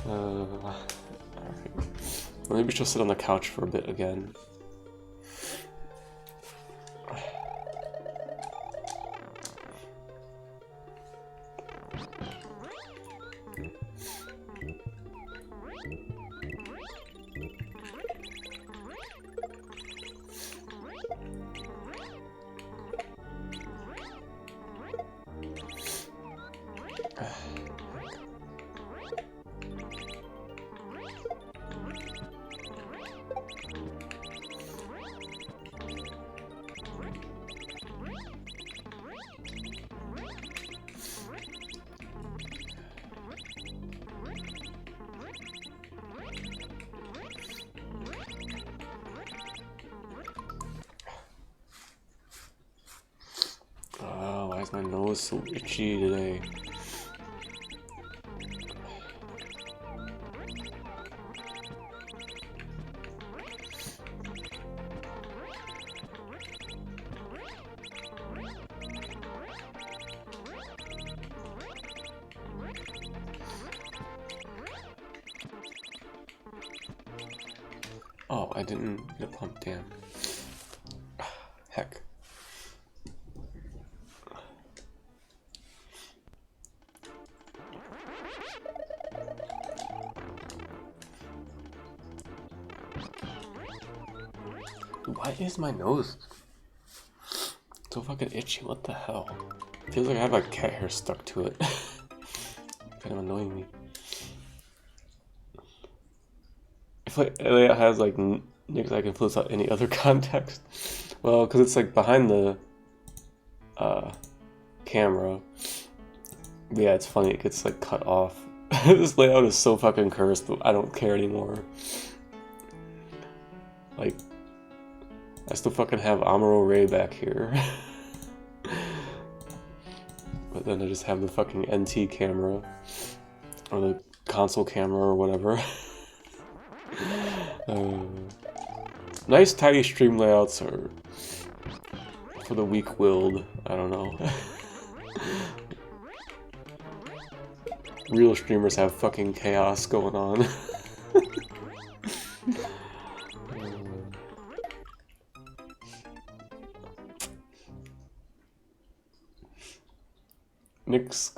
Alright. Well, maybe she'll sit on the couch for a bit again. Oh, why is my nose so itchy today? Oh, I didn't get a pump, damn. Heck. Why is my nose so fucking itchy? What the hell? Feels like I have like cat hair stuck to it. Kind of annoying me. If like Elliot has like nicks I can influence out any other context. Well, because it's like behind the camera. Yeah, it's funny. It gets like cut off. This layout is so fucking cursed, but I don't care anymore. Like, I still fucking have Amuro Ray back here. But then I just have the fucking NT camera. Or the console camera or whatever. Nice tidy stream layouts are for the weak-willed. I don't know. Real streamers have fucking chaos going on. Nick's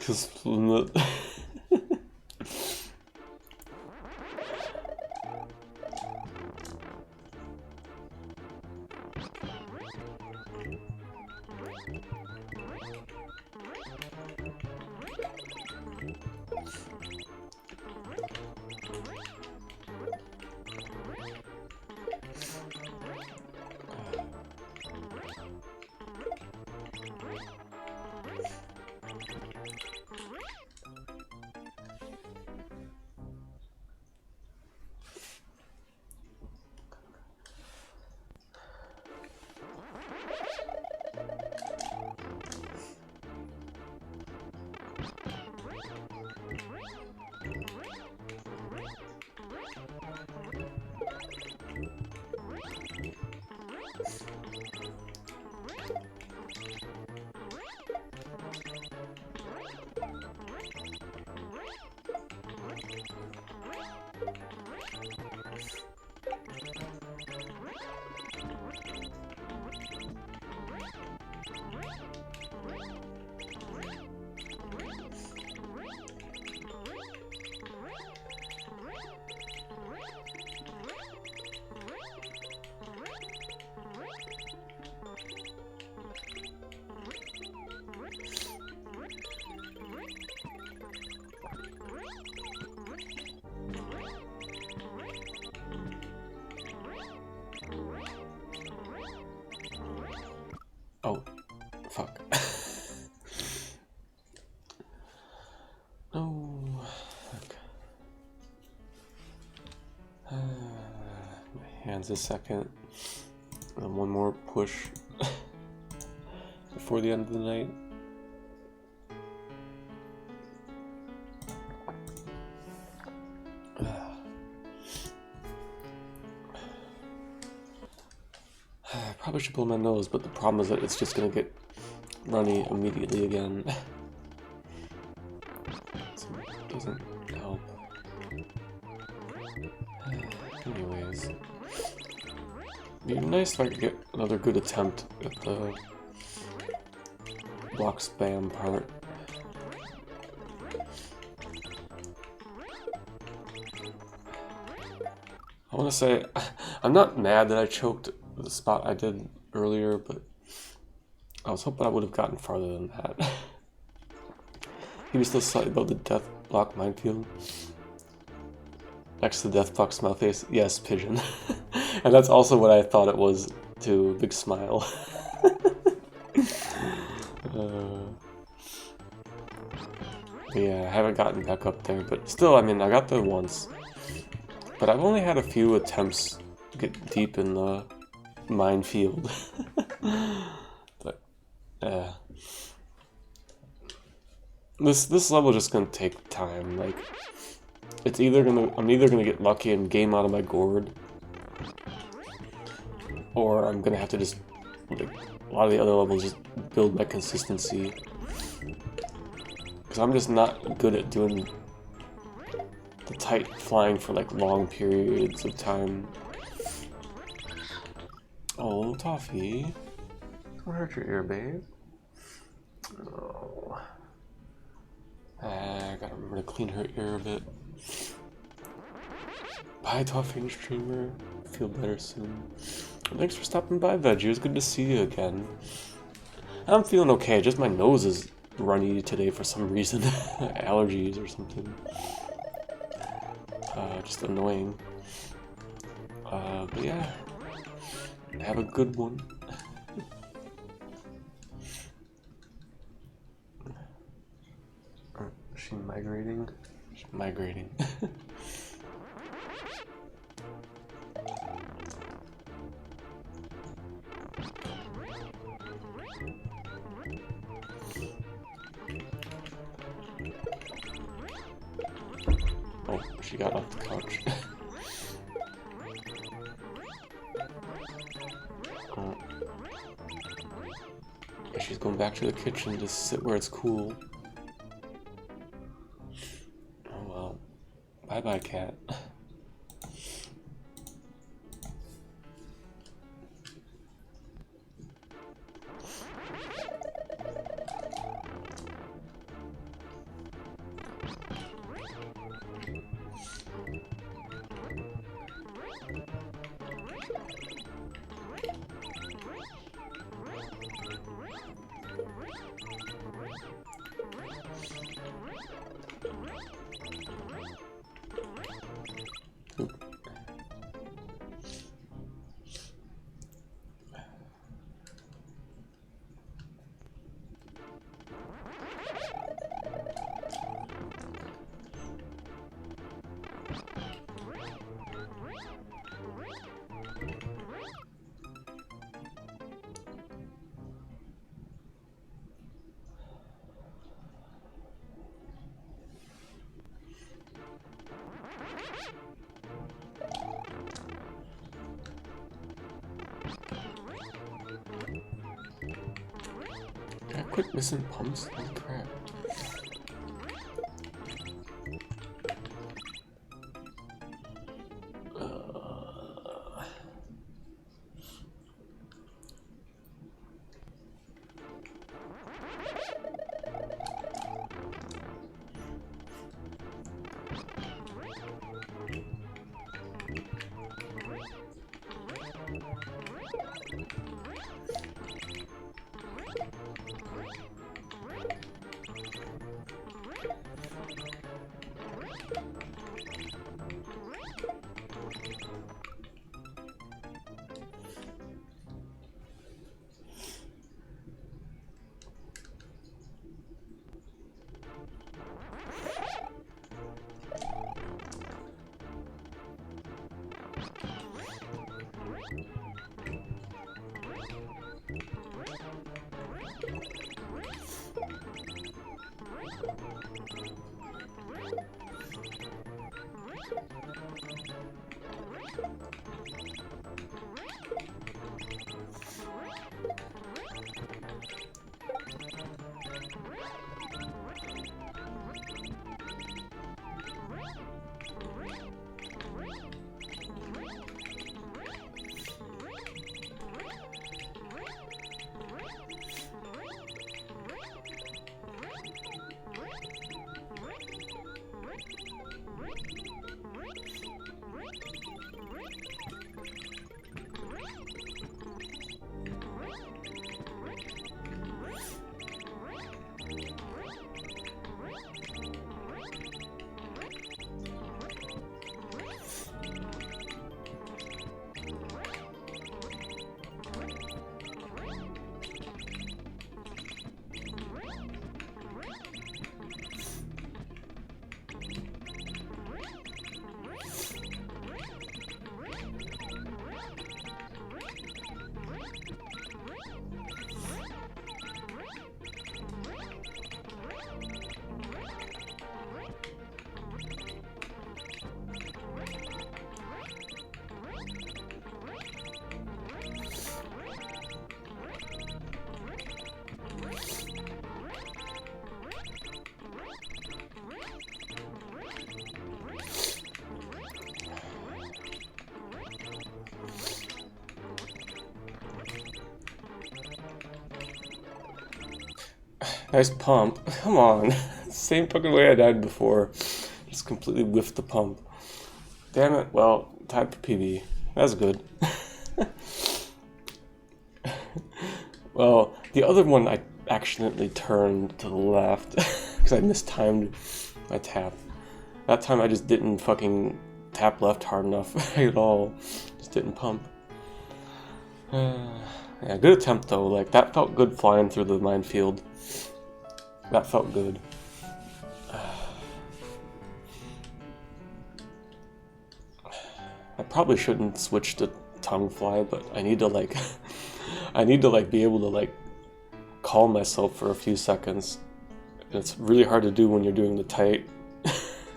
Oh, fuck. No. Fuck. My hands a second. And one more push before the end of the night. I probably should blow my nose, but the problem is that it's just gonna get runny immediately again. So it doesn't help. Anyways. It'd be nice if I could get another good attempt at the block spam part. I want to say, I'm not mad that I choked the spot I did earlier, but I was hoping I would have gotten farther than that. He was still slightly above the death block minefield. Next to the death block smile face. Yes, pigeon. And that's also what I thought it was too. Big smile. Yeah, I haven't gotten back up there, but still, I mean, I got there once. But I've only had a few attempts to get deep in the minefield. But, this level is just gonna take time. Like, I'm either gonna get lucky and game out of my gourd, or I'm gonna have to just, like, a lot of the other levels, just build my consistency. Because I'm just not good at doing the tight flying for like long periods of time. Oh, Toffee. Don't hurt your ear, babe. Oh. I gotta remember to clean her ear a bit. Bye, Toffee and Streamer. Feel better soon. Thanks for stopping by, Veggie. It was good to see you again. I'm feeling okay, just my nose is runny today for some reason. Allergies or something. Just annoying. But yeah. Have a good one. Is she migrating? She's migrating. Oh, she got off the couch. She's going back to the kitchen to sit where it's cool. Oh well. Bye-bye, cat. Can I quit missing pumps? Holy crap. Nice pump. Come on. Same fucking way I died before. Just completely whiffed the pump. Damn it. Well, time for PB. That's good. Well, the other one I accidentally turned to the left because I mistimed my tap. That time I just didn't fucking tap left hard enough at all. Just didn't pump. Yeah, good attempt though. Like, that felt good flying through the minefield. That felt good. I probably shouldn't switch to tongue fly, but I need to like I need to like be able to like calm myself for a few seconds. And it's really hard to do when you're doing the tight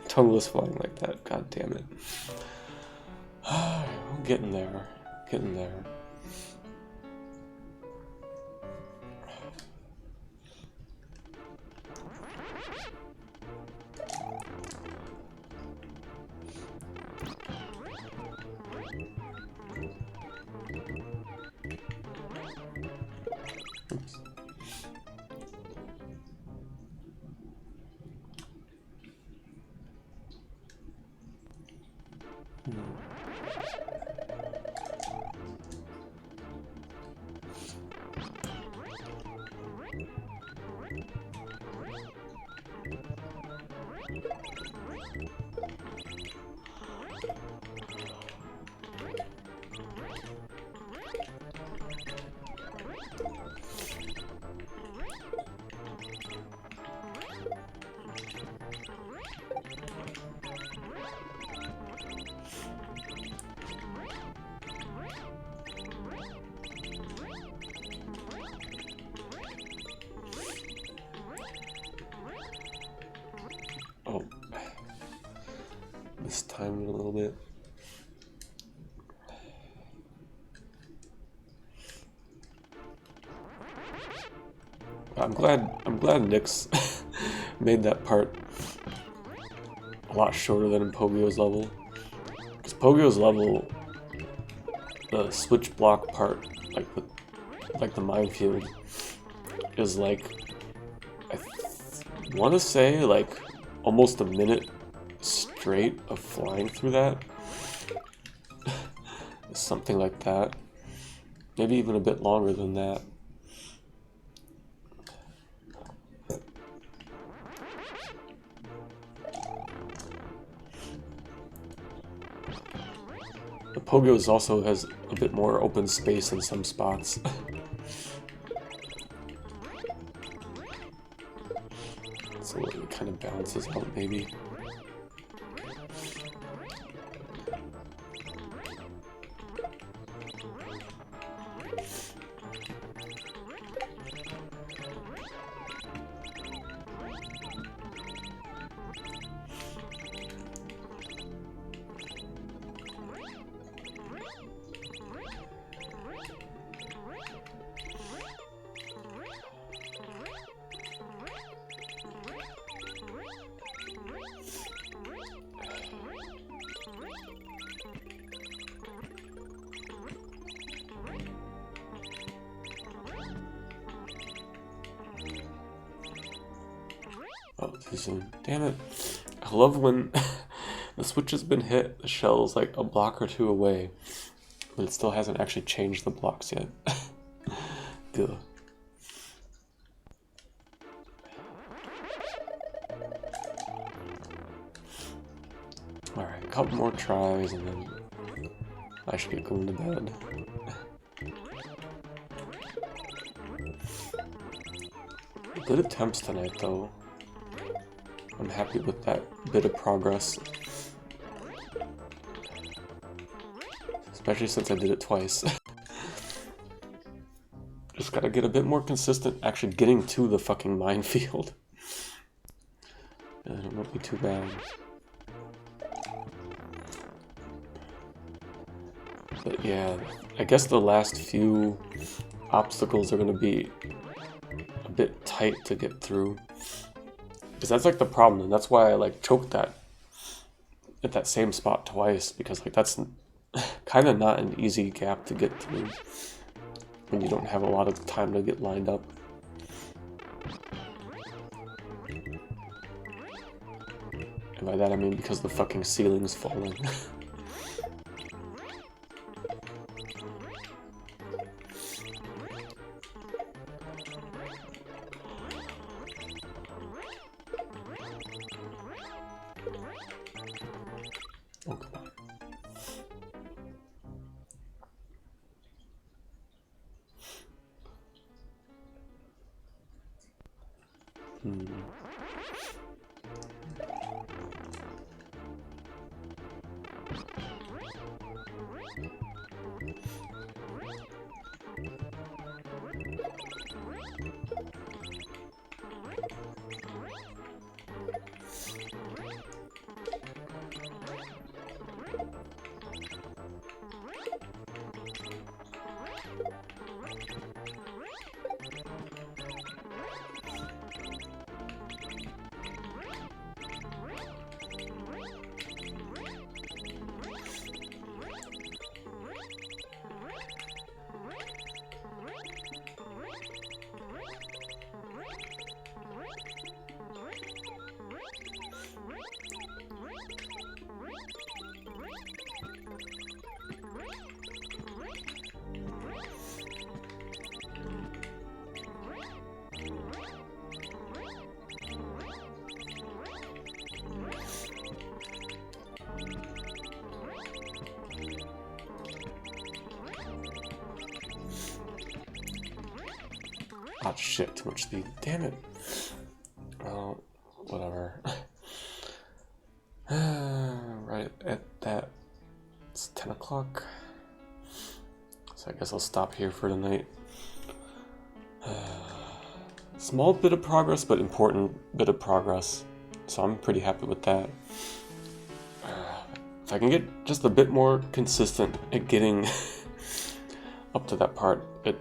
tongueless flying like that. God damn it. I'm getting there. Getting there. Oops. Oh, mistimed it a little bit. I'm glad Nyx made that part a lot shorter than in Pogio's level. Because Pogio's level, the switch block part, like the minefield, is like, I want to say like almost a minute straight of flying through that. Something like that. Maybe even a bit longer than that. The Pogio's also has a bit more open space in some spots. So it kind of balances out, maybe. Oh, too soon. Damn it. I love when the switch has been hit, the shell's like a block or two away, but it still hasn't actually changed the blocks yet. Good. Alright, a couple more tries and then I should get going to bed. Good attempts tonight though. I'm happy with that bit of progress. Especially since I did it twice. Just gotta get a bit more consistent actually getting to the fucking minefield. And it won't be too bad. But yeah, I guess the last few obstacles are gonna be a bit tight to get through. Because that's like the problem, and that's why I like choked that at that same spot twice, because like that's kind of not an easy gap to get through when you don't have a lot of time to get lined up. And by that I mean because the fucking ceiling's falling. Oh shit, too much speed. Damn it. Oh, whatever. Right at that, it's 10 o'clock. So I guess I'll stop here for tonight. Small bit of progress, but important bit of progress. So I'm pretty happy with that. If I can get just a bit more consistent at getting up to that part, it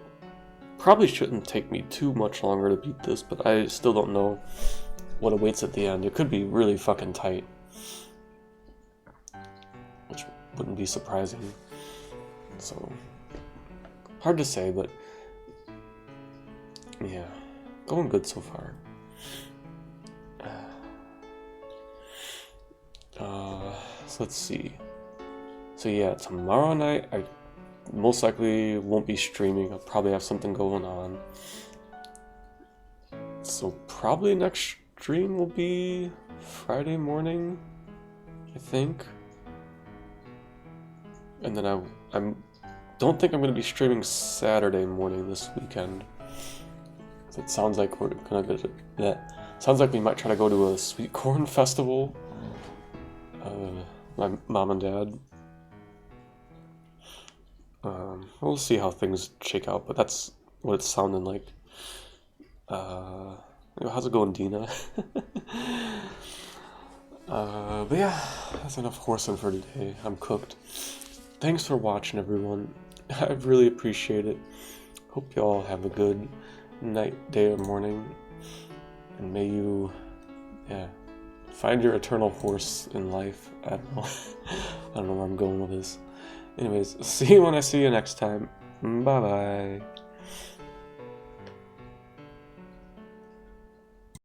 probably shouldn't take me too much longer to beat this, but I still don't know what awaits at the end. It could be really fucking tight, which wouldn't be surprising. So, hard to say, but yeah, going good so far. So let's see. So yeah, tomorrow night I most likely won't be streaming. I'll probably have something going on. So probably next stream will be Friday morning, I think. And then I don't think I'm going to be streaming Saturday morning this weekend. It sounds like we're gonna go to that. Sounds like we might try to go to a sweet corn festival. My mom and dad. We'll see how things shake out, but that's what it's sounding like. How's it going, Dina? But yeah, that's enough horsing for today. I'm cooked. Thanks for watching, everyone. I really appreciate it. Hope you all have a good night, day, or morning. And may you, find your eternal horse in life. I don't know. I don't know where I'm going with this. Anyways, see you when I see you next time. Bye-bye.